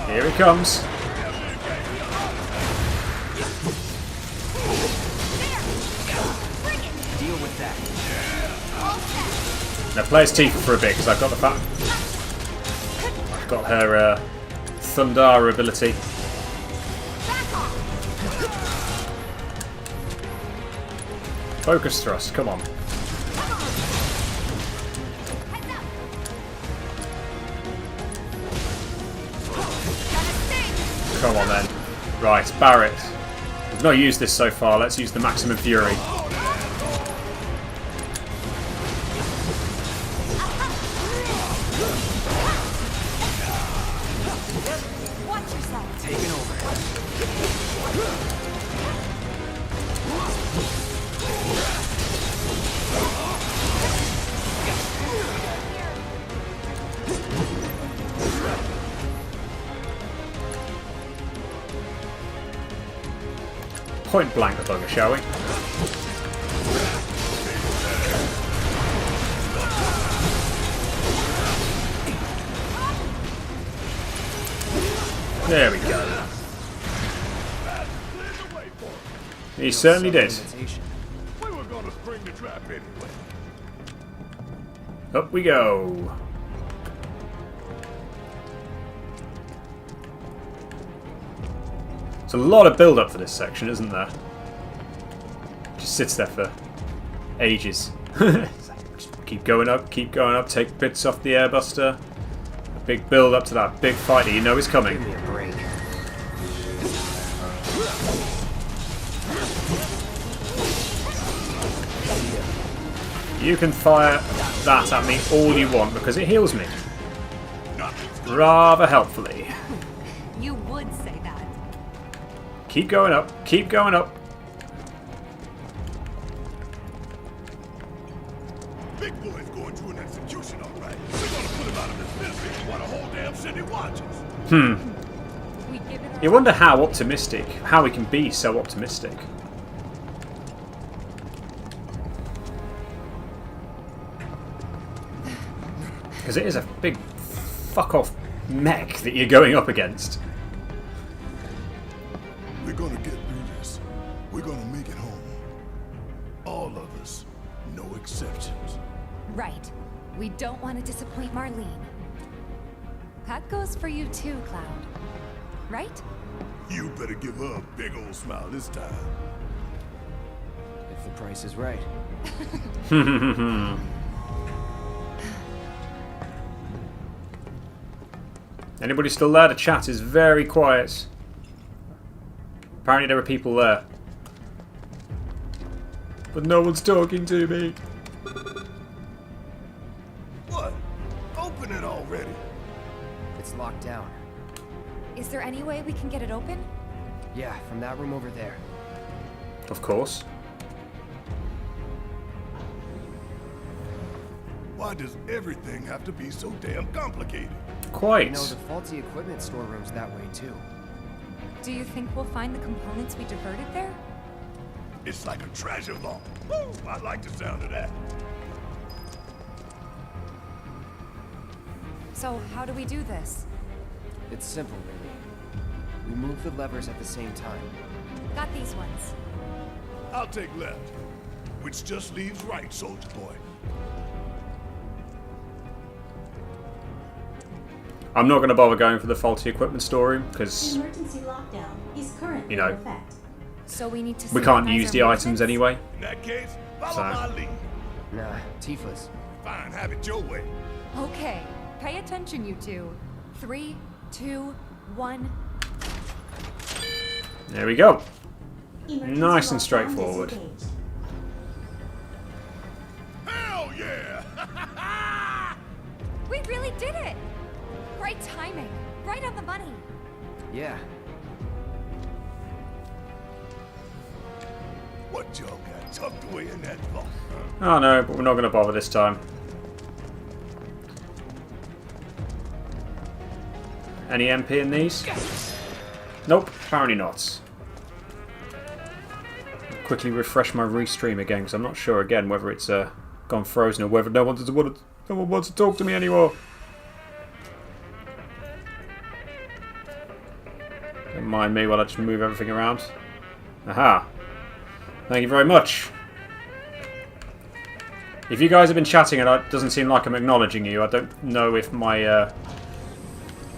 Here he comes. Deal with that. Now play as Tifa for a bit, because I've got the fact. I've got her Thundara ability. Focus thrust, come on. Come on then. Right, Barrett. We've not used this so far, let's use the Maximum Fury. Watch yourself. Taking over. Point blank the bugger, shall we? There we go. He certainly did. We were gonna spring the trap anyway. Up we go. It's a lot of build-up for this section, isn't there? Just sits there for ages. Just keep going up, take bits off the airbuster. A big build-up to that big fight that you know is coming. Give me a break. You can fire that at me all you want because it heals me. Rather helpfully. You would say that. Keep going up, keep going up. Big boy's going to an execution, all right. We're gonna put him out of his misery while the whole damn city watches. You wonder how optimistic, how we can be so optimistic. Because it is a big fuck-off mech that you're going up against. We're gonna get through this. We're gonna make it home. All of us. No exceptions. Right. We don't want to disappoint Marlene. That goes for you too, Cloud. Right? You better give her a big old smile this time. If the price is right. Anybody still there? The chat is very quiet. Apparently there are people there. But no one's talking to me. What? Open it already. It's locked down. Is there any way we can get it open? Yeah, from that room over there. Of course. Why does everything have to be so damn complicated? Quite. You know, the faulty equipment storeroom's that way too. Do you think we'll find the components we diverted there? It's like a treasure vault. Woo! I like the sound of that. So, how do we do this? It's simple, really. We move the levers at the same time. Got these ones. I'll take left, which just leaves right, soldier boy. I'm not going to bother going for the faulty equipment storeroom because, Emergency lockdown is currently you know, in effect. So we need to we can't synchronize use our the items movements? anyway. In that case, follow So. my lead. Nah, Tifa's. Fine, have it your way. Okay, pay attention, you two. 3, 2, 1. There we go. Emergency Nice and lockdown straightforward. disengaged. Hell yeah! We really did it! Great timing. Right on the money. Yeah. What y'all got tucked away in that vault? Oh no, but we're not going to bother this time. Any MP in these? Nope, apparently not. Quickly refresh my restream again because I'm not sure again whether it's gone frozen or whether no one wants to talk to me anymore. Don't mind me while I just move everything around. Aha. Thank you very much. If you guys have been chatting and it doesn't seem like I'm acknowledging you, I don't know if my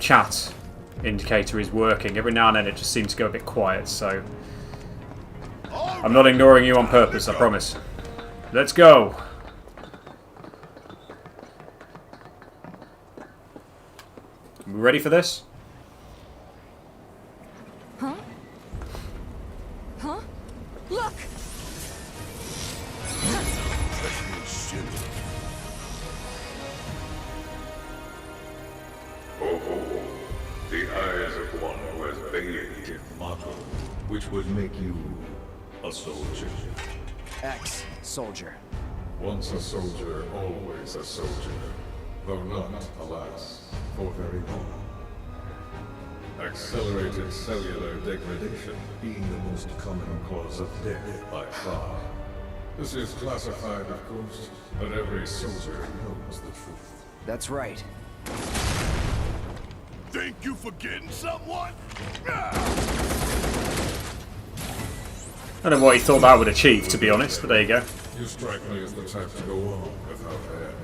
chat indicator is working. Every now and then it just seems to go a bit quiet, so I'm not ignoring you on purpose, I promise. Let's go. We ready for this? Huh? Huh? Look! Oh, the eyes of one who has bathed in Mako, which would make you a soldier. Ex-soldier. Once a soldier, always a soldier. Though not, alas, for very long. Accelerated cellular degradation being the most common cause of death by far. This is classified, of course, but every soldier knows the truth. That's right. Think you forgetting someone? I don't know what he thought that would achieve, to be honest, but there you go. You strike me as the type to go on without head.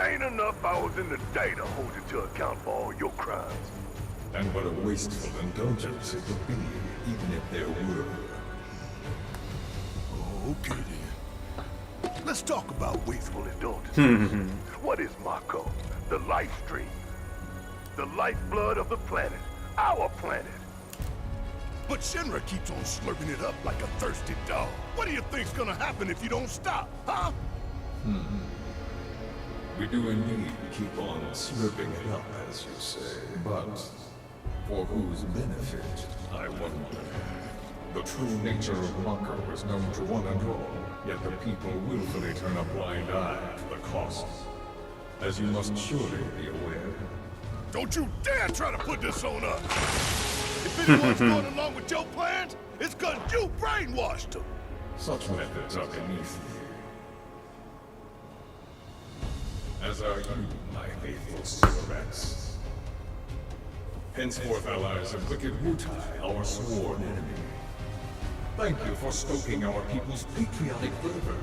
Ain't enough hours in the day to hold you to account for all your crimes. And what a wasteful indulgence it would be, even if there were. Okay then. Let's talk about wasteful indulgence. What is Mako? The life stream. The lifeblood of the planet. Our planet. But Shinra keeps on slurping it up like a thirsty dog. What do you think's gonna happen if you don't stop, huh? We do indeed keep on slurping it up, as you say. But for whose benefit, I wonder. The true nature of Mako is known to one and all, yet the people willfully turn a blind eye to the cost. As you must surely be aware. Don't you dare try to put this on us! If anyone's going along with your plans, it's cause you brainwashed them! Such methods are beneath me. As are you, my faithful cigarettes. Henceforth allies of wicked Wutai, our sworn enemy. Thank you for stoking our people's patriotic fervor.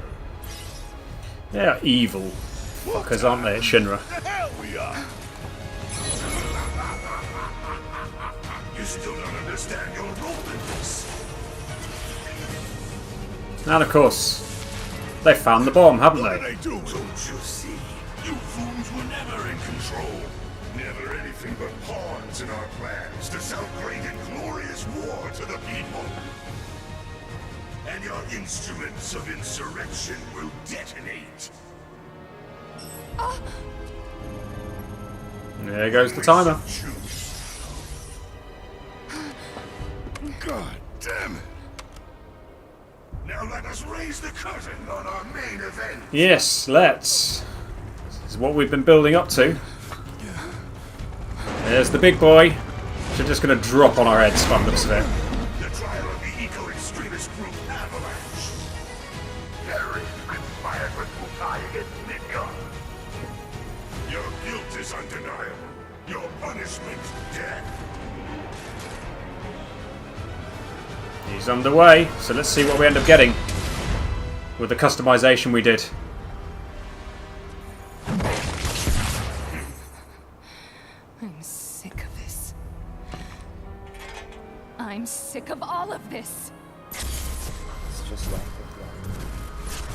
They are evil fuckers, aren't they, at Shinra? The hell we are! You still don't understand your role in this. And of course, they found the bomb, haven't What they? are they doing? Don't you see? You fools were never in control. Never anything but pawns in our plans to sound great and glorious war to the people. And your instruments of insurrection will detonate. There goes the timer. God damn it! Now let us raise the curtain on our main event. Yes, let's. This is what we've been building up to. There's the big boy. Which are just going to drop on our heads from the looks of it. The trial of the eco-extremist group Avalanche. Terrorists conspired with Wutai against Midgard. Your guilt is undeniable. Your punishment, death. He's underway, so let's see what we end up getting with the customization we did. I'm of this. It's just like it,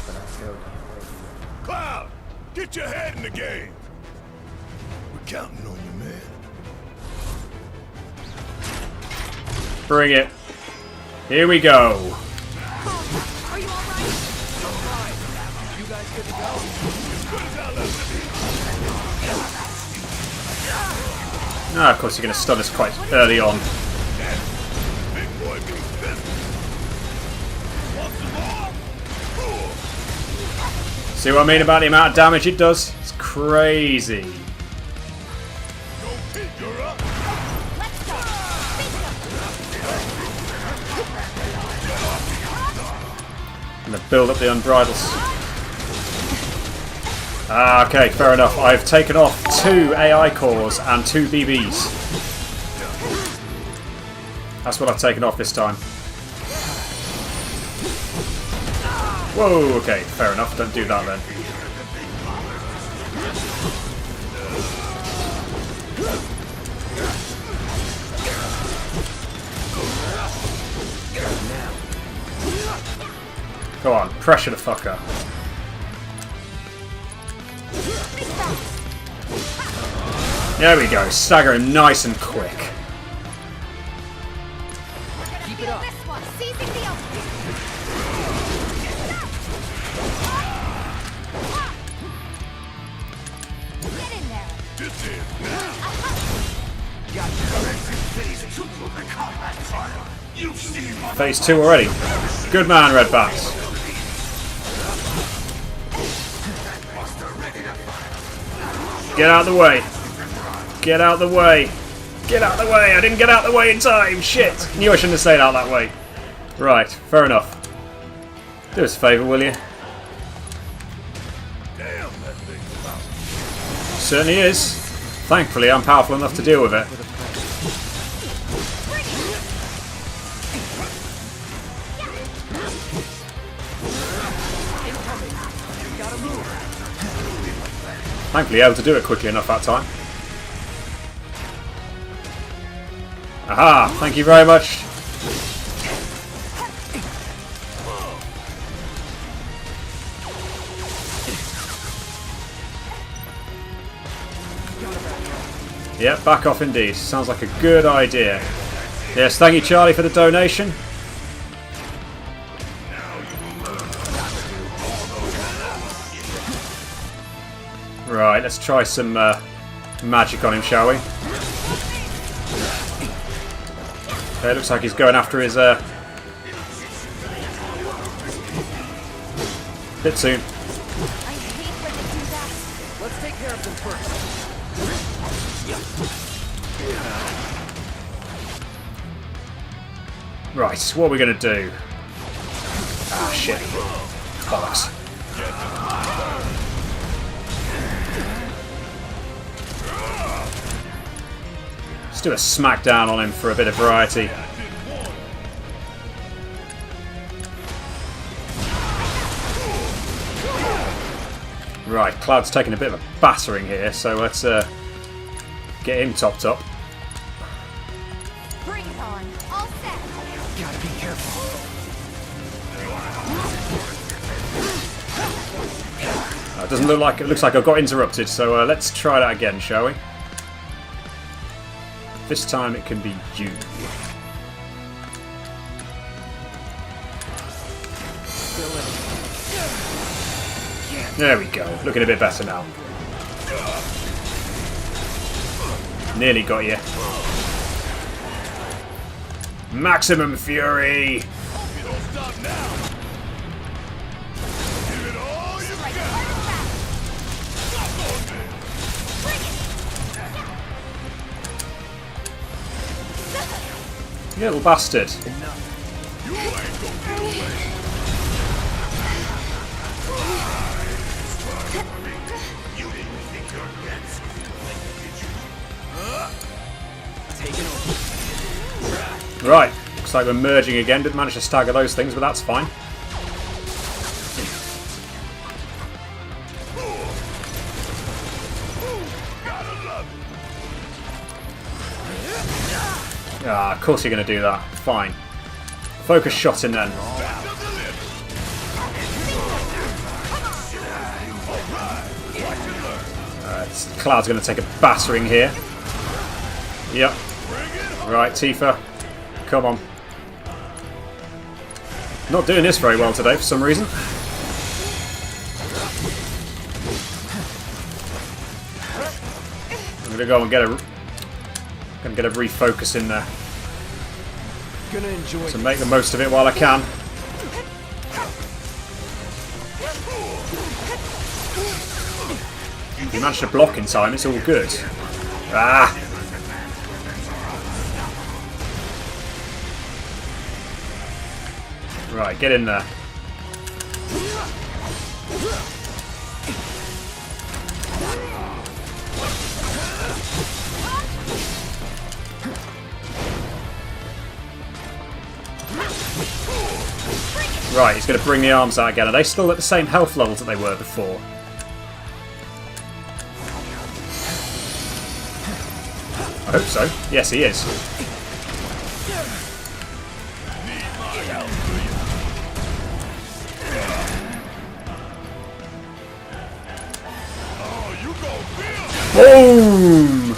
but I still can't wait. Cloud, get your head in the game. We're counting on you, man. Bring it. Here we go. Are you alright? You guys good to go? Ah, of course you're going to stun us quite early on. See what I mean about the amount of damage it does? It's crazy. I'm going to build up the unbridles. Ah, okay, fair enough. I've taken off 2 AI cores and 2 BBs. That's what I've taken off this time. Whoa, okay, fair enough. Don't do that then. Go on, pressure the fucker. There we go, stagger him nice and quick. Keep it up. This one, seizing the opening. Get in there. This is now. Phase 2 already. Good man, Red Bats. Get out of the way. Get out of the way. Get out of the way. I didn't get out of the way in time. Shit. Knew I shouldn't have stayed out that way. Right, fair enough. Do us a favour, will you? Certainly is. Thankfully, I'm powerful enough to deal with it. Thankfully, able to do it quickly enough that time. Aha! Thank you very much. Yep, back off indeed. Sounds like a good idea. Yes, thank you, Charlie, for the donation. Right, let's try some magic on him, shall we? Okay, looks like he's going after his bit soon. Let's take care of them first. Right, what are we going to do? Ah, shit. Bollocks. Let's do a smackdown on him for a bit of variety. Right, Cloud's taking a bit of a battering here, so let's get him topped up. Bring it on. All set. Gotta be careful. It doesn't look like it. Looks like I've got interrupted, so let's try that again, shall we? This time it can be you. There we go. Looking a bit better now. Nearly got you. Maximum fury. You little bastard. Right, looks like we're merging again. Didn't manage to stagger those things, but that's fine. Ah, of course you're going to do that. Fine. Focus shot in then. Cloud's going to take a battering here. Yep. Right, Tifa. Come on. Not doing this very well today for some reason. I'm going to go and get a refocus in there. So make the most of it while I can. You managed to block in time, it's all good. Ah! Right, get in there. Right, he's going to bring the arms out again. Are they still at the same health levels that they were before? I hope so. Yes, he is. Boom!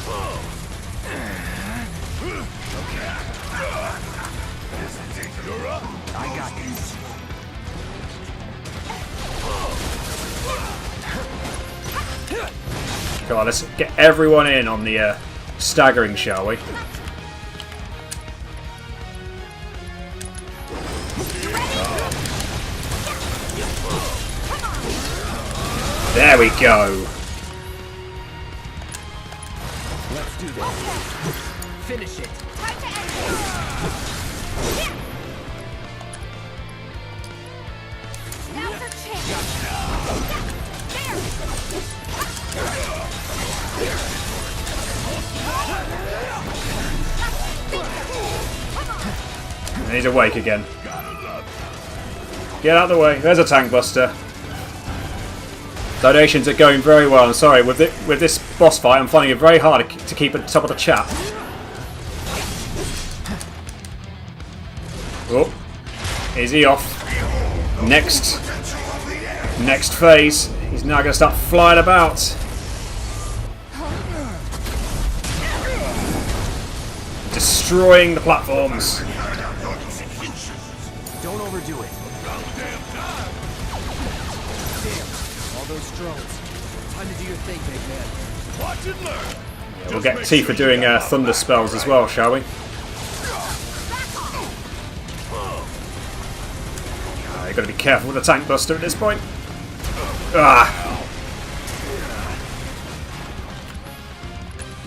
Come on, let's get everyone in on the staggering, shall we? There we go. Let's do this. Finish it. Now's our chance. And he's awake again. Get out of the way. There's a tank buster. Donations are going very well. I'm sorry, with this boss fight, I'm finding it very hard to keep at the top of the chat. Oh, is he off? Next phase. He's now going to start flying about. Destroying the platforms. Don't overdo it. All those drones. Time to do your thing, big man. Watch and learn. Yeah, we'll get Tifa doing thunder spells as well, shall we? You've got to be careful with the tank buster at this point. Ah.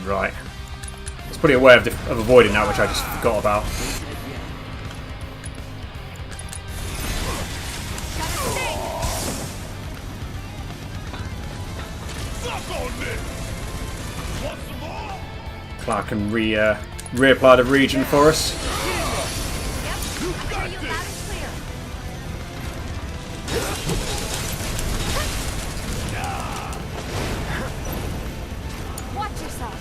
Right. There's probably a way of avoiding that, which I just forgot about. Clark can reapply the region for us. Watch yourself.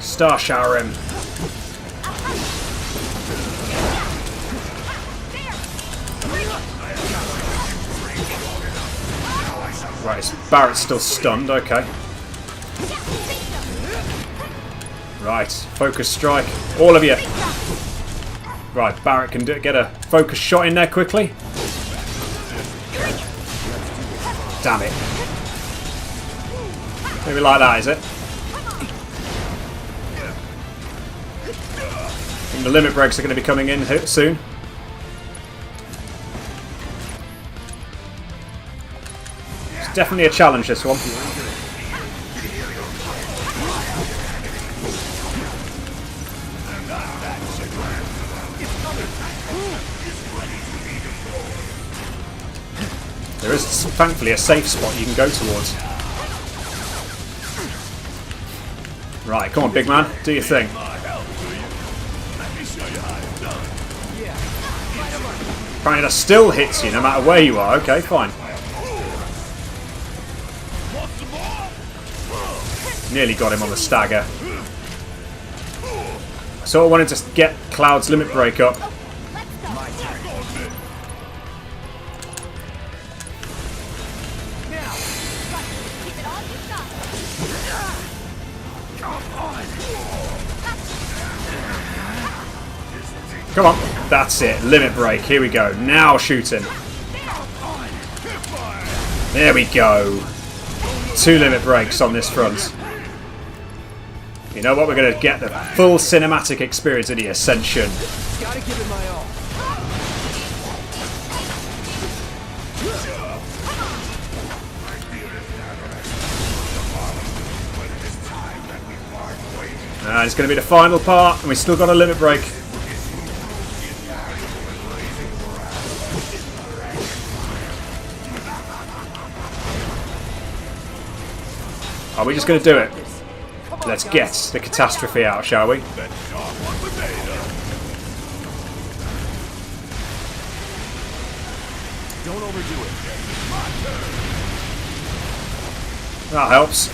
Star shower him. Right, Barrett's still stunned, okay. Right, focus strike. All of you. Right, Barrett can get a focus shot in there quickly. Damn it. Maybe like that, is it? I think the limit breaks are going to be coming in soon. It's definitely a challenge, this one. There is thankfully a safe spot you can go towards. Right, come on, big man, do your thing. Apparently that still hits you no matter where you are. Okay, fine. Nearly got him on the stagger. I sort of wanted to get Cloud's limit break up. Come on, that's it. Limit break. Here we go. Now shooting. There we go. 2 limit breaks on this front. You know what? We're going to get the full cinematic experience of the Ascension. Gotta give it my all. And it's going to be the final part, and we still got a limit break. Are we just going to do it? Let's get the catastrophe out, shall we? Don't overdo it. That helps.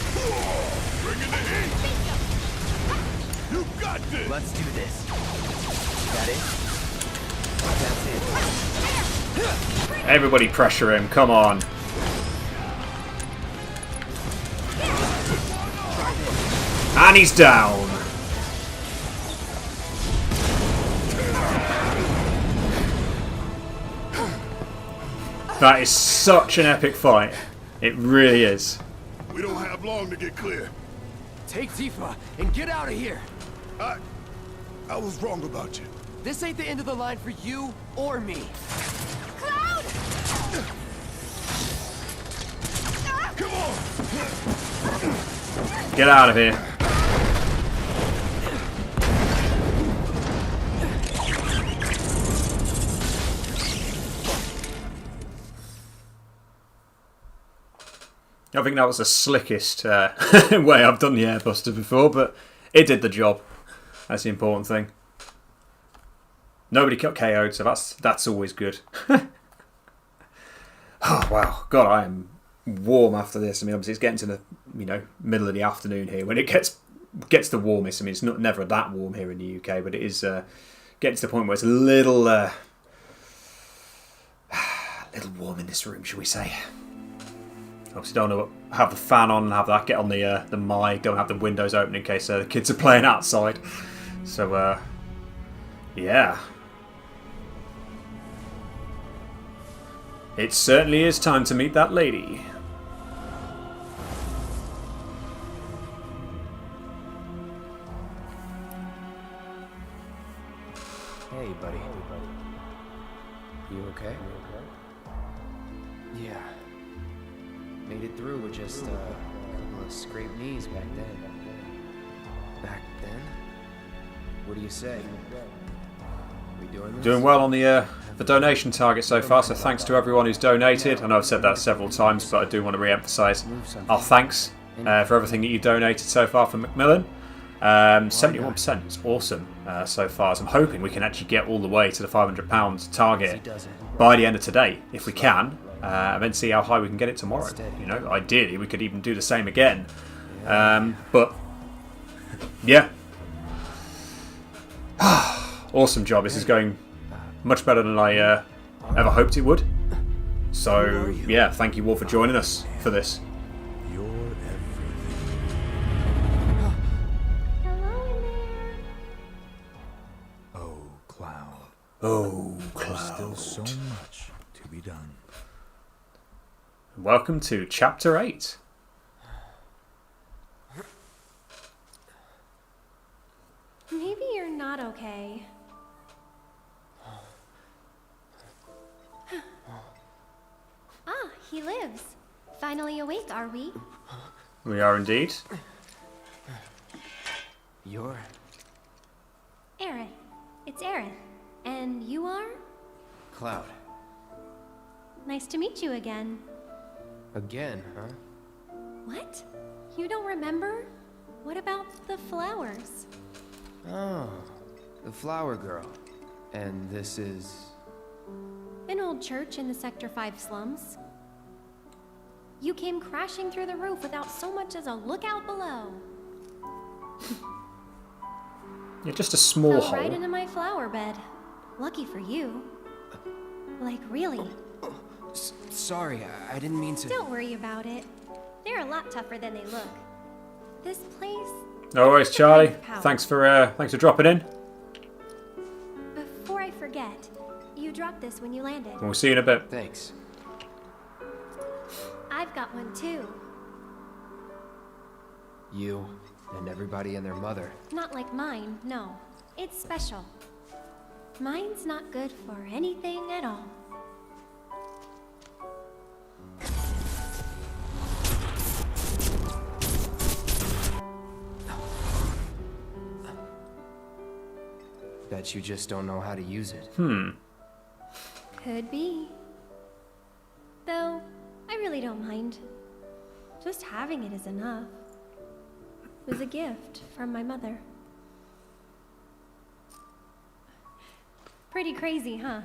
You got this. Let's do this. That it? That's it. Everybody pressure him, come on. And he's down. That is such an epic fight. It really is. We don't have long to get clear. Take Tifa and get out of here. I was wrong about you. This ain't the end of the line for you or me. Cloud! Come on! Get out of here. I think that was the slickest way I've done the airbuster before, but it did the job. That's the important thing. Nobody got KO'd, so that's always good. Oh wow, God, I am warm after this. I mean, obviously it's getting to the middle of the afternoon here when it gets the warmest. I mean, it's never that warm here in the UK, but it is getting to the point where it's a little warm in this room, shall we say? Obviously don't want to have the fan on and have that get on the mic. Don't have the windows open in case the kids are playing outside. So yeah. It certainly is time to meet that lady. Hey, buddy. You okay? Yeah. Made it through with just a couple of scraped knees back then. Back then? What do you say? We doing this? Doing well on the donation target so far, so thanks to everyone who's donated. I know I've said that several times, but I do want to re-emphasise our thanks for everything that you've donated so far for Macmillan. 71% is awesome so far, so I'm hoping we can actually get all the way to the £500 target by the end of today, if we can, and then see how high we can get it tomorrow. Ideally we could even do the same again, but yeah. Awesome job. This is going much better than I ever hoped it would. So yeah, thank you all for joining us for this. You're everything. Hello in there. Oh, Cloud. Oh, There's Cloud. still so much to be done. Welcome to Chapter 8. Maybe you're not okay. Ah, he lives. Finally awake, are we? We are indeed. You're... Aerith. It's Aerith. And you are? Cloud. Nice to meet you again. Again, huh? What? You don't remember? What about the flowers? Oh, the flower girl. And this is... An old church in the Sector 5 slums. You came crashing through the roof without so much as a lookout below. Yeah, just a small Fell right hole. into my flower bed. Lucky for you. Like, really. Sorry, I didn't mean to... Don't worry about it. They're a lot tougher than they look. This place... No worries, Charlie. Thanks for dropping in. Before I forget, you dropped this when you landed. We'll see you in a bit. Thanks. I've got one too. You and everybody and their mother. Not like mine, no. It's special. Mine's not good for anything at all. Bet you just don't know how to use it. Could be. Though, I really don't mind. Just having it is enough. It was a gift from my mother. Pretty crazy, huh?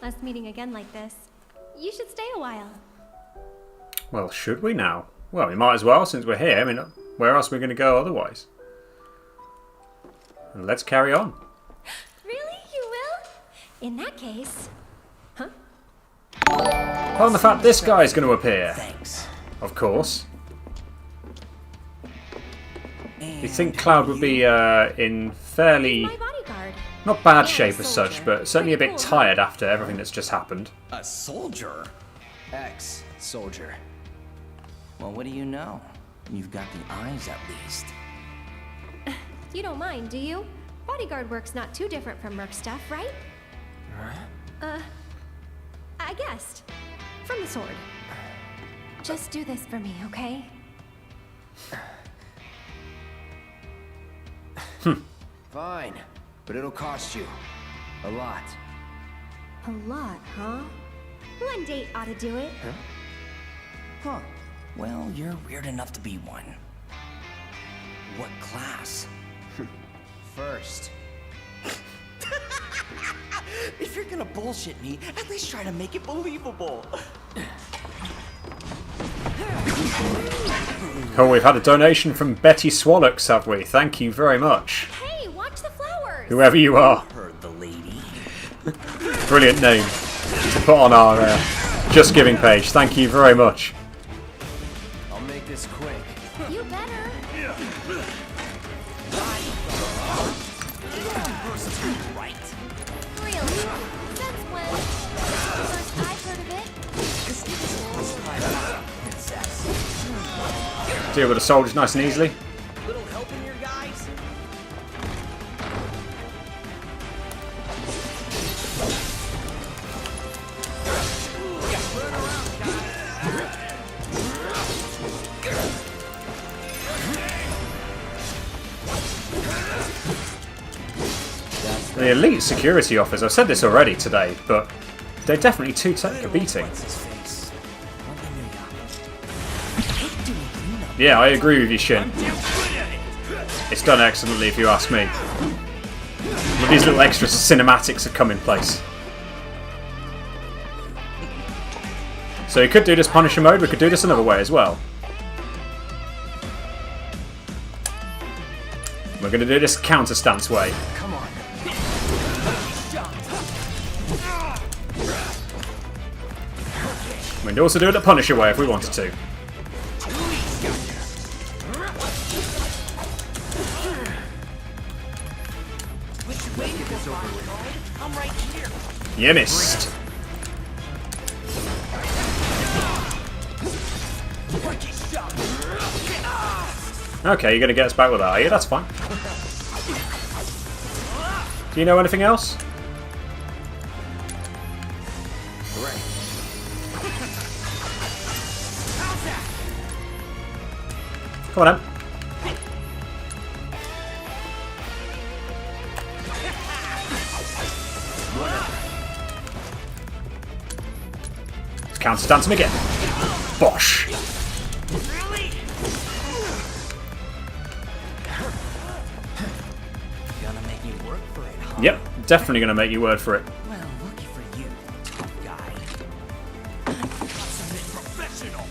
Us meeting again like this. You should stay a while. Well, should we now? Well, we might as well since we're here. I mean, where else are we going to go otherwise? And let's carry on. Really? You will? In that case... Huh? Apart from the fact this guy's going to appear. Thanks. Of course. You think Cloud would be in fairly... My bodyguard. not bad shape as such, but certainly a bit tired after everything that's just happened. A soldier? Ex-soldier. Well, what do you know? You've got the eyes at least. You don't mind, do you? Bodyguard work's not too different from Merc stuff, right? I guessed. From the sword. Just do this for me, okay? Fine, but it'll cost you. A lot. A lot, huh? One date ought to do it. Huh. Well, you're weird enough to be one. What class? First. If you're gonna bullshit me, at least try to make it believable. Oh, we've had a donation from Betty Swallocks, have we? Thank you very much. Hey, watch the flowers! Whoever you are. Heard the lady. Brilliant name to put on our Just Giving page. Thank you very much. I'll make this quick. You better. Right. Really? Since when? First I've heard of it. Deal with the soldiers nice and easily. Little help in your guys? The elite security officers, I've said this already today, but they're definitely too take a beating. Yeah, I agree with you, Shin. It's done excellently if you ask me. But these little extra cinematics have come in place. So you could do this Punisher mode, we could do this another way as well. We're going to do this counter stance way. Come on. We could also do it the Punisher way if we wanted to. You missed. Okay, you're going to get us back with that, are you? That's fine. Do you know anything else? Come on, then. Let's counter stance him again. Bosh. Gonna make you work for it, huh? Yep, definitely going to make you word for it. Well, lucky for you, tough guy. Professional.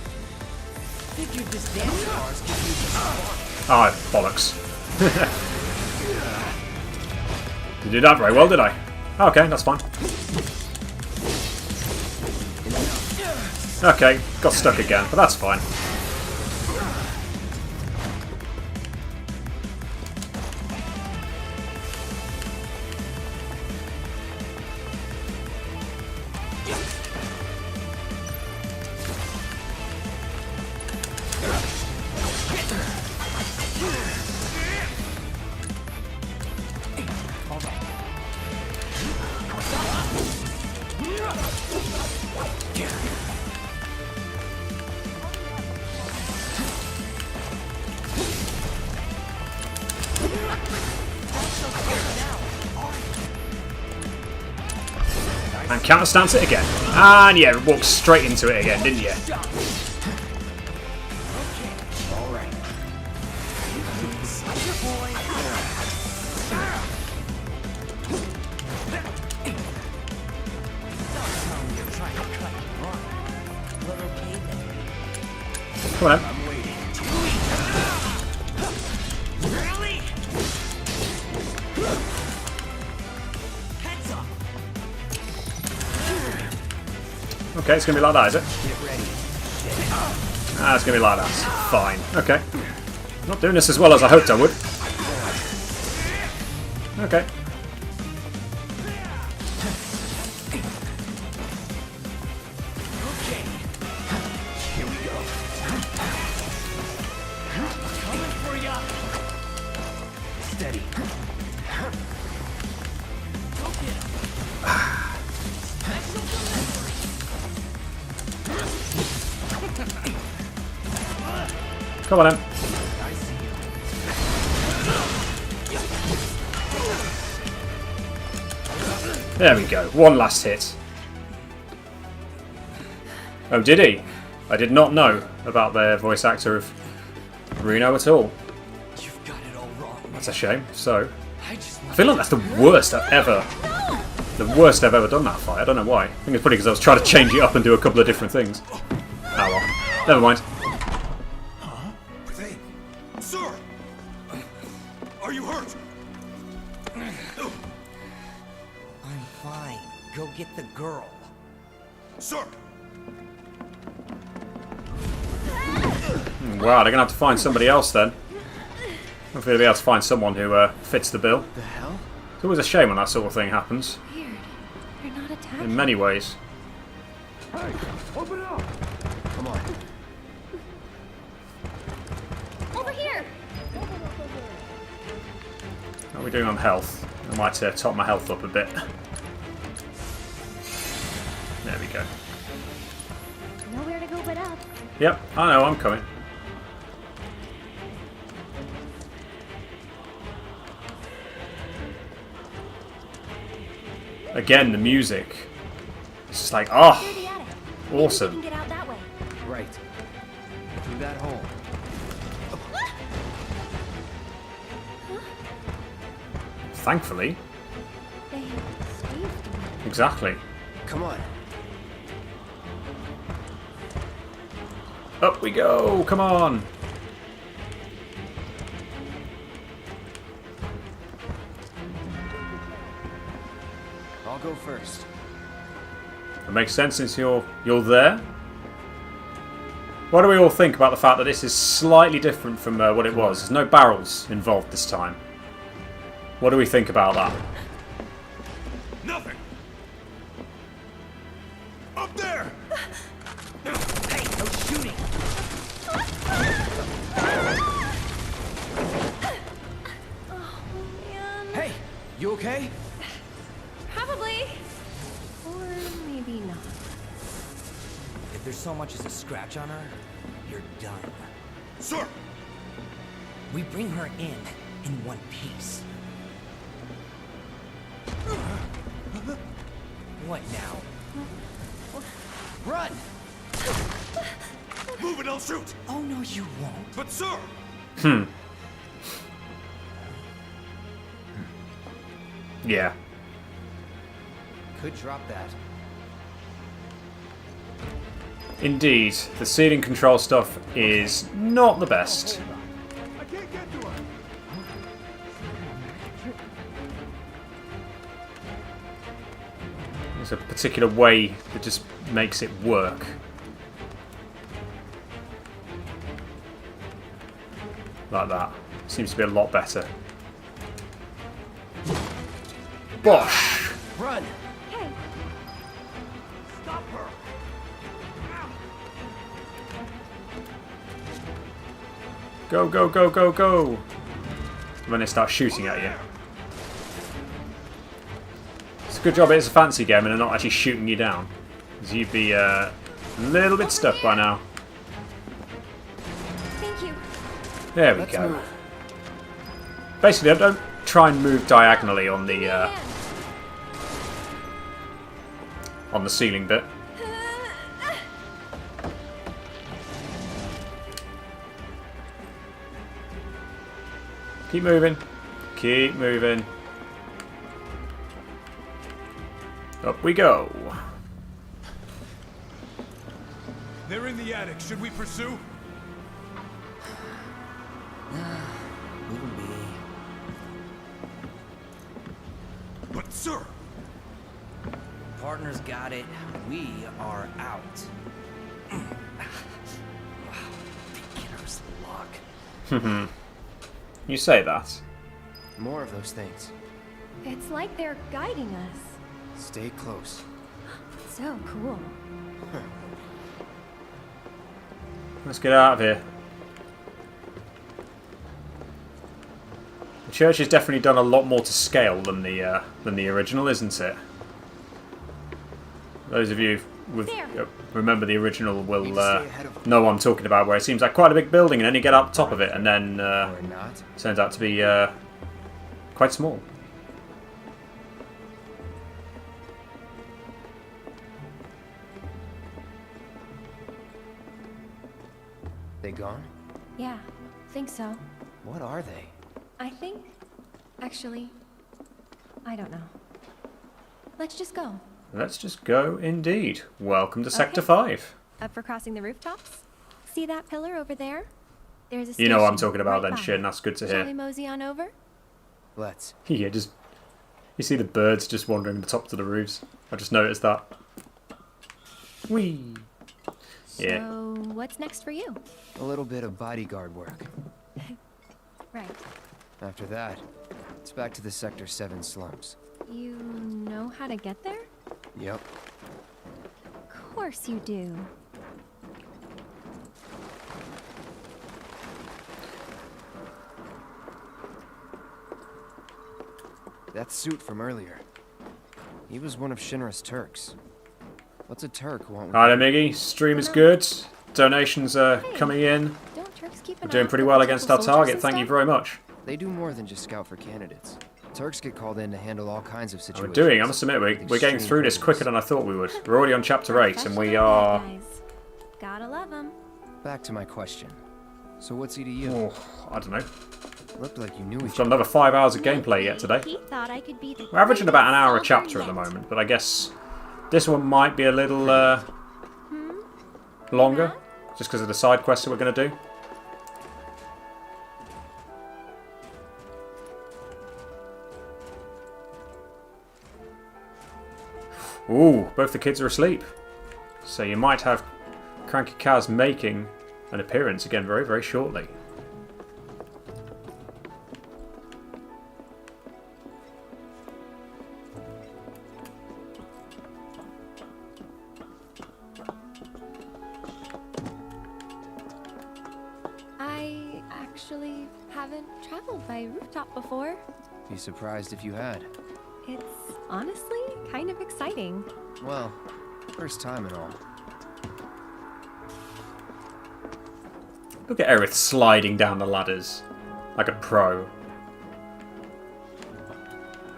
Figured this dance of ours could use a spark. Oh, bollocks. Didn't do that very well, did I? Okay, that's fine. Okay, got stuck again, but that's fine. And counterstance it again. And yeah, walked straight into it again, didn't you? Come on then. Okay, it's going to be like that, is it? Ah, it's going to be like that. Fine. Okay. Not doing this as well as I hoped I would. Okay. Come on, then. There we go. One last hit. Oh, did he? I did not know about the voice actor of Reno at all. You've got it all wrong. That's a shame. So, I feel like that's the worst I've ever... The worst I've ever done that fight. I don't know why. I think it's probably because I was trying to change it up and do a couple of different things. Oh well. Never mind. Sir! Are you hurt? I'm fine. Go get the girl. Sir! Wow, they're going to have to find somebody else then. Hopefully they'll be able to find someone who fits the bill. The hell? It's always a shame when that sort of thing happens. Weird. They're not attacking. In many ways. Hey, open up! Come on. Over here! How are we doing on health? I might top my health up a bit. There we go. Nowhere to go but up. Yep, I know, I'm coming. Again, the music. It's just like, oh, awesome. Get out that way. Right. Through that hole. Thankfully. They saved me. Exactly. Come on. Up we go, come on. I'll go first. That makes sense since you're there. What do we all think about the fact that this is slightly different from what it was? There's no barrels involved this time. What do we think about that? Nothing! Up there! Hey, no shooting! Oh, man. Hey, you okay? Probably. Or maybe not. If there's so much as a scratch on her, you're done. Sir! We bring her in one piece. What now? Run! Move it, I'll shoot! Oh no, you won't. But sir! Yeah. Could drop that. Indeed, the ceiling control stuff is not the best. I can't get to her! There's a particular way that just makes it work. Like that. Seems to be a lot better. Bosh! Run! Hey, Stop her! Go, go, go, go, go! When they start shooting at you. It's a good job it's a fancy game and they're not actually shooting you down. Because you'd be a little bit stuck by now. thank you. There we go. Basically, I don't try and move diagonally on the ceiling bit. Keep moving. Keep moving. Up we go. They're in the attic. Should we pursue? Leave him be. But sir, Partners got it. We are out. Beginner's luck. You say that. More of those things. It's like they're guiding us. Stay close. So cool. Let's get out of here. The church has definitely done a lot more to scale than the original, isn't it? Those of you with remember the original will know what I'm talking about, where it seems like quite a big building and then you get up top of it and then turns out to be quite small. They gone? Yeah, think so. What are they? I think, actually, I don't know. Let's just go. Let's just go indeed. Welcome to Sector 5. Up for crossing the rooftops? See that pillar over there? There's a You know what I'm station talking about right then, by Shin. it. That's good to Shall we hear. mosey on over? Let's. Yeah, just... You see the birds just wandering the tops of the roofs. I just noticed that. Whee! Yeah. So, what's next for you? A little bit of bodyguard work. Right. After that, it's back to the Sector 7 slums. You know how to get there? Yep. Of course you do. That suit from earlier. He was one of Shinra's Turks. What's a Turk who won't... Alright, Miggy. Stream is good. Donations are coming in. Don't Turks keep We're an eye doing out pretty for well potential against our soldiers target. and Thank you stuff? very much. They do more than just scout for candidates. Turks get called in to handle all kinds of We're situations. doing, I must admit, we're getting through this quicker than I thought we would. We're already on Chapter 8 and we are... Gotta love them. Back to my question. So what's he to you? Oh, I don't know. Looked like you knew We've each got other. another 5 hours of gameplay yet today. He thought I could be the We're averaging about an hour a greatest chapter at the soldier moment, but I guess this one might be a little longer, just because of the side quests that we're going to do. Ooh, both the kids are asleep. So you might have Cranky Kaz making an appearance again very, very shortly. I actually haven't traveled by rooftop before. Be surprised if you had. It's honestly kind of exciting. Well, first time and all. Look at Aerith sliding down the ladders like a pro.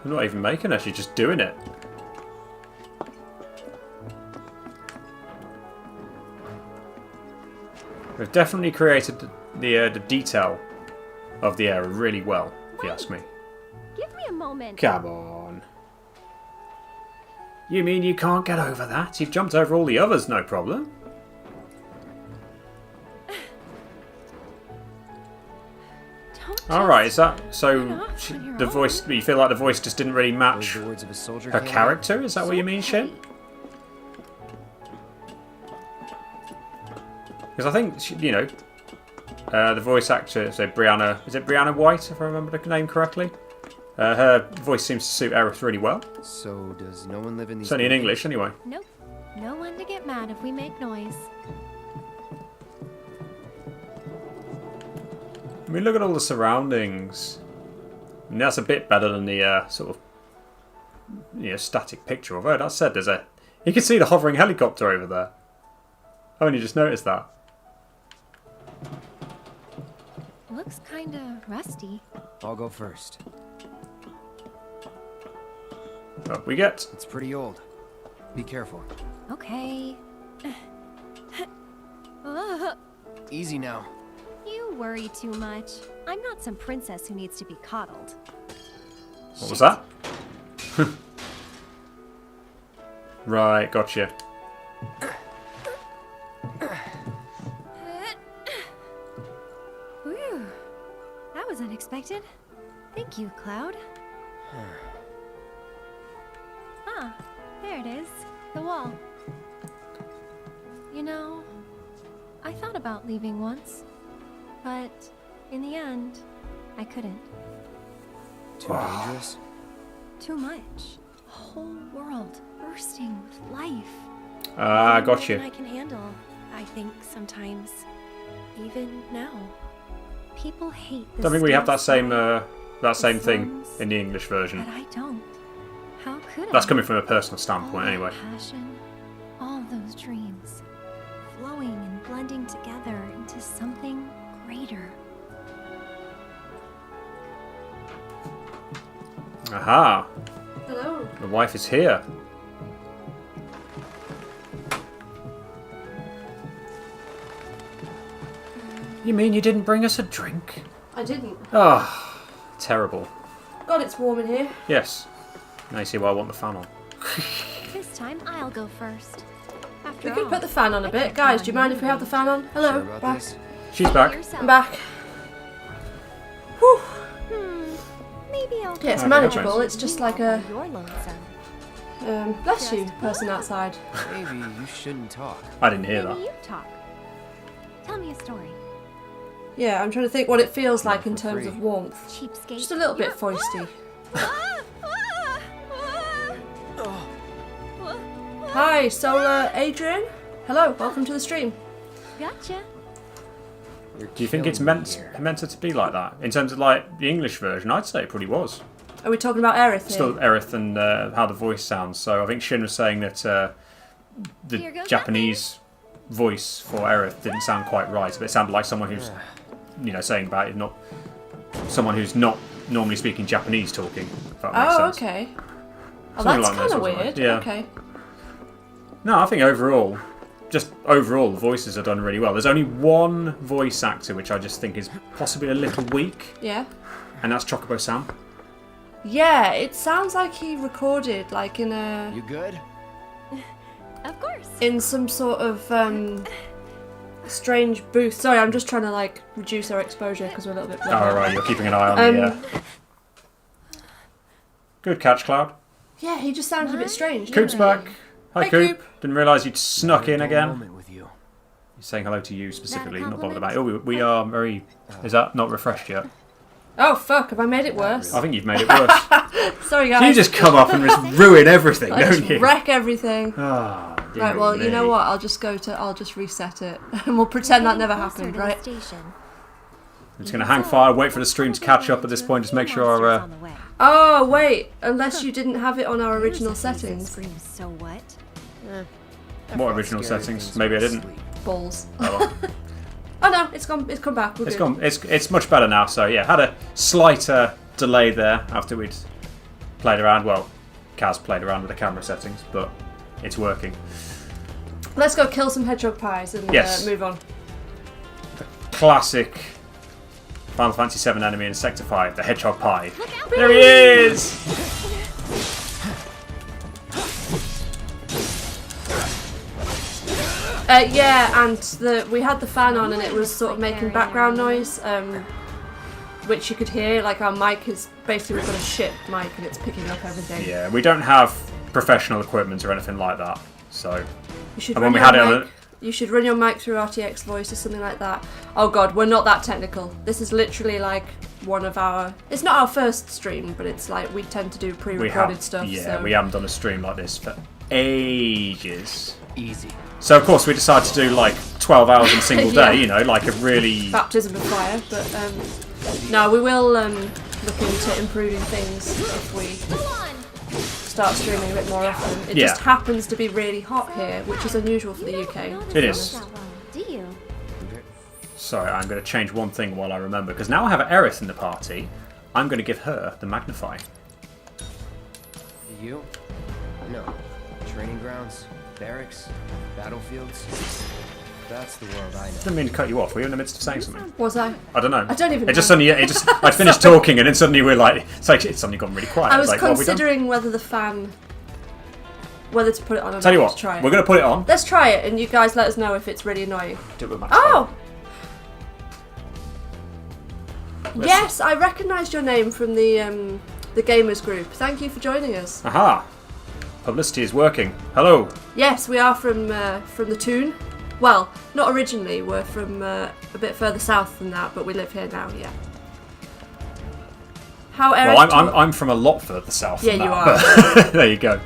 I'm not even making her, she's just doing it. They've definitely created the detail of the area really well, if you ask me. Give me a moment. Come on. You mean you can't get over that? You've jumped over all the others, no problem. Don't Alright, is that so? The voice, you feel like the voice just didn't really match her character? Is that what you mean, Shin? Because I think, you know, the voice actor, so Brianna, is it Brianna White, if I remember the name correctly? Her voice seems to suit Aerith really well. So, does no one live in these... Certainly in English, anyway. Nope. No one to get mad if we make noise. I mean, look at all the surroundings. I mean, that's a bit better than the sort of, you know, static picture. Although that said, there's a... You can see the hovering helicopter over there. I only just noticed that. Looks kinda rusty. I'll go first. Up we get. It's pretty old. Be careful. Okay. Easy now. You worry too much. I'm not some princess who needs to be coddled. What was that? Right, gotcha. Whew. That was unexpected. Thank you, Cloud. Ah, there it is. The wall. You know, I thought about leaving once, but in the end, I couldn't. Too dangerous? Too much. A whole world bursting with life. Ah, got More you. than I can handle, I think, sometimes. Even now. People hate the I think we have that still same sky, thing slums, in the English version. but I don't. How could I? That's coming from a personal standpoint, All anyway. that passion, all those dreams, flowing and blending together into something greater. Aha! Hello. The wife is here. You mean you didn't bring us a drink? I didn't. Ah, terrible. God, it's warm in here. Yes. Now you see why I want the fan on. This time I'll go first. After We could all, put the fan on a bit. Guys, do you mind if we have the fan on? Hello. Sure about Back. this? She's back. yourself. I'm back. Whew. Maybe I'll Yeah, it's Okay, manageable. nice. It's just like a You're lonesome. bless you person outside. Maybe you shouldn't talk. I didn't hear Maybe that. you talk. Tell me a story. Yeah, I'm trying to think what it feels like in for terms free. of warmth. Cheapskate. Just a little bit foisty. Hi, Solar Adrian. Hello, welcome to the stream. Gotcha. Do you think it's meant to be like that? In terms of like the English version, I'd say it probably was. Are we talking about Aerith here? Still Aerith and how the voice sounds. So I think Shin was saying that Here the goes Japanese voice for Aerith didn't sound quite right, but it sounded like someone who's, you know, saying about it, not someone who's not normally speaking Japanese talking. If that makes sense. Okay. Oh, Something that's like kind that, of something weird. like- yeah. Okay. No, I think overall, the voices are done really well. There's only one voice actor which I just think is possibly a little weak, Yeah. and that's Chocobo Sam. Yeah, it sounds like he recorded like in a You good? Of course. in some sort of strange booth. Sorry, I'm just trying to like reduce our exposure because we're a little bit. Oh, right, you're keeping an eye on the... Good catch, Cloud. Yeah, he just sounded a bit strange. Coop's didn't he? back. Hi, Hi, Coop. Coop. Didn't realise you'd snuck in again. Moment with you. He's saying hello to you specifically, not bothered compliment? about it. Oh, we are very... Is that not refreshed yet? Oh fuck! Have I made it worse? I think you've made it worse. Sorry, guys. You just come up and just ruin everything, I don't just you? wreck everything. Ah, dear Right, well, me. you know what? I'll just reset it, and we'll pretend that never happened, right? I'm just going to hang fire, wait for the stream to catch up at this point, just make sure our... Oh wait, unless you didn't have it on our original settings. So what? What original settings? Maybe I didn't. Balls. Oh, well. Oh no, it's gone. It's come back. We're It's good. gone. It's much better now. So yeah, had a slight delay there after we'd played around. Well, Kaz played around with the camera settings, but it's working. Let's go kill some hedgehog pies and Yes. move on. Classic Final Fantasy VII enemy in Sector 5, the hedgehog pie. There he is. Yeah, and we had the fan on and it was sort of making background noise. which you could hear. Like our mic is basically, we've got a ship mic and it's picking up everything. Yeah, we don't have professional equipment or anything like that. So, you should and when we had it on you should run your mic through RTX voice or something like that. Oh god, we're not that technical. This is literally like one of our... It's not our first stream, but it's like we tend to do pre-recorded stuff. Yeah, so. we haven't done a stream like this for ages. Easy. So of course we decided to do like 12 hours in a single Yeah. day, you know, like a really... Baptism of fire, but no, we will look into improving things if we start streaming a bit more often. It just happens to be really hot here, which is unusual for the UK. It is. Do you? Sorry, I'm going to change one thing while I remember, because now I have Aerith in the party, I'm going to give her the Magnify. You? No. Training grounds, barracks, battlefields. That's the world I know. I didn't mean to cut you off. Were you in the midst of saying something? Was I? I don't know. I don't even know. It just suddenly, I'd finished talking and then suddenly we're like, it's suddenly gone really quiet. I was like, considering whether the fan, whether to put it on or Tell you not. what, Let's try it. we're going to put it on. Let's try it, and you guys let us know if it's really annoying. Do it with my Oh! Yes, I recognised your name from the gamers group. Thank you for joining us. Aha! Publicity is working. Hello. Yes, we are from the Toon. Well, not originally. We're from a bit further south than that, but we live here now. Yeah. How Aerith Well, I'm from a lot further south. Yeah, than you that, are. but there you go.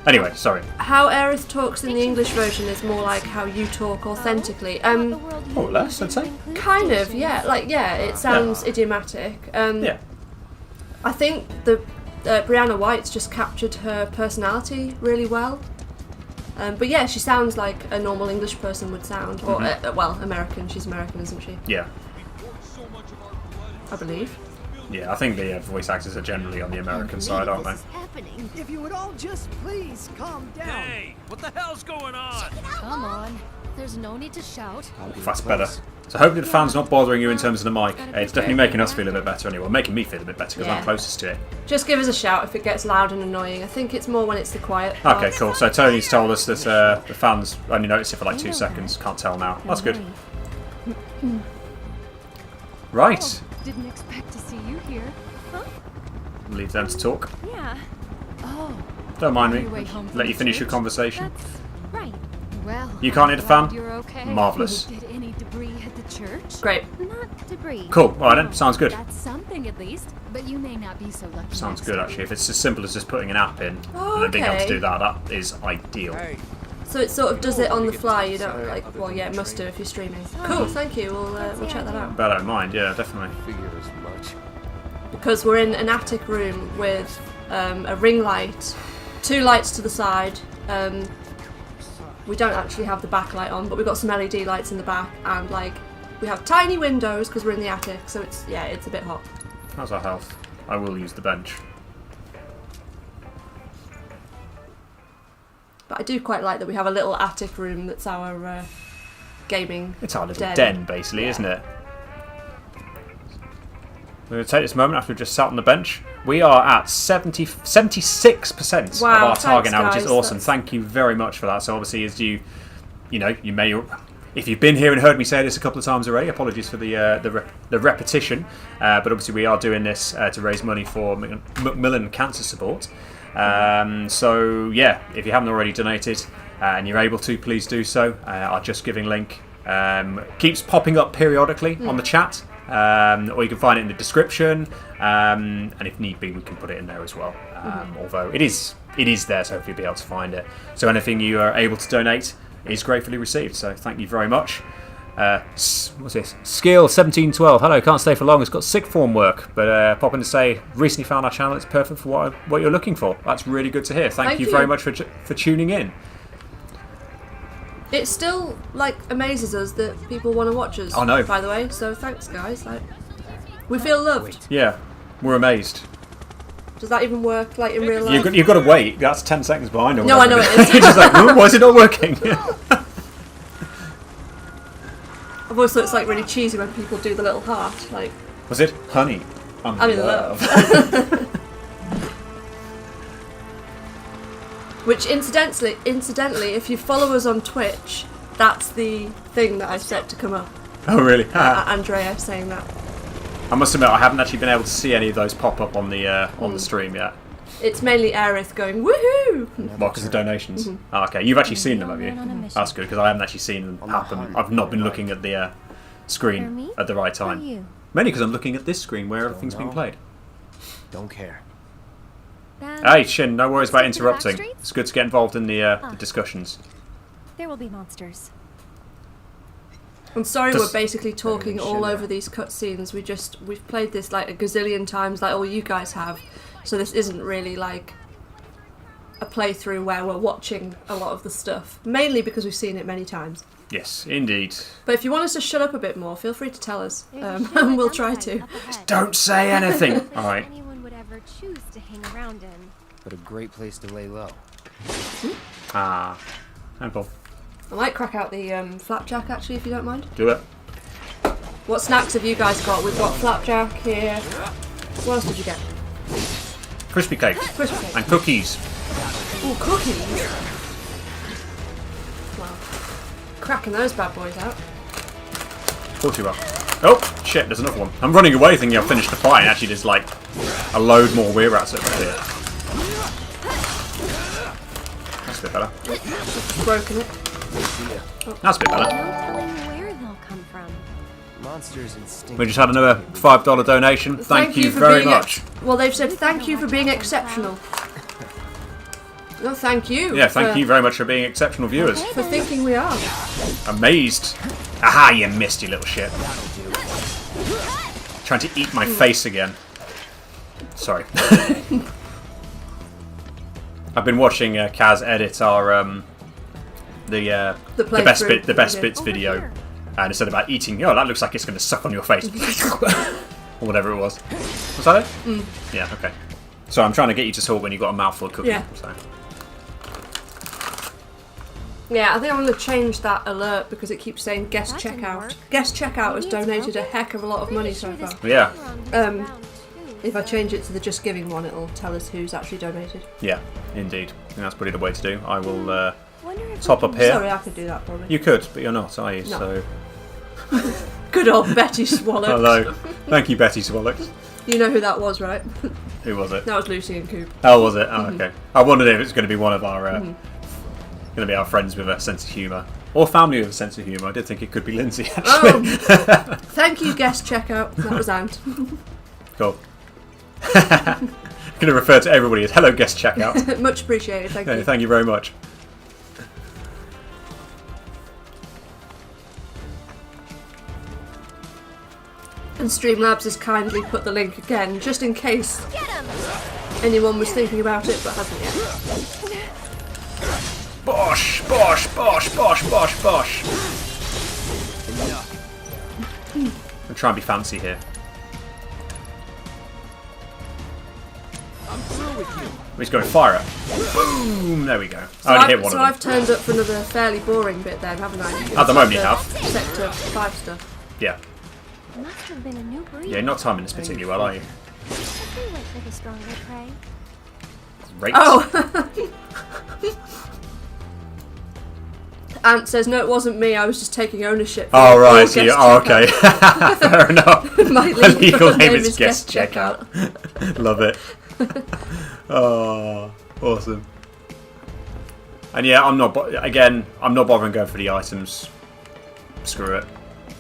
Anyway, sorry. How Aerith talks in the English version is more like how you talk authentically. More or less, I'd say. Kind of, yeah. Like, yeah, it sounds idiomatic. Yeah. I think the Brianna White's just captured her personality really well. But yeah, she sounds like a normal English person would sound. Or, well, American. She's American, isn't she? Yeah. I believe. Yeah, I think the voice actors are generally on the American side, aren't they? If you would all just please calm down. Hey, what the hell's going on? Come on. There's no need to shout. If that's better. So hopefully the fan's not bothering you in terms of the mic. It's definitely making us feel a bit better anyway. Making me feel a bit better because I'm closest to it. Just give us a shout if it gets loud and annoying. I think it's more when it's the quiet Okay, parts. cool. So Tony's told us that the fans only notice it for like 2 seconds. Can't tell now. That's good. Right. Didn't expect to see you here. Huh? Leave them to talk. Yeah. Oh. Don't mind On me. your way home from Let you finish your church? conversation. Right. Well, You can't hit a fan? you're okay. Marvellous. Did any debris hit the church? Great. Not debris. Cool. All right then. Sounds good. That's something at least, but you may not be so lucky. Sounds good actually. If it's as simple as just putting an app in Oh, and then being able to okay. do that, that is ideal. So it sort of does it on the fly. You don't like. Well, yeah, it must do if you're streaming. Cool. Thank you. We'll check that out. But I don't mind. Yeah, definitely. Figure as much. Because we're in an attic room with a ring light, 2 lights to the side. We don't actually have the backlight on, but we've got some LED lights in the back, and like we have tiny windows because we're in the attic. So it's a bit hot. How's our health? I will use the bench. But I do quite like that we have a little attic room that's our gaming. It's our little den basically, isn't it? We're going to take this moment after we've just sat on the bench. We are at 76% Wow, of our target thanks, now, which is guys. awesome. Thank you very much for that. So obviously, as you may, if you've been here and heard me say this a couple of times already, apologies for the repetition. But obviously, we are doing this to raise money for Macmillan cancer support. So yeah, if you haven't already donated and you're able to, please do so. Our Just Giving link keeps popping up periodically on the chat. Or you can find it in the description, and if need be, we can put it in there as well. Although it is there, so hopefully you'll be able to find it. So anything you are able to donate is gratefully received. So thank you very much. What's this? Skill 1712. Hello, can't stay for long. It's got sick form work, but pop in to say recently found our channel. It's perfect for what you're looking for. That's really good to hear. Thank you very much for tuning in. It still like amazes us that people want to watch us. I know. By the way, so thanks, guys. Like, we feel loved. Yeah, we're amazed. Does that even work like in real life? You've got to wait. That's 10 seconds behind. Or No, I know it is. You're just like, why is it not working? I've always thought it's like really cheesy when people do the little heart. Like, Was it honey? I'm in love. Which incidentally, if you follow us on Twitch, that's the thing that I set to come up. Oh really? Andrea saying that. I must admit, I haven't actually been able to see any of those pop up on the stream yet. It's mainly Aerith going woohoo. Well, because of donations. Oh, okay, you've actually seen them, have you? That's good because I haven't actually seen them happen. I've not been looking at the screen at the right time. Mainly because I'm looking at this screen where everything's being played. Don't care. Hey, Shin, no worries about interrupting. It's good to get involved in the discussions. There will be monsters. I'm sorry we're basically talking all over these cutscenes. We've played this like a gazillion times, like all you guys have. So this isn't really like a playthrough where we're watching a lot of the stuff. Mainly because we've seen it many times. Yes, indeed. But if you want us to shut up a bit more, feel free to tell us, and we'll try to. Just don't say anything. All right. Anyone would ever choose to hang around in. But a great place to lay low. Ah, simple. I might crack out the flapjack actually, if you don't mind. Do it. What snacks have you guys got? We've got flapjack here. What else did you get? Crispy cake. Crispy cake. And cookies. Ooh, cookies. Wow. Cracking those bad boys out. Of course you are. Oh, shit, there's another one. I'm running away thinking I've finished the fight, and actually there's like a load more weird rats over here. That's a bit better. Broken it. That's a bit better. No telling where they'll come from. Monsters instinct. We just had another $5 donation. Thank you very much. Well, they've said thank you for being exceptional. No, thank you. Yeah, thank you very much for being exceptional viewers. For thinking we are. Amazed. Aha, you missed, you little shit. Trying to eat my face again. Sorry. I've been watching Kaz edit our the best bits video, and it said about eating. Oh, that looks like it's going to suck on your face, or whatever it was. Was that it? Mm. Yeah. Okay. So I'm trying to get you to talk when you've got a mouthful of cookie. Yeah. So. Yeah, I think I'm going to change that alert because it keeps saying guest checkout. Guest checkout has donated a heck of a lot of money so far. Yeah. If I change it to the Just Giving one, it'll tell us who's actually donated. Yeah, indeed. I think that's probably the way to do. I will top up here. Sorry, I could do that probably. You could, but you're not, are you? No. So. Good old Betty Swallow. Hello. Thank you, Betty Swallow. You know who that was, right? Who was it? That was Lucy and Coop. Oh, was it? Oh, okay. I wondered if it's going to be one of our going to be our friends with a sense of humour. Or family with a sense of humour. I did think it could be Lindsay, actually. Oh, thank you, guest checkout. That was Ant. Cool. I'm going to refer to everybody as hello, guest checkout. Much appreciated, thank you. Thank you very much. And Streamlabs has kindly put the link again, just in case anyone was thinking about it but hasn't yet. Bosh, bosh, bosh, bosh, bosh, bosh. I'm trying to be fancy here. I'm through with you. We're just going to fire it. Boom! There we go. So I only hit one of them. I've turned up for another fairly boring bit then, haven't I? At the moment you have. Sector 5 stuff. Yeah. Must have been a new breed. Yeah, you're not timing this particularly well, are you? If they went for the stronger prey. Great. Oh! Ant says, no, it wasn't me, I was just taking ownership. Oh, right, so you, okay. Fair enough. My legal name is Guest Checkout. Love it. Oh, awesome. And yeah, I'm not bothering going for the items. Screw it.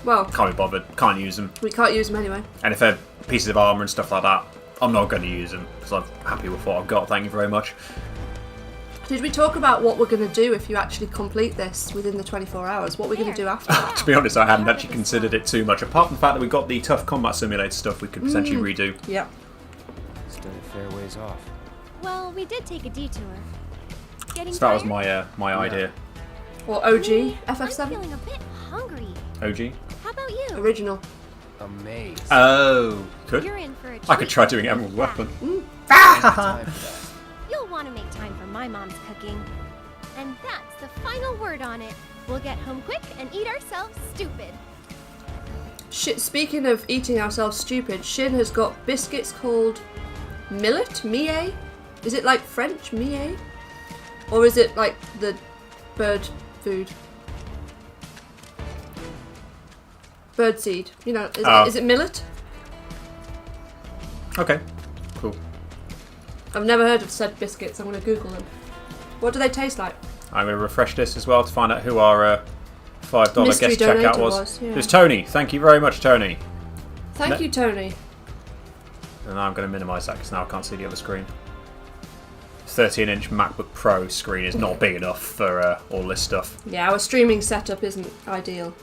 Well, can't be bothered. Can't use them. We can't use them anyway. And if they're pieces of armour and stuff like that, I'm not going to use them because I'm happy with what I've got. Thank you very much. Did we talk about what we're going to do if you actually complete this within the 24 hours? What we're going to do after? To be honest, I hadn't actually considered it too much. Apart from the fact that we got the tough combat simulator stuff we could potentially redo. Yep. Still a fair ways off. Well, we did take a detour. Getting So that was my my idea. Or OG, FF7? I'm feeling a bit hungry. OG? How about you? Original. Amazing. Oh, could. You're in for a I could treat try doing Emerald Weapon. You'll want to make time for my mom's cooking. And that's the final word on it. We'll get home quick and eat ourselves stupid. Speaking of eating ourselves stupid, Shin has got biscuits called millet? Millet? Is it like French? Millet? Or is it like the bird food? Birdseed. You know, is it millet? Okay, cool. I've never heard of said biscuits. I'm going to Google them. What do they taste like? I'm going to refresh this as well to find out who our $5 Mystery guest checkout donator was. yeah. It was Tony. Thank you very much, Tony. Thank you, Tony. And I'm going to minimise that because now I can't see the other screen. 13-inch MacBook Pro screen is not big enough for all this stuff. Yeah, our streaming setup isn't ideal.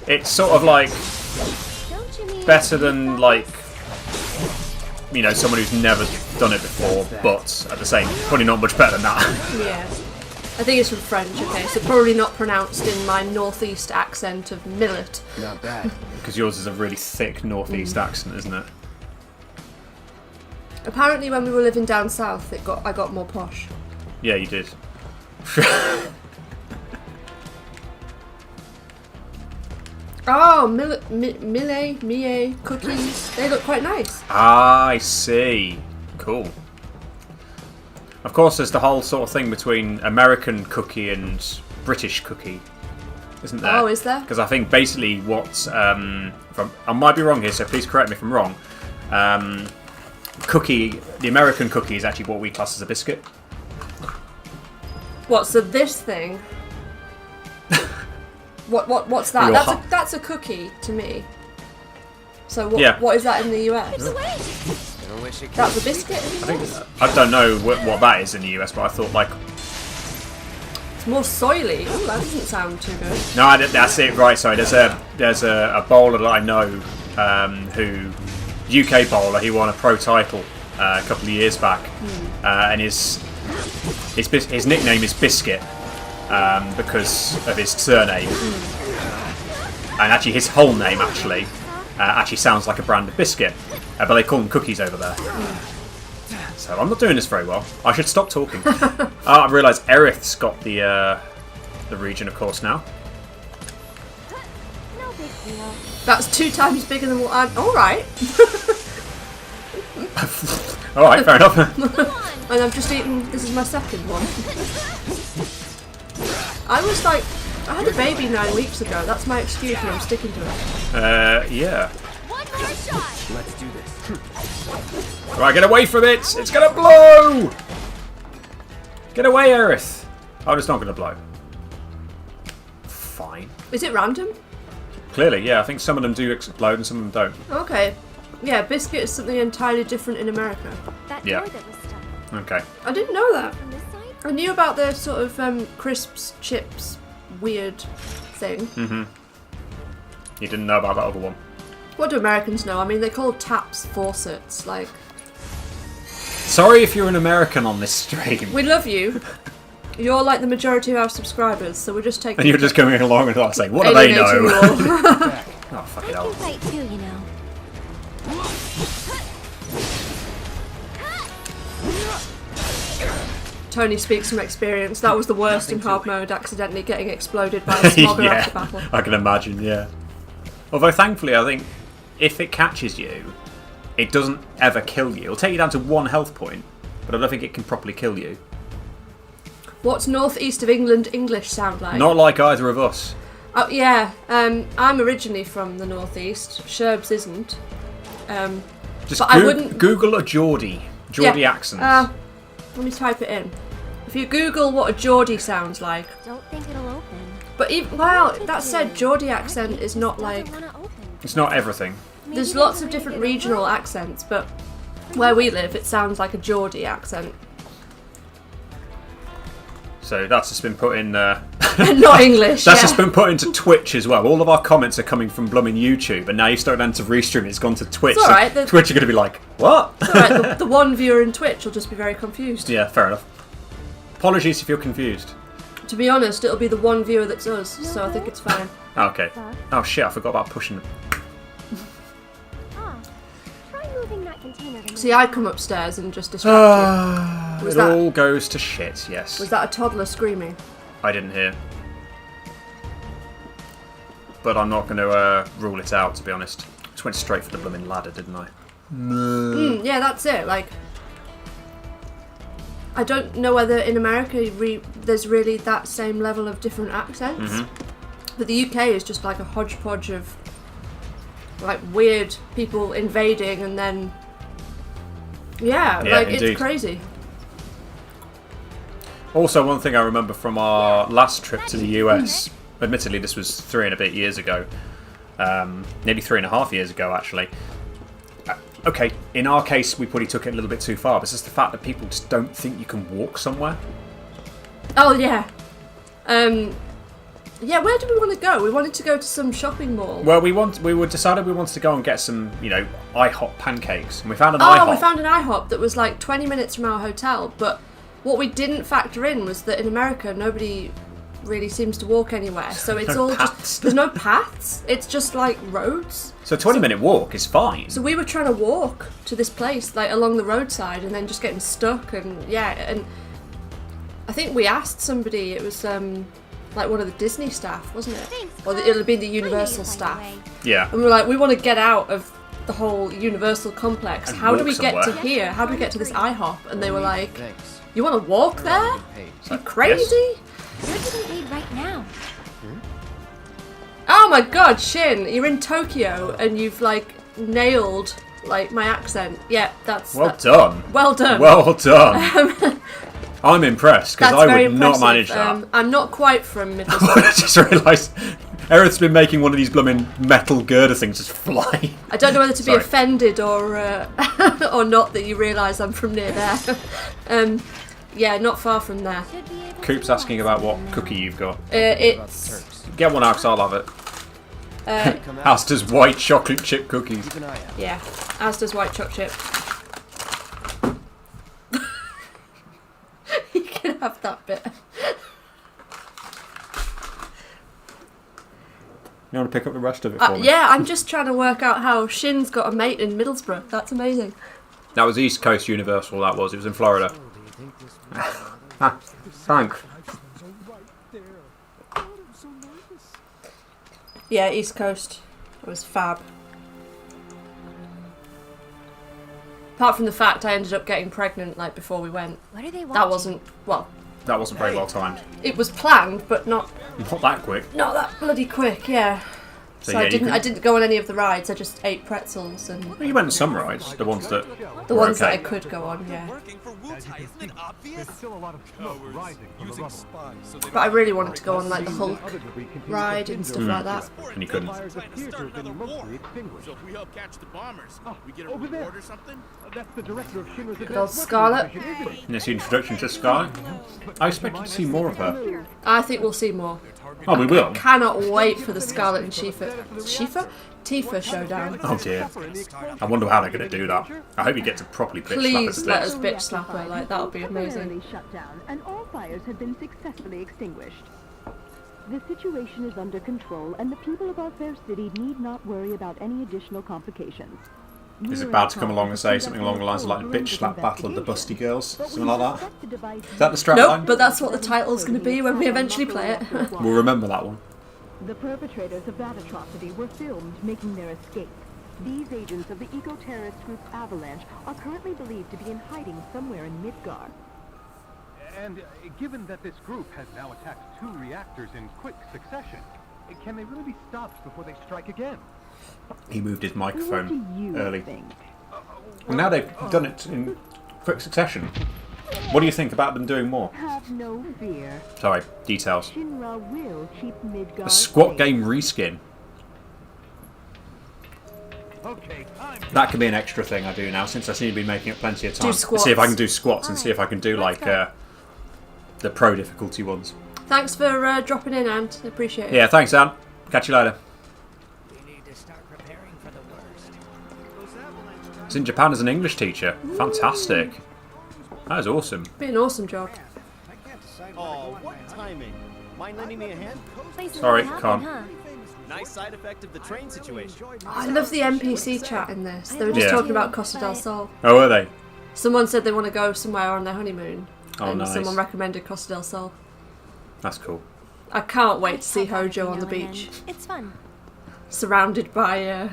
It's sort of like better than like, you know, someone who's never done it before, but at the same, probably not much better than that. Yeah. I think it's from French, okay, so probably not pronounced in my northeast accent of millet. Not bad. Because yours is a really thick northeast accent, isn't it? Apparently when we were living down south, I got more posh. Yeah, you did. Oh, Mille cookies. They look quite nice. Ah, I see. Cool. Of course, there's the whole sort of thing between American cookie and British cookie, isn't there? Oh, is there? Because I think basically what... I might be wrong here, so please correct me if I'm wrong. The American cookie is actually what we class as a biscuit. What, so this thing... What's that? That's a cookie to me. So what is that in the US? That's a biscuit. I don't know what that is in the US, but I thought like it's more soily. Ooh, that doesn't sound too good. No, that's it. Right, sorry. There's a bowler that I know who UK bowler. He won a pro title a couple of years back, and his nickname is Biscuit. Because of his surname, and actually his whole name actually sounds like a brand of biscuit, but they call them cookies over there. So I'm not doing this very well. I should stop talking. I realise Erith's got the region, of course, now. No big deal. That's 2 times bigger than what I'm. All right. All right, fair enough. And I've just eaten. This is my second one. I had a baby 9 weeks ago. That's my excuse, and I'm sticking to it. Yeah. One more shot. Let's do this. Right, get away from it! It's gonna blow! Get away, Aerith! Oh, it's not gonna blow. Fine. Is it random? Clearly, yeah. I think some of them do explode and some of them don't. Okay. Yeah, biscuit is something entirely different in America. That Yeah. door that was stuck Okay. I didn't know that. from this side. I knew about the sort of crisps, chips, weird thing. Mm-hmm. You didn't know about that other one. What do Americans know? I mean, they call taps faucets. Like, Sorry if you're an American on this stream. we love you. You're like the majority of our subscribers, so we're just taking. And you're just going along and saying, what do they know? alienating you all. Oh, fuck I it can all. fight too, you know. Tony speaks from experience. That was the worst in hard mode, accidentally getting exploded by a smogger Yeah, after battle. I can imagine, yeah. Although, thankfully, I think if it catches you, it doesn't ever kill you. It'll take you down to 1 health point, but I don't think it can properly kill you. What's northeast of England English sound like? Not like either of us. Oh yeah, I'm originally from the northeast. Sherbs isn't. Just but I wouldn't Google a Geordie accent. Let me type it in. If you Google what a Geordie sounds like. Don't think it'll open. But even, well, that said, Geordie accent is not like. It's not everything. There's lots of different regional accents, but where we live, it sounds like a Geordie accent. So that's just been put in. Not English. That's just been put into Twitch as well. All of our comments are coming from blooming YouTube, and now you've started to restream. It's gone to Twitch. It's all right, so Twitch are going to be like, what? It's all right, the one viewer in Twitch will just be very confused. Yeah, fair enough. Apologies if you're confused. To be honest, it'll be the one viewer that's us, so I think it's fine. Okay. Oh shit! I forgot about pushing. Try moving that container to See, I come upstairs and just distract you. It all goes to shit. Yes. Was that a toddler screaming? I didn't hear. But I'm not going to rule it out, to be honest. Just went straight for the blooming ladder, didn't I? Yeah, that's it. Like, I don't know whether in America there's really that same level of different accents. But the UK is just like a hodgepodge of like weird people invading and then Yeah, like indeed. it's crazy. Also, one thing I remember from our last trip to the US, admittedly this was 3 and a bit years ago, nearly 3.5 years ago actually. Okay, in our case we probably took it a little bit too far, but it's just the fact that people just don't think you can walk somewhere. Oh yeah. Yeah, where do we want to go? We wanted to go to some shopping mall. Well, we decided we wanted to go and get some, IHOP pancakes, and we found an IHOP. Oh, we found an IHOP that was like 20 minutes from our hotel, but what we didn't factor in was that in America nobody really seems to walk anywhere, so it's all just there's no paths. It's just like roads. So a 20-minute walk is fine. So we were trying to walk to this place like along the roadside, and then just getting stuck, and and I think we asked somebody. It was like one of the Disney staff, wasn't it? Or it'll have been the Universal staff. Yeah. And we were like, we want to get out of the whole Universal complex. And How do walk we get to somewhere. here? How do we get to this IHOP? And they were like, you want to walk there? Are you crazy? You're getting paid right now. Oh my god, Shin, you're in Tokyo and you've like nailed like my accent. Yeah, that's done. Well done. Well done. I'm impressed because I would not manage that. I'm not quite from Middlesbrough. I just realised Aerith's been making one of these blooming metal girder things just fly. I don't know whether to be Sorry. offended or or not that you realise I'm from near there. Yeah, not far from there. Coop's asking about what cookie you've got. It's Get one out 'cause I'll have it. Astor's white chocolate chip cookies. yeah, as does white chocolate chip. You can have that bit. You want to pick up the rest of it for me? Yeah, I'm just trying to work out how Shin's got a mate in Middlesbrough. That's amazing. That was East Coast Universal, that was. It was in Florida. Thanks. Yeah, East Coast. It was fab. Apart from the fact I ended up getting pregnant like before we went. What are they watching? That wasn't That wasn't very well timed. It was planned, but not that quick. Not that bloody quick, yeah. So yeah, I didn't go on any of the rides. I just ate pretzels and Well, you went on some rides, the ones that the were ones that I okay. could go on, yeah. But I really wanted to go on like the Hulk ride and stuff like that. And you couldn't. So if we help catch the bombers, we get a reward or something? That's the director of Shinra's Good old Scarlet. And it's the introduction to Sky. I expected to see more of her. I think we'll see more. Oh, we will. Cannot wait for the Scarlet and Tifa showdown. Oh dear. I wonder how they're going to do that. I hope you get to properly bitch slap her Please to let bits. us bitch slap her. Like that'll be amazing. Temporarily shut down, and all fires have been successfully extinguished. The situation is under control, and the people of our fair city need not worry about any additional complications. Is it bad to come along and say something along the lines of like bitch slap battle of the busty girls? Something like that? Is that the strapline? Nope, but that's what the title's going to be when we eventually play it. We'll remember that one. The perpetrators of that atrocity were filmed making their escape. These agents of the eco-terrorist group Avalanche are currently believed to be in hiding somewhere in Midgar. And given that this group has now attacked 2 reactors in quick succession, can they really be stopped before they strike again? He moved his What microphone do you early. think? And now they've done it in quick succession. What do you think about them doing more? Have no fear. Sorry, details. Shinra will keep Midgar A squat safe. game reskin. Okay, That could be an extra thing I do now, since I seem to be making up plenty of time. Do squats. See if I can do squats and see if I can do like the pro difficulty ones. Thanks for dropping in, Ant. I appreciate it. Yeah, thanks, Anne. Catch you later. It's in Japan as an English teacher. Fantastic. That is awesome. Be an awesome job. Oh, what timing. Mind lending me a hand? Sorry, can't. Nice side effect of the train situation. I love the NPC chat in this. They were just Yeah. talking about Costa del Sol. Oh, were they? Someone said they want to go somewhere on their honeymoon. Oh, and nice. someone recommended Costa del Sol. That's cool. I can't wait to see Hojo on the beach. It's fun. Surrounded by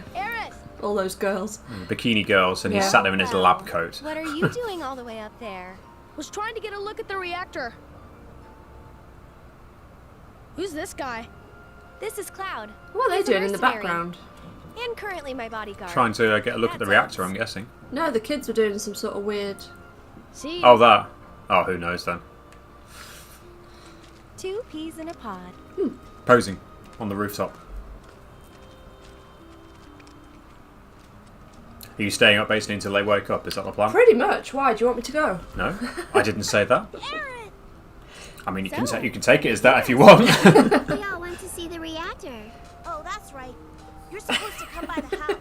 all those girls. Bikini girls, and he's Yeah. sat there in his lab coat. What are you doing all the way up there? Was trying to get a look at the reactor. Who's this guy? This is Cloud. What are they He's a doing in the mercenary. background? And currently my bodyguard. Trying to get a look at the reactor, I'm guessing. No, the kids were doing some sort of weird... See? Oh, that. Oh, who knows then? 2 peas in a pod. Posing on the rooftop. Are you staying up basically until they wake up? Is that the plan? Pretty much. Why? Do you want me to go? No, I didn't say that. I mean, you can take it as that if you want. We all went to see the reactor. Oh, that's right. You're supposed to come by the house.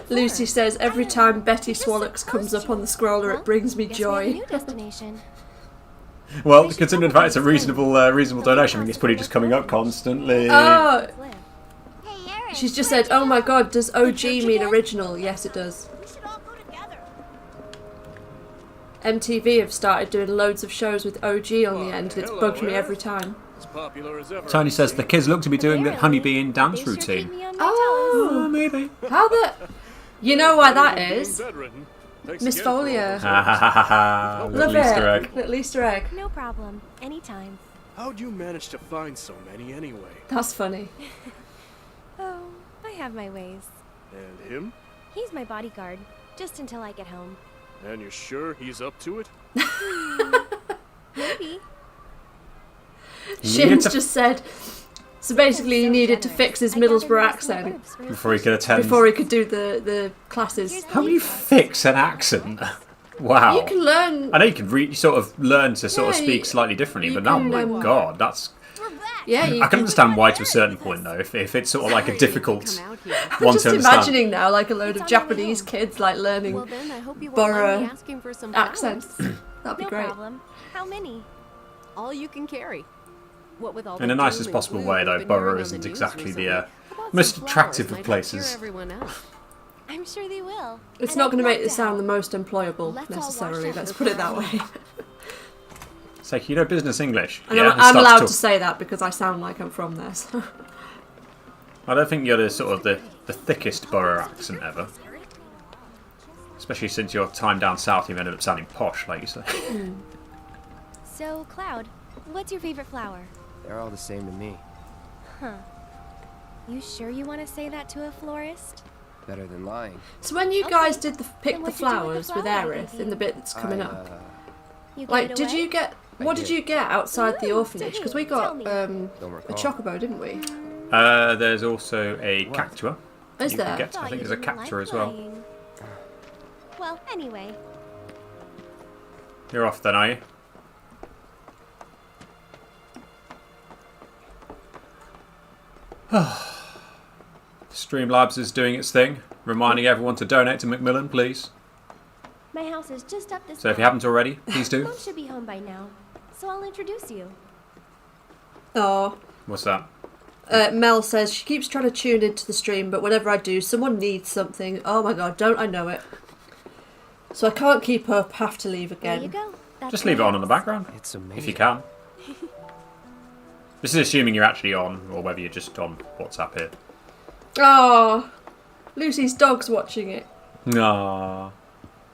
Lucy says, every time Betty Swallox comes up on the scroller, it brings me Guess we have a joy. new destination. Well, considering the fact it's a reasonable donation, I mean, it's probably just coming up constantly. Oh! She's just said, oh my god, does OG mean original? Yes, it does. MTV have started doing loads of shows with OG on the end, and it's bugged me every time. Tony says the kids look to be doing the honeybee in dance routine. Oh, maybe. How the... You know why that is? Miss Folia. Little Easter egg. Little Easter egg. No problem. Anytime. How'd you manage to find so many anyway? That's funny. Oh, I have my ways. And him? He's my bodyguard, just until I get home. And you're sure he's up to it? Maybe. Shin's just said, so basically he needed to fix his Middlesbrough accent before he could attend. Before he could do the classes. How do you fix an accent? Wow. You can learn... I know you can sort of learn to sort of speak slightly differently, but oh my god, that's... Yeah, I can understand why to a certain point though, if it's sort of like a difficult one I'm to just understand. imagining now like a load of Japanese kids like learning borough accents. That'd be no great. Problem. How many? All you can carry. What with all In the nicest possible way though, Borough isn't exactly the most attractive of places. I'm sure they will. It's not going to make this sound the most employable necessarily, let's put it that way. It's like, you know business English. And yeah, I'm allowed to say that because I sound like I'm from there. So. I don't think you're the sort of the thickest Borough accent ever. Especially since your time down south you've ended up sounding posh, like you say. So, Cloud, what's your favorite flower? They're all the same to me. Huh. You sure you want to say that to a florist? Better than lying. So when you guys did pick the flowers with Aerith in the bit that's coming up, like, did you get... What did you get outside the orphanage? Because we got a chocobo, didn't we? There's also a cactua. Is you there? can get. I think there's a cactua as well. Well, anyway. You're off then, are you? Streamlabs is doing its thing, reminding everyone to donate to Macmillan, please. My house is just up this So if you haven't already, please do. Mom should be home by now, so I'll introduce you. Oh. What's that? Mel says she keeps trying to tune into the stream, but whenever I do, someone needs something. Oh my god, don't I know it? So I can't keep up, have to leave again. There you go. That's Just leave it on in the background, it's amazing. if you can. This is assuming you're actually on, or whether you're just on WhatsApp here. Oh, Lucy's dog's watching it. Aww.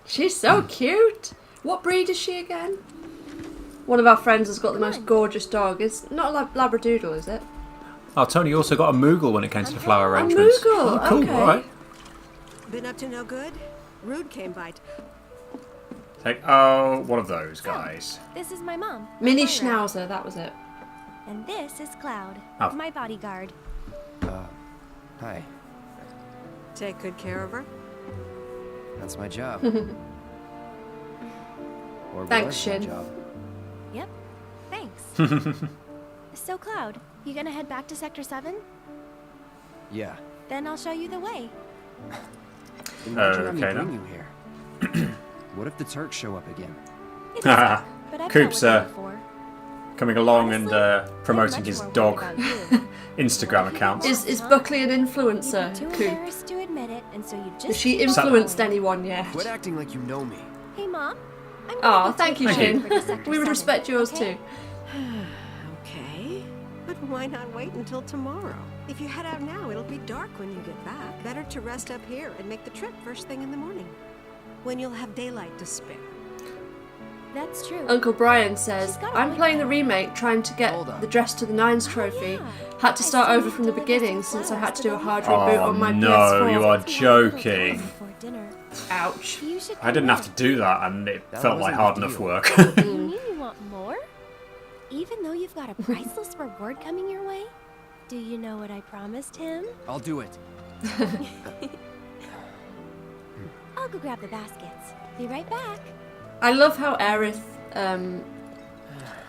She's so cute. What breed is she again? One of our friends has got the most gorgeous dog. It's not a Labradoodle, is it? Oh, Tony also got a Moogle when it came to the flower arrangements. A Moogle, oh, cool, okay. Alright. Been up to no good? Rude came by. Take, oh, one of those guys. This is my mom. Mini Myra. Schnauzer, that was it. And this is Cloud, Oh. my bodyguard. Hi. Take good care of her? That's my job. Or Thanks, was my Shin. job. Yep. Thanks. So, Cloud, you gonna head back to Sector 7? Yeah. Then I'll show you the way. Then why'd you let me Okay, bring then. you here? What if the Turks show up again? But I've Coop's dealt with them before. coming along and promoting his dog Instagram account. Is Buckley an influencer, Too Coop? embarrassed to admit it, and so you just Has she keep influenced going. anyone yet? Quit acting like you know me. Hey, Mom. I'm Oh, gonna go thank take you, Cloud Shin. over to Sector We would 7, respect yours okay? too. Okay. But why not wait until tomorrow? If you head out now, it'll be dark when you get back. Better to rest up here and make the trip first thing in the morning, when you'll have daylight to spare. That's true. Uncle Brian says, I'm playing the remake, trying to get the Dress to the Nines trophy. Had to start over from the beginning since I had to do a hard reboot Oh on my no, PS4. you are joking. Before dinner. Ouch. You should I didn't have to do that, and it That felt like wasn't hard the enough deal. work. You mean you want more? Even though you've got a priceless reward coming your way? Do you know what I promised him? I'll do it. I'll go grab the baskets. Be right back. I love how Aerith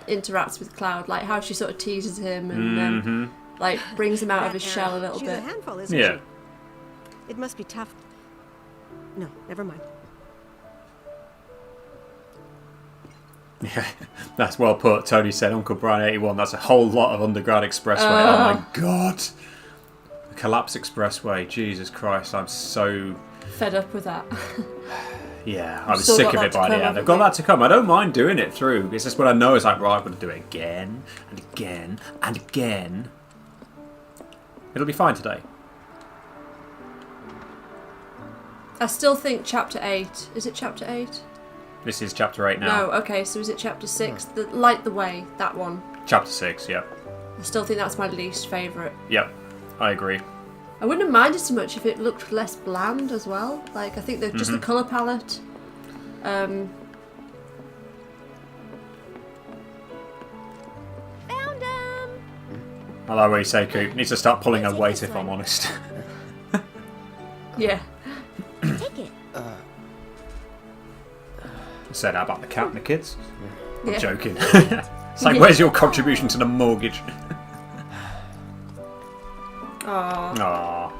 interacts with Cloud, like how she sort of teases him and like brings him out of his shell a little She's bit. a handful, isn't Yeah. she? It must be tough. No, never mind. Yeah, that's well put. Tony said, Uncle Brian 81, that's a whole lot of Underground Expressway. Oh my god. The Collapse Expressway, Jesus Christ, I'm so... Fed up with that. Yeah, I was Still sick got of that it to by come, the end. I've haven't got we? that to come. I don't mind doing it through. It's just what I know is like, right, I'm going to do it again and again and again. It'll be fine today. I still think chapter 8. Is it chapter 8? This is chapter 8 now. No, okay, so is it chapter 6? The Light the Way, that one. Chapter 6, yep. I still think that's my least favourite. Yep, I agree. I wouldn't have minded so much if it looked less bland as well. Like, I think that just the colour palette. Found him! I like what you say, Coop. Needs to start pulling her weight if I'm honest. Yeah. Take it. Said that about the cat and the kids. I'm Yeah. joking. It's like, where's your contribution to the mortgage? Aww. Aww.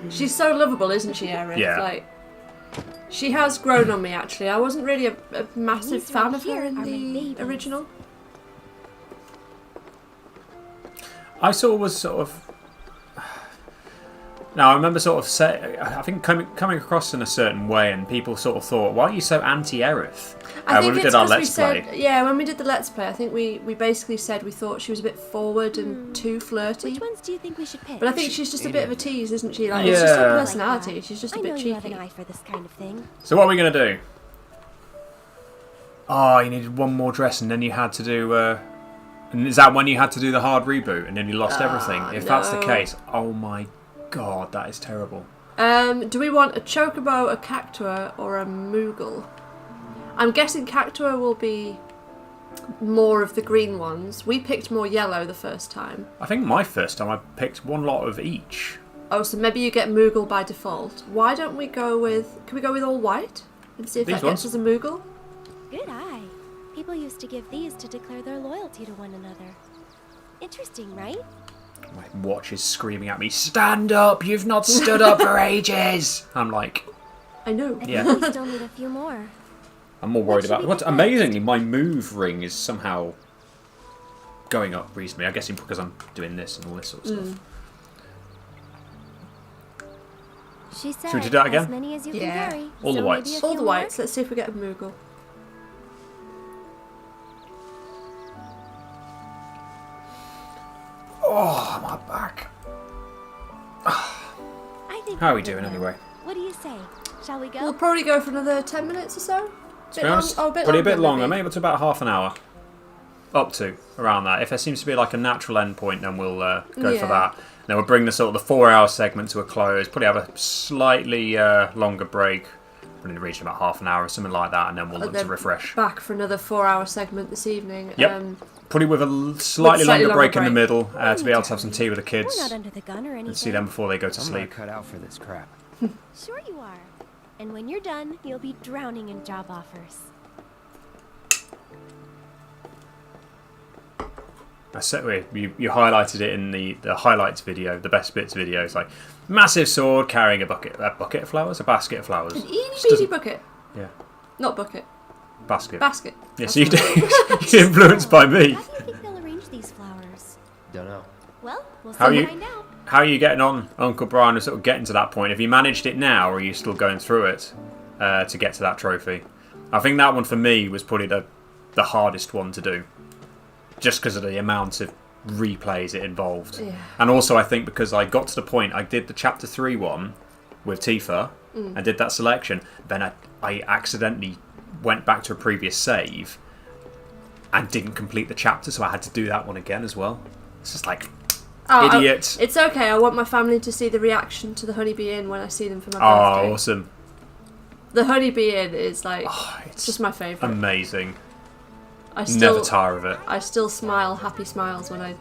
She's so lovable, isn't she, Aerith? Yeah. Like, she has grown on me, actually. I wasn't really a massive These fan right of her here in are my the babies. original. I sort of. Now I remember sort of I think coming across in a certain way, and people sort of thought, "Why are you so anti-Aerith?" I think when we it's did our because we Let's Play. said, yeah, when we did the Let's Play, I think we basically said we thought she was a bit forward and too flirty. Which ones do you think we should pick? But I think she's just a bit of a tease, isn't she? Like, it's just her Yeah. personality. She's just a I bit know cheeky. you have an eye for this kind of thing. So what are we gonna do? Oh, you needed one more dress, and then you had to do. And is that when you had to do the hard reboot, and then you lost everything? If that's the no. case, oh my god, that is terrible. Do we want a Chocobo, a Cactua, or a Moogle? I'm guessing Cactua will be more of the green ones. We picked more yellow the first time. I think my first time I picked one lot of each. Oh, so maybe you get Moogle by default. Why don't we go with... Can we go with all white? And see if These that gets us a Moogle? Good eye. People used to give these to declare their loyalty to one another. Interesting, right? My watch is screaming at me, "Stand up! You've not stood up for ages!" I'm like... I know. I Yeah. think we still need a few more. I'm more worried should about... we What? get Amazingly, my move ring is somehow going up recently. I'm guessing because I'm doing this and all this sort of stuff. She said, Should we do that again? as many as you Yeah. can carry. All the so whites. maybe a All few the more? whites. Let's see if we get a Moogle. Oh, my back. I think How are we're we good doing now. anyway? What do you say? Shall we go? We'll probably go for another 10 minutes or so. To be honest, probably a bit longer. Maybe up to about half an hour. Up to around that. If there seems to be like a natural end point, then we'll go for Yeah. that. Then we'll bring the sort of the 4-hour segment to a close. Probably have a slightly longer break, probably in the region of about half an hour or something like that, and then we'll look to then refresh. Back for another 4-hour segment this evening. Yep. Probably with a slightly slightly longer break in the longer middle to be able to have some tea with the We're kids not under the gun or anything. and see them before they go to I'm sleep. not cut out for this crap. Sure you are. And when you're done, you'll be drowning in job offers. I said you highlighted it in the highlights video, the best bits video. It's like massive sword carrying a bucket of flowers, a basket of flowers. An eeny Just beeny doesn't- bucket. Yeah, Not bucket. basket. Basket. Yes, you do. You're influenced by me. How do you think they'll arrange these flowers? Don't know. Well, we'll How soon you- find out. How are you getting on, Uncle Brian? Sort of getting to that point. Have you managed it now, or are you still going through it to get to that trophy? I think that one for me was probably the hardest one to do, just because of the amount of replays it involved. Yeah. And also I think because I got to the point, I did the chapter 3 one with Tifa and did that selection, then I accidentally went back to a previous save and didn't complete the chapter, so I had to do that one again as well. It's just like, idiot. It's okay. I want my family to see the reaction to the Honeybee Inn when I see them for my Oh, birthday. awesome. The Honeybee Inn is like it's just my favourite. Amazing. I still, never tire of it. I still smile happy smiles when I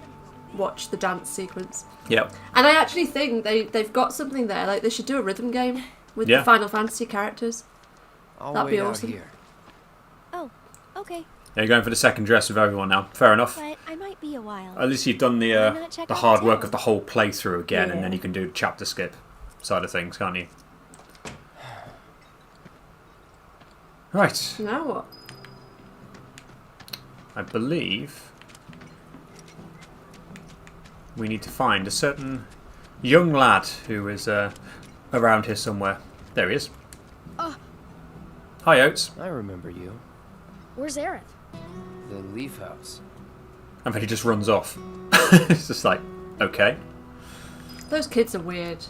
watch the dance sequence. Yep. And I actually think they've got something there. Like they should do a rhythm game with the Final Fantasy characters. That'd be awesome. Oh, okay. Yeah, you're going for the second dress with everyone now. Fair enough. But I might be a while. At least you've done the hard work of the whole playthrough again, and then you can do the chapter skip side of things, can't you? Right. Now what? I believe we need to find a certain young lad who is around here somewhere. There he is. Hi, Oates. I remember you. Where's Aerith? The Leaf House. And then he just runs off. It's just like, okay. Those kids are weird.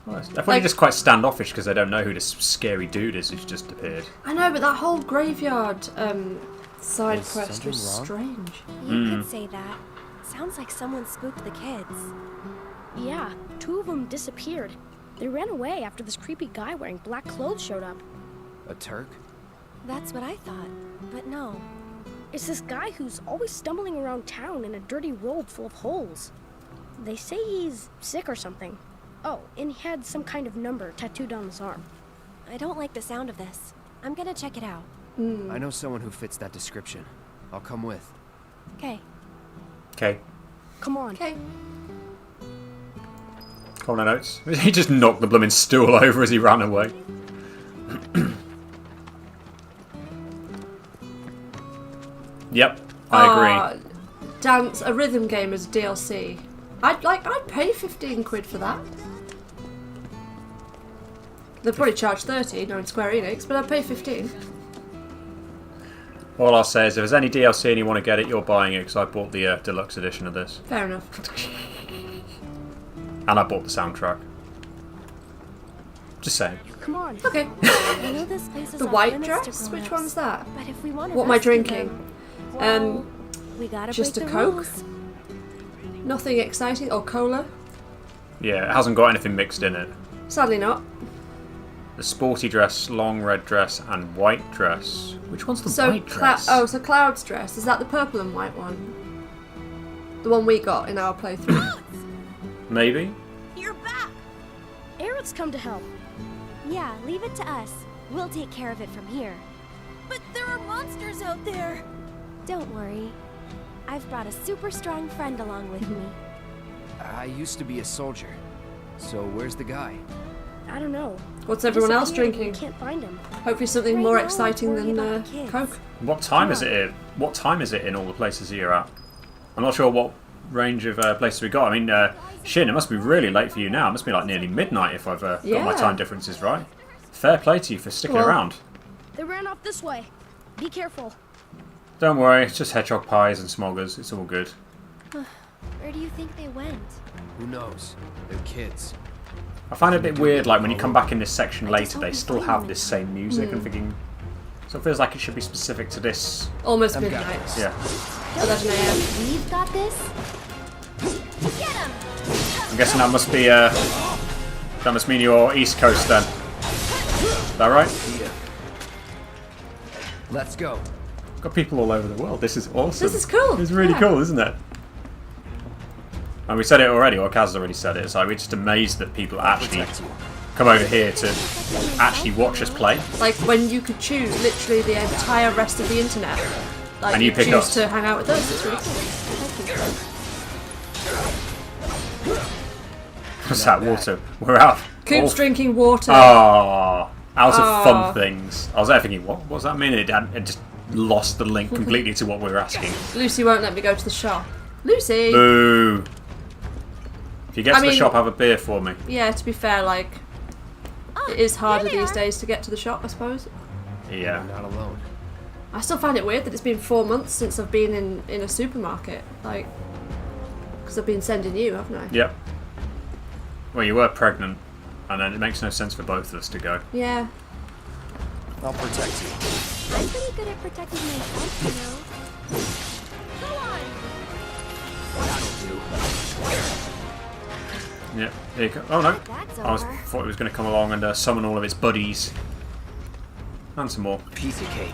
They're probably just quite standoffish because they don't know who this scary dude is who's just appeared. I know, but that whole graveyard side quest was strange. You could say that. Sounds like someone spooked the kids. Yeah, 2 of them disappeared. They ran away after this creepy guy wearing black clothes showed up. A Turk? That's what I thought, but no. It's this guy who's always stumbling around town in a dirty robe full of holes. They say he's sick or something. Oh, and he had some kind of number tattooed on his arm. I don't like the sound of this. I'm gonna check it out. I know someone who fits that description. I'll come with. Okay. Okay. Come on. Okay. Come on, Oates. He just knocked the blooming stool over as he ran away. Yep, I agree. Dance, a rhythm game as DLC. I'd pay 15 quid for that. They'll probably charge 30, knowing Square Enix, but I'd pay 15. All I'll say is if there's any DLC and you want to get it, you're buying it because I bought the deluxe edition of this. Fair enough. And I bought the soundtrack. Just saying. Come on. Okay. I know this place is The off white limits to dress? Which grown-ups, one's that? But if we want to What am I rescue drinking? them, we gotta just break a the Coke? rules. Nothing exciting? Or cola? Yeah, it hasn't got anything mixed in it. Sadly not. The sporty dress, long red dress, and white dress. Which one's the white dress? So Cloud's dress. Is that the purple and white one? The one we got in our playthrough? Maybe? You're back! Aerith's come to help. Yeah, leave it to us. We'll take care of it from here. But there are monsters out there! Don't worry. I've brought a super strong friend along with me. I used to be a soldier. So where's the guy? I don't know. What's everyone else Disappeared. drinking? We can't find him. Hopefully something Right more now, exciting I'm worried than about the kids. Coke. What time is it in? What time is it in all the places you're at? I'm not sure what range of places we got. I mean, Shin, it must be really late for you now. It must be like nearly midnight if I've got my time differences right. Fair play to you for sticking around. They ran off this way. Be careful. Don't worry, it's just hedgehog pies and smoggers. It's all good. Where do you think they went? Who knows? They're kids. I find it a bit weird, like when you come back in this section later, they still have this same music. I'm thinking, so it feels like it should be specific to this. Almost midnight. Yeah. 11 AM. We've got this. Get him! I'm guessing that must be that must mean you're East Coast then. Is that right? Yeah. Let's go. Got people all over the world. This is awesome. This is cool. It's really cool, isn't it? And we said it already, or Kaz has already said it. It's like we're just amazed that people actually come over here to actually watch us play. Like when you could choose literally the entire rest of the internet. Like And you pick choose us. to hang out with us. It's really cool. What's that? Water. We're out. Coop's drinking water. Oh, out of Oh. fun things. I was there thinking, what does that mean? It just lost the link completely to what we were asking. Lucy won't let me go to the shop. Lucy! Boo. If you get to the mean- shop, have a beer for me. Yeah, to be fair, like, it is harder these days to get to the shop, I suppose. Yeah. Not alone. I still find it weird that it's been 4 months since I've been in a supermarket. Like, because I've been sending you, haven't I? Yep. Well, you were pregnant, and then it makes no sense for both of us to go. Yeah. I'll protect you. I'm pretty good at protecting myself, you know. Yep. There you go. Oh no! That's I over. thought it was going to come along and summon all of its buddies. and some more. Piece of cake.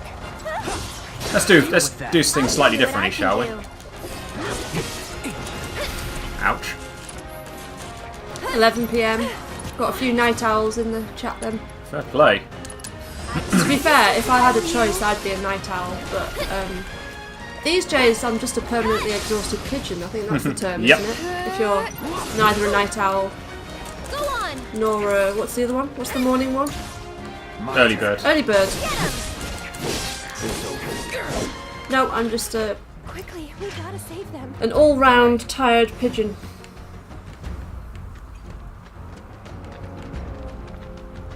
Let's do things slightly differently, shall we? Ouch. 11 PM. Got a few night owls in the chat then. Fair play. To be fair, if I had a choice, I'd be a night owl. But these days, I'm just a permanently exhausted pigeon. I think that's the term, Yep. isn't it? If you're neither a night owl nor what's the other one? What's the morning one? Early bird. Early bird. No, I'm just Quickly, we gotta save them. an all-round tired pigeon.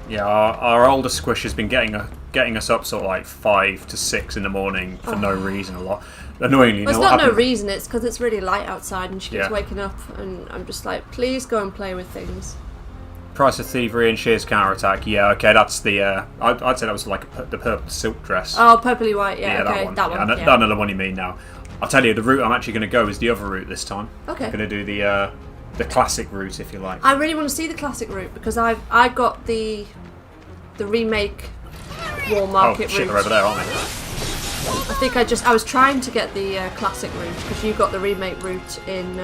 Yeah, our older squish has been getting us up sort of like 5 to 6 in the morning for no reason a lot. Annoyingly, Well, it's you know not what no happened? reason, it's because it's really light outside and she keeps Yeah. waking up and I'm just like, please go and play with things. Price of Thievery and Shears Counterattack. Yeah, okay, that's the. I'd say that was like the purple silk dress. Oh, purpley white, yeah, okay, that one. that one. Yeah, Yeah. I know the one you mean now. I'll tell you, the route I'm actually going to go is the other route this time. Okay. I'm going to do the classic route, if you like. I really want to see the classic route because I got the remake War Market oh shit, route. they're over there, aren't they? I think I was trying to get the classic route because you got the remake route in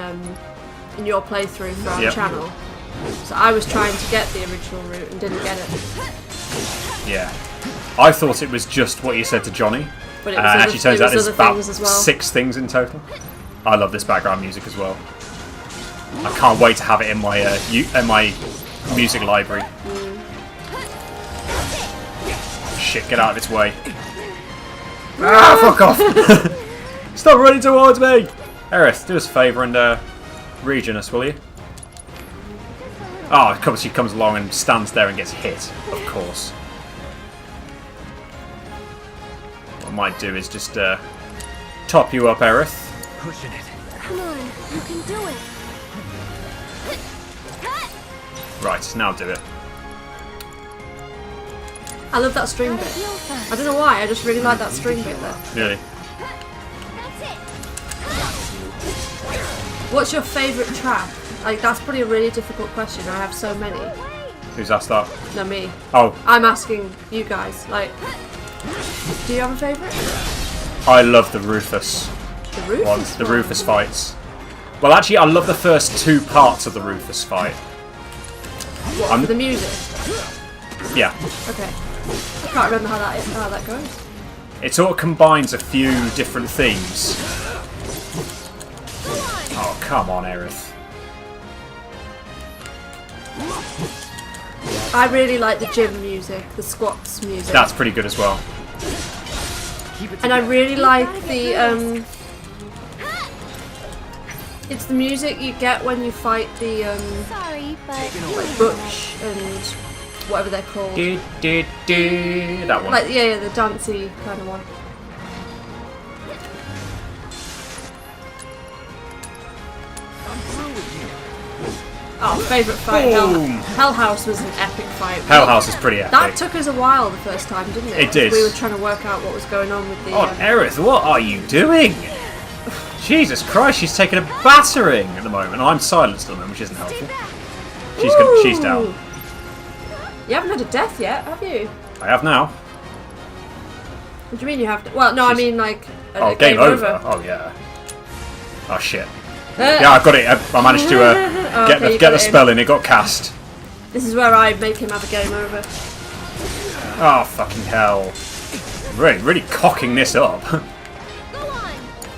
your playthrough for our Yep. channel. So I was trying to get the original route and didn't get it. Yeah. I thought it was just what you said to Johnny. But it was And other- actually turns it out was there's other about things as well. 6 things in total. I love this background music as well. I can't wait to have it in my music library. Shit, get out of its way. Ah, fuck off! Stop running towards me! Aerith, do us a favour and regen us, will you? Oh, she comes along and stands there and gets hit, of course. What I might do is just top you up, Aerith. Pushing it. Come on, you can do it. Right, now do it. I love that string bit. I don't know why, I just really like that string bit there. Really? What's your favourite track? Like, that's probably a really difficult question. I have so many. Who's asked that? No, me. Oh. I'm asking you guys. Like, do you have a favourite? I love the Rufus. The Rufus ones, the Rufus fights. Well, actually, I love the first 2 parts of the Rufus fight. What, for the music? Yeah. Okay. I can't remember how that goes. It sort of combines a few different themes. Oh, come on, Aerith. I really like the gym music, the squats music. That's pretty good as well. And I really like the it's the music you get when you fight the Sorry, but like Butch and whatever they're called. That one. Like yeah, the dancey kind of one. Oh, favourite fight. Hell House was an epic fight. Hell House is pretty epic. That took us a while the first time, didn't it? It did. We were trying to work out what was going on with the. Oh, Aerith, what are you doing? Jesus Christ, she's taking a battering at the moment. I'm silenced at the moment, which isn't helpful. She's down. You haven't had a death yet, have you? I have now. What do you mean you have to? Well, no, I mean like. Oh, game over. Oh yeah. Oh shit. Yeah, I got it. I managed to okay, get the spell in. It got cast. This is where I make him have a game over. Oh fucking hell! Really cocking this up.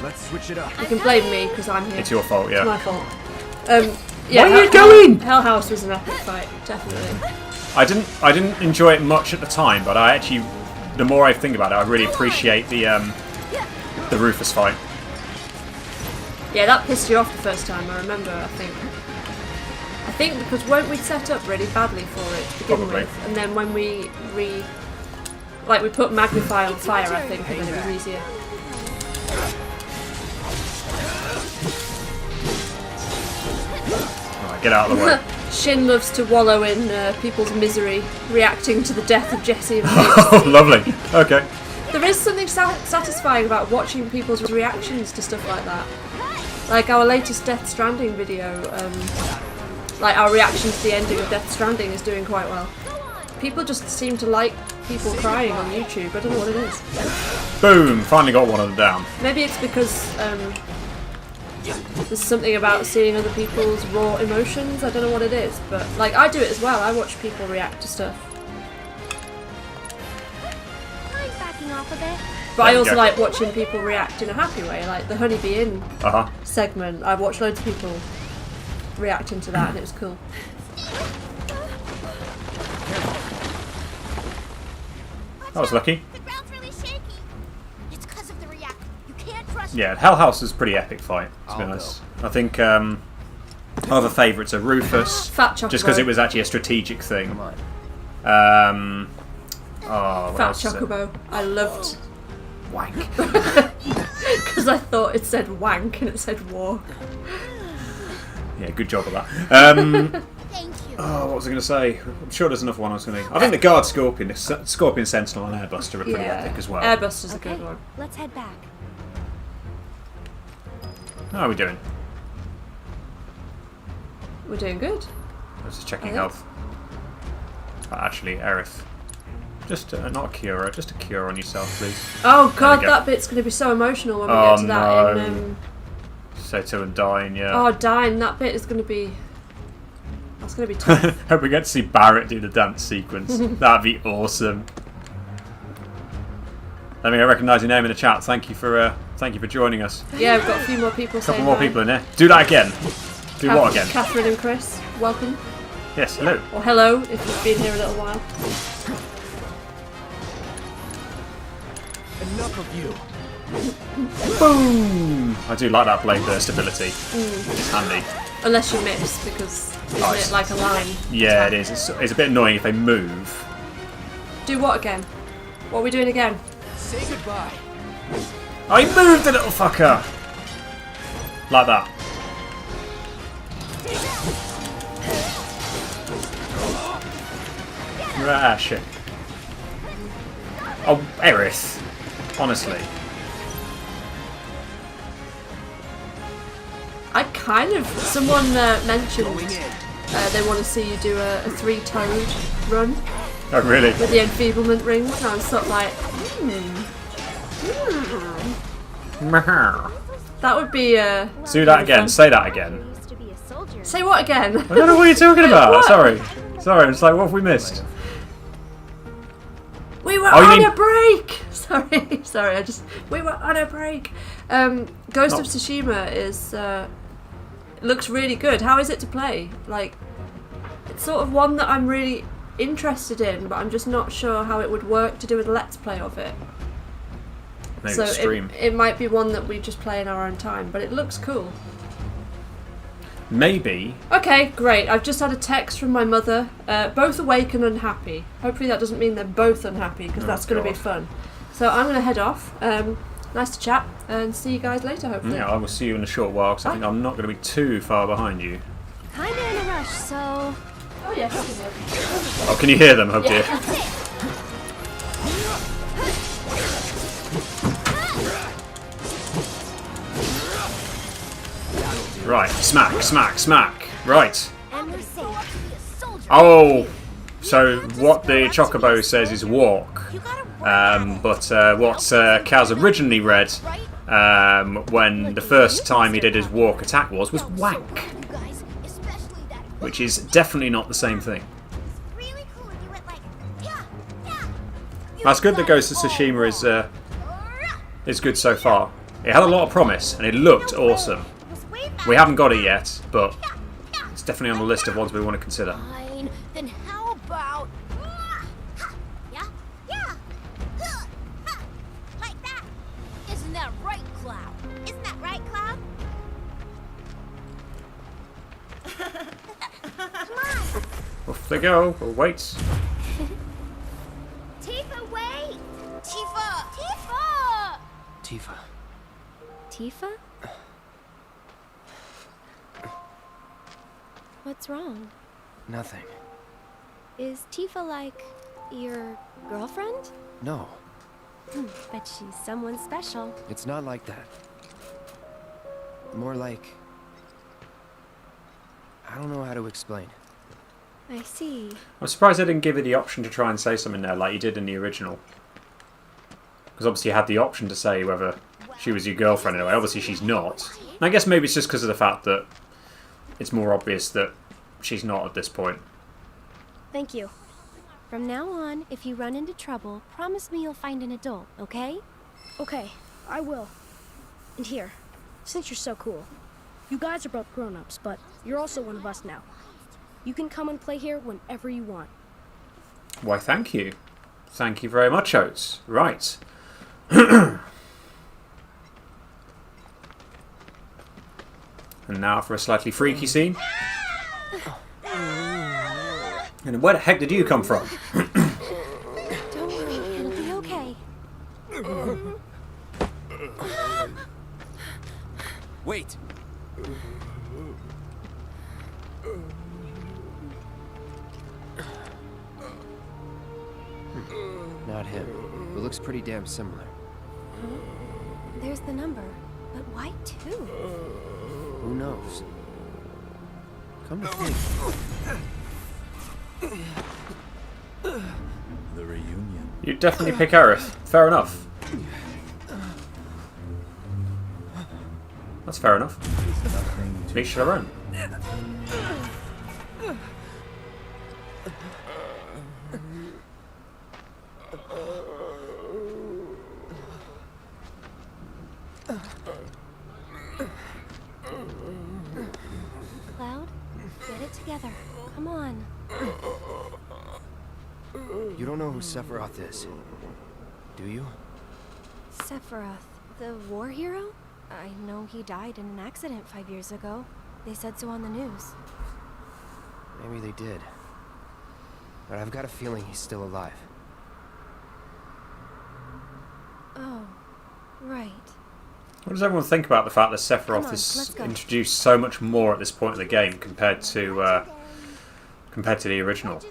Let's switch it up. You can blame me because I'm here. It's your fault, yeah. It's my fault. Yeah, Where are you going? Hell House was an epic fight, definitely. I didn't enjoy it much at the time, but I actually, the more I think about it, I really appreciate the Rufus fight. Yeah, that pissed you off the first time. I remember. I think because weren't we set up really badly for it to begin Probably. with, and then when we put Magnify on fire, I think, and then it was easier. Alright, get out of the way. Shin loves to wallow in people's misery, reacting to the death of Jesse and Pete. Oh, lovely. Okay. There is something satisfying about watching people's reactions to stuff like that. Like our latest Death Stranding video, like our reaction to the ending of Death Stranding is doing quite well. People just seem to like people crying on YouTube. I don't know what it is. Boom! Finally got one of them down. Maybe it's because there's something about seeing other people's raw emotions. I don't know what it is, but like I do it as well. I watch people react to stuff. Mind backing off a bit? But I also like watching people react in a happy way, like the Honeybee Inn segment. I watched loads of people reacting to that, and it was cool. That was lucky. The ground's really shaky. It's because of the reactor. You can't trust Yeah, Hell House is a pretty epic fight, to be honest. I think other favourites are Rufus, Fat Chocobo. just because it was actually a strategic thing. Fat else is it? Chocobo. I loved Wank. because I thought it said wank and it said war. Yeah, good job of that. Oh, what was I going to say? I'm sure there's another one I was going to... I think the Guard Scorpion, Scorpion Sentinel and Airbuster are pretty epic as well. Airbuster's a good one. Let's head back. How are we doing? We're doing good. I was just checking health. Actually, Aerith. Just not a cure, just a cure on yourself, please. Oh god, that bit's going to be so emotional when we get to that. No. Sato and dying, yeah. Oh, dying, that bit is going to be... That's going to be tough. Hope we get to see Barrett do the dance sequence. That'd be awesome. Let me recognise your name in the chat. Thank you for joining us. Yeah, we've got a few more people saying A couple more hi. people in there. Do that again. Do what again? Catherine and Chris, welcome. Yes, hello. Or hello, if you've been here a little while. Enough of you. Boom! I do like that blade burst ability. It's handy. Unless you miss, because isn't it like a line? Yeah, it is. It's a bit annoying if they move. Do what again? What are we doing again? Say goodbye. I moved, the little fucker! Like that. Ah, shit. Oh, Aerith. Honestly. I kind of... Someone mentioned they want to see you do a 3-toed run. Oh, really? With the enfeeblement rings, and I was sort of like, that would be... Do that again. fun. Say that again. Say what again? I don't know what you're talking about. What? Sorry. It's like, what have we missed? We were Oh, you on mean- a break! Sorry, we were on a break. Ghost of Tsushima is... it looks really good. How is it to play? Like, it's sort of one that I'm really interested in, but I'm just not sure how it would work to do a Let's Play of it. Maybe So stream. it might be one that we just play in our own time, but it looks cool. Maybe. Okay, great. I've just had a text from my mother. Both awake and unhappy. Hopefully that doesn't mean they're both unhappy, because that's going to be fun. So I'm going to head off. Nice to chat, and see you guys later, hopefully. Yeah, I will see you in a short while, because I think I'm not going to be too far behind you. Kinda in a rush, so... Oh yeah, Oh, can you hear them? Oh dear. Right, smack, smack, smack. Right. Oh, so what the Chocobo says is walk. But what Kaz originally read when the first time he did his walk attack was wank. Which is definitely not the same thing. That's good that Ghost of Tsushima is good so far. It had a lot of promise and it looked awesome. We haven't got it yet, but it's definitely on the list of ones we want to consider. Fine. Then how about... Yeah? Yeah! Like that! Isn't that right, Cloud? Isn't that right, Cloud? Come on! Off they go. We'll wait. Tifa, wait! Tifa! Tifa! Tifa. Tifa? What's wrong? Nothing. Is Tifa like your girlfriend? No, Bet she's someone special. it's not like that. More like... I don't know how to explain. I see. I'm surprised they didn't give you the option to try and say something there like you did in the original. Because obviously you had the option to say whether she was your girlfriend in a way. Obviously she's not. And I guess maybe it's just because of the fact that it's more obvious that she's not at this point. Thank you. From now on, if you run into trouble, promise me you'll find an adult, okay? Okay, I will. And here, since you're so cool, you guys are both grown-ups, but you're also one of us now. You can come and play here whenever you want. Why, thank you. Thank you very much, Oates. Right. And now for a slightly freaky scene. And where the heck did you come from? Don't worry, it'll be okay. Wait! Not him. It looks pretty damn similar. There's the number. But why two? Who knows? Come to think. The reunion. You definitely pick Aerith. Fair enough. That's fair enough. To each their own. Cloud, get it together. Come on. You don't know who Sephiroth is, do you? Sephiroth, the war hero? I know he died in an accident 5 years ago. They said so on the news. Maybe they did. But I've got a feeling he's still alive. Oh, right. What does everyone think about the fact that Sephiroth is introduced so much more at this point in the game compared to the original?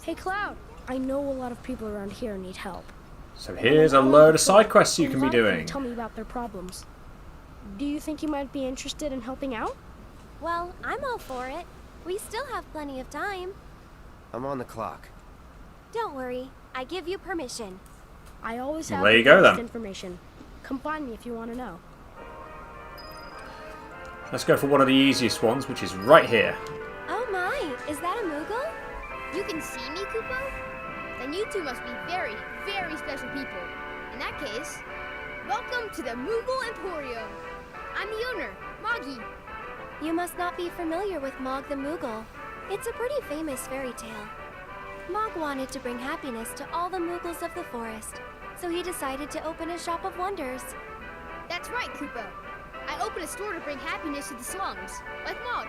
Hey, Cloud. I know a lot of people around here need help. So here's a load of side quests you can be doing. Tell me about their problems. Do you think you might be interested in helping out? Well, I'm all for it. We still have plenty of time. I'm on the clock. Don't worry. I give you permission. I always have Well, there you go, the then. information. Come find me if you want to know. Let's go for one of the easiest ones, which is right here. Oh my, is that a Moogle? You can see me, Kupo? Then you two must be very, very special people. In that case, welcome to the Moogle Emporium. I'm the owner, Moggy. You must not be familiar with Mog the Moogle. It's a pretty famous fairy tale. Mog wanted to bring happiness to all the Moogles of the forest, so he decided to open a shop of wonders. That's right, Kupo. I opened a store to bring happiness to the slums, like Mog.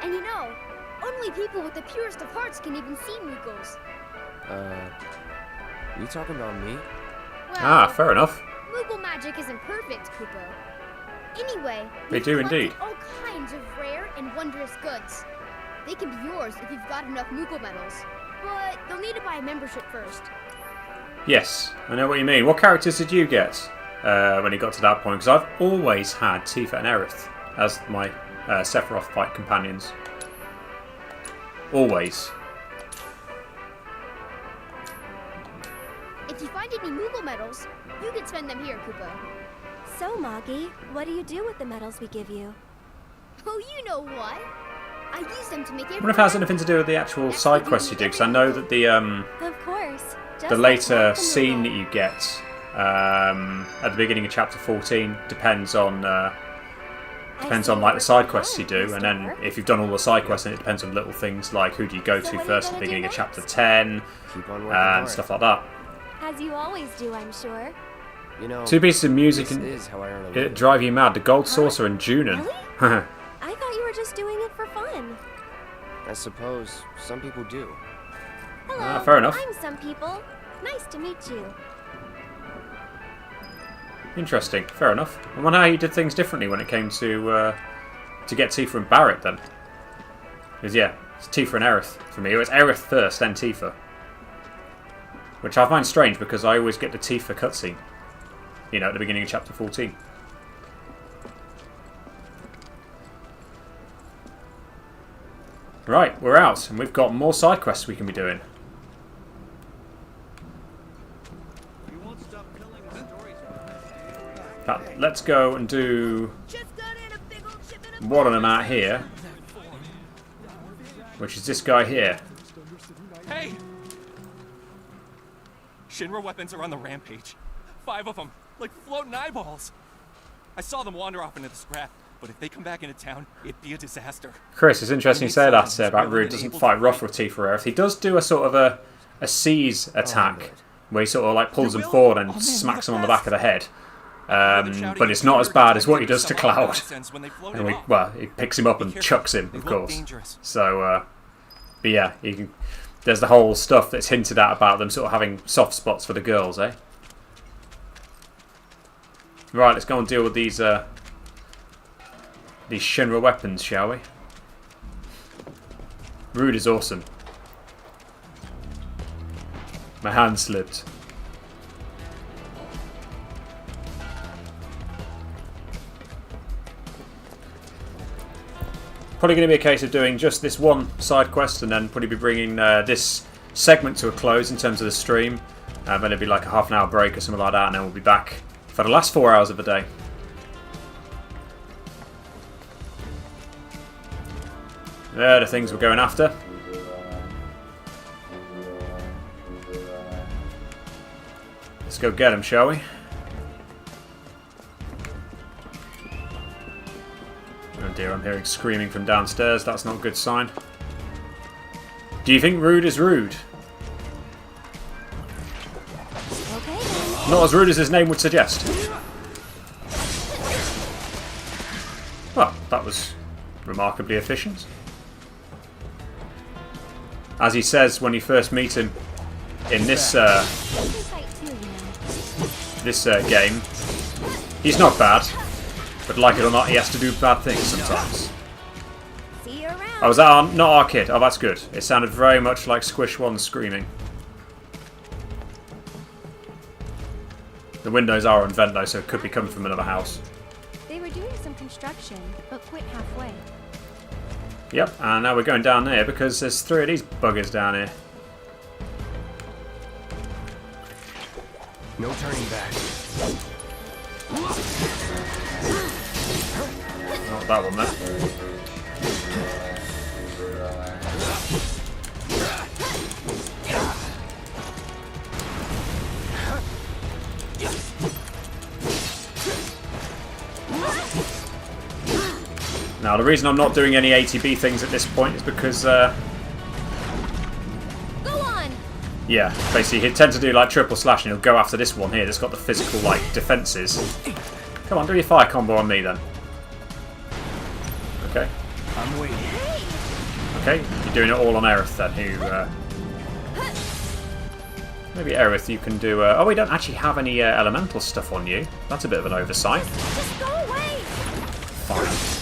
And you know, only people with the purest of hearts can even see Moogles. You talking about me? Well, fair enough. Moogle magic isn't perfect, Kupo. Anyway, They we've do collected indeed. all kinds of rare and wondrous goods. They can be yours if you've got enough Moogle medals, but they'll need to buy a membership first. Yes, I know what you mean. What characters did you get when it got to that point? Because I've always had Tifa and Aerith as my Sephiroth fight companions. Always. If you find any Moogle medals, you can spend them here, Kupo. So, Moggy, what do you do with the medals we give you? Oh, you know what? I use them to make I wonder if it has anything to do with the actual side quests you do, because I know that the Of course. the later scene that you get at the beginning of chapter 14 depends on like the side quests you do, and then if you've done all the side quests, then it depends on little things like who do you go to first at the beginning of chapter 10 and stuff like that. As you always do, I'm sure. You know, Two pieces of music this can is how I earn a living. it'd drive you mad. The Gold Saucer and Junin. I thought you were just doing it for fun. I suppose some people do. Hello, fair enough. I'm some people. Nice to meet you. Interesting. Fair enough. I wonder how you did things differently when it came to get Tifa and Barret then. Because yeah, it's Tifa and Aerith for me. It was Aerith first, then Tifa. Which I find strange because I always get the Tifa cutscene. You know, at the beginning of chapter 14. Right, we're out, and we've got more side quests we can be doing. Let's go and do one of them out here, which is this guy here. Hey! Shinra weapons are on the rampage. 5 of them, like floating eyeballs. I saw them wander off into the scrap, but if they come back into town, it'd be a disaster. Chris, it's interesting you say that about Rude doesn't fight rough with Tifa or Aerith. He does do a sort of a seize attack, where he sort of like pulls them forward and smacks them on the back of the head. But it's not as bad as what he does to Cloud. And he picks him up and chucks him, of course. So, but yeah, there's the whole stuff that's hinted at about them sort of having soft spots for the girls, eh? Right, let's go and deal with these Shinra weapons, shall we? Rude is awesome. My hand slipped. Probably going to be a case of doing just this one side quest and then probably be bringing this segment to a close in terms of the stream. Then it'll be like a half an hour break or something like that, and then we'll be back for the last 4 hours of the day. They're the things we're going after. Let's go get them, shall we? Oh dear, I'm hearing screaming from downstairs. That's not a good sign. Do you think Rude is rude? Okay. Not as rude as his name would suggest. Well, that was remarkably efficient. As he says when you first meet him in this game, he's not bad. But like it or not, he has to do bad things sometimes. See you around. Oh, was that not our kid? Oh, that's good. It sounded very much like Squish 1 screaming. The windows are on vent though, so it could be coming from another house. They were doing some construction, but quit halfway. Yep, and now we're going down there because there's 3 of these buggers down here. No turning back. Not that one, then. Now, the reason I'm not doing any ATB things at this point is because, Go on. yeah, basically he tends to do like triple slash and he'll go after this one here that's got the physical, like, defences. Come on, do your fire combo on me then. Okay. I'm waiting. Okay, you're doing it all on Aerith then, who, maybe Aerith you can do, oh, we don't actually have any elemental stuff on you. That's a bit of an oversight. Just go away. Fine.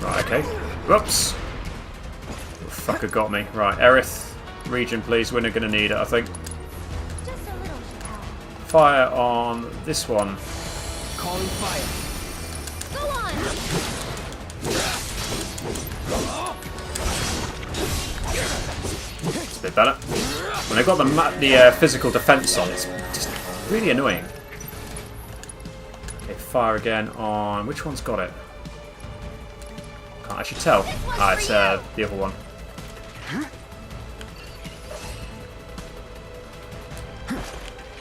Right, okay. Whoops. Oh, fucker got me. Right, Aerith, region please, we're going to need it, I think. Fire on this one. Calling fire. Go on. It's a bit better. When they've got the physical defense on, it's just really annoying. Okay, fire again on... Which one's got it? Can't actually tell. Ah, it's the other one.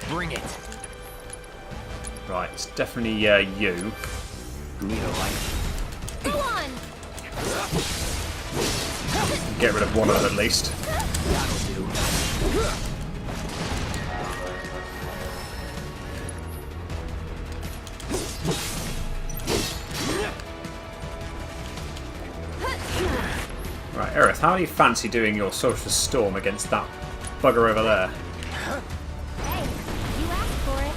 Bring it. Right, it's definitely you. Need a light. Go on. Get rid of one of them at least. That'll do. Right, Aerith, how do you fancy doing your Social Storm against that bugger over there? Hey, you asked for it.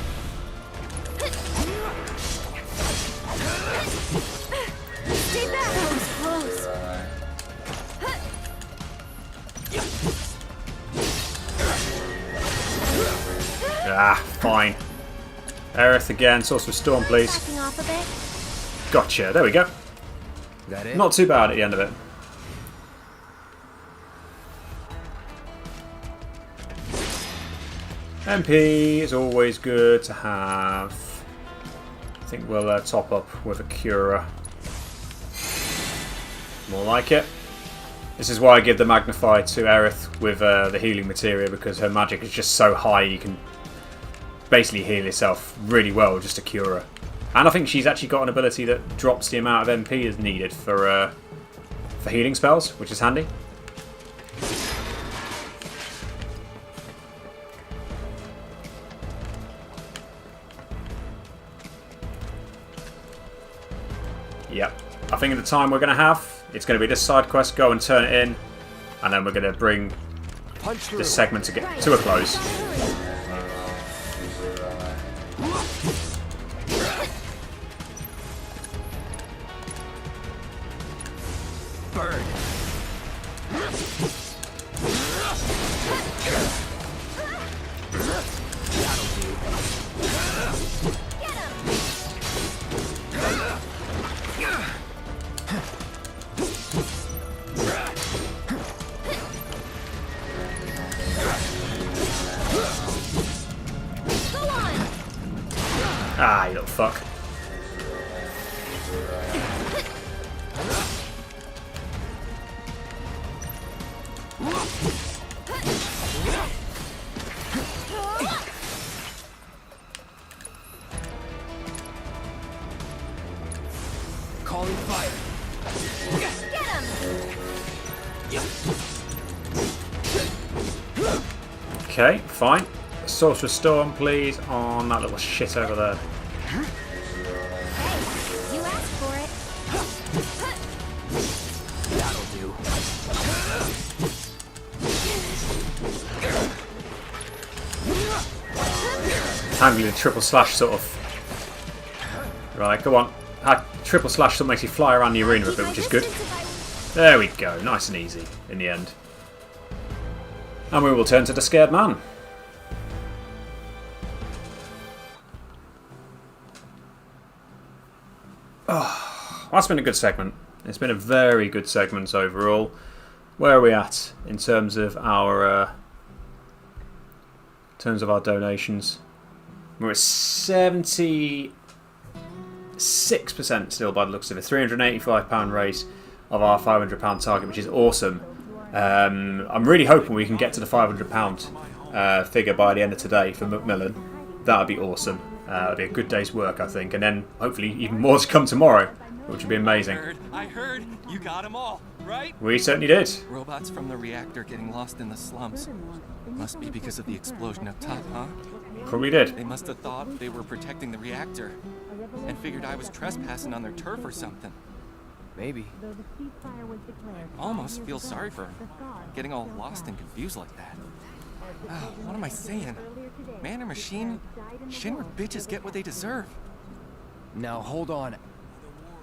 Stay back. That was close. Ah, fine. Aerith again, Sorcerer Storm, please. Backing off a bit. Gotcha. There we go. That it? Not too bad at the end of it. MP is always good to have. I think we'll top up with a Cura. More like it. This is why I give the Magnify to Aerith with the healing materia, because her magic is just so high you can basically heal yourself really well with just a Cura. And I think she's actually got an ability that drops the amount of MP as needed for healing spells, which is handy. Yep. I think at the time we're going to have, it's going to be this side quest, go and turn it in, and then we're going to bring this segment to get to a close. Bird. Ah, you little fuck. Calling fire. Get him! Okay, fine. Sorcerer's Storm, please, on that little shit over there. Hey, you asked for it. That'll do. Handling a triple slash sort of. Right, go on. Triple slash sort of makes you fly around the arena a bit, which is good. There we go, nice and easy in the end. And we will turn to the Scared Man. Oh, that's been a good segment. It's been a very good segment overall. Where are we at in terms of our donations? We're at 76% still by the looks of it. £385 raise of our £500 target, which is awesome. I'm really hoping we can get to the £500 figure by the end of today for Macmillan. That would be awesome. It'll be a good day's work, I think, and then hopefully even more to come tomorrow, which would be amazing. I heard you got them all, right? We certainly did. Robots from the reactor getting lost in the slums. Must be because of the explosion up top, huh? Probably did. They must have thought they were protecting the reactor and figured I was trespassing on their turf or something. Maybe. Almost feel sorry for them, getting all lost and confused like that. Oh, what am I saying? Man or machine? Shinra bitches get what they deserve. Now hold on.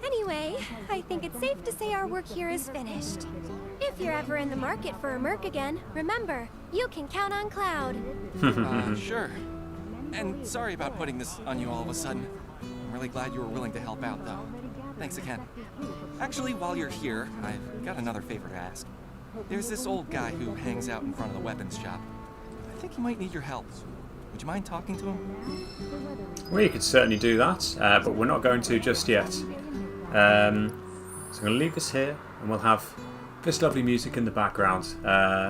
Anyway, I think it's safe to say our work here is finished. If you're ever in the market for a merc again, remember, you can count on Cloud. Sure. And sorry about putting this on you all of a sudden. I'm really glad you were willing to help out, though. Thanks again. Actually, while you're here, I've got another favor to ask. There's this old guy who hangs out in front of the weapons shop. I think he might need your help. Would you mind talking to him? We could certainly do that, but we're not going to just yet. So I'm going to leave this here, and we'll have this lovely music in the background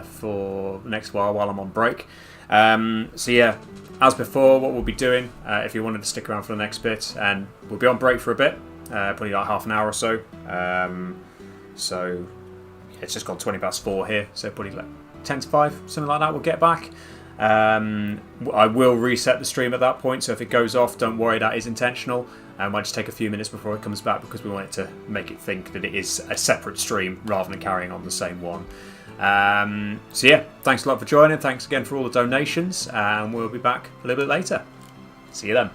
for the next while I'm on break. So yeah, as before, what we'll be doing, if you wanted to stick around for the next bit, and we'll be on break for a bit, probably like half an hour or so. So yeah, it's just gone 4:20 here, so probably like 10 to 5, something like that. We'll get back. I will reset the stream at that point, so if it goes off, don't worry, that is intentional. I might just take a few minutes before it comes back because we want it to make it think that it is a separate stream rather than carrying on the same one. So yeah, thanks a lot for joining. Thanks again for all the donations, and we'll be back a little bit later. See you then.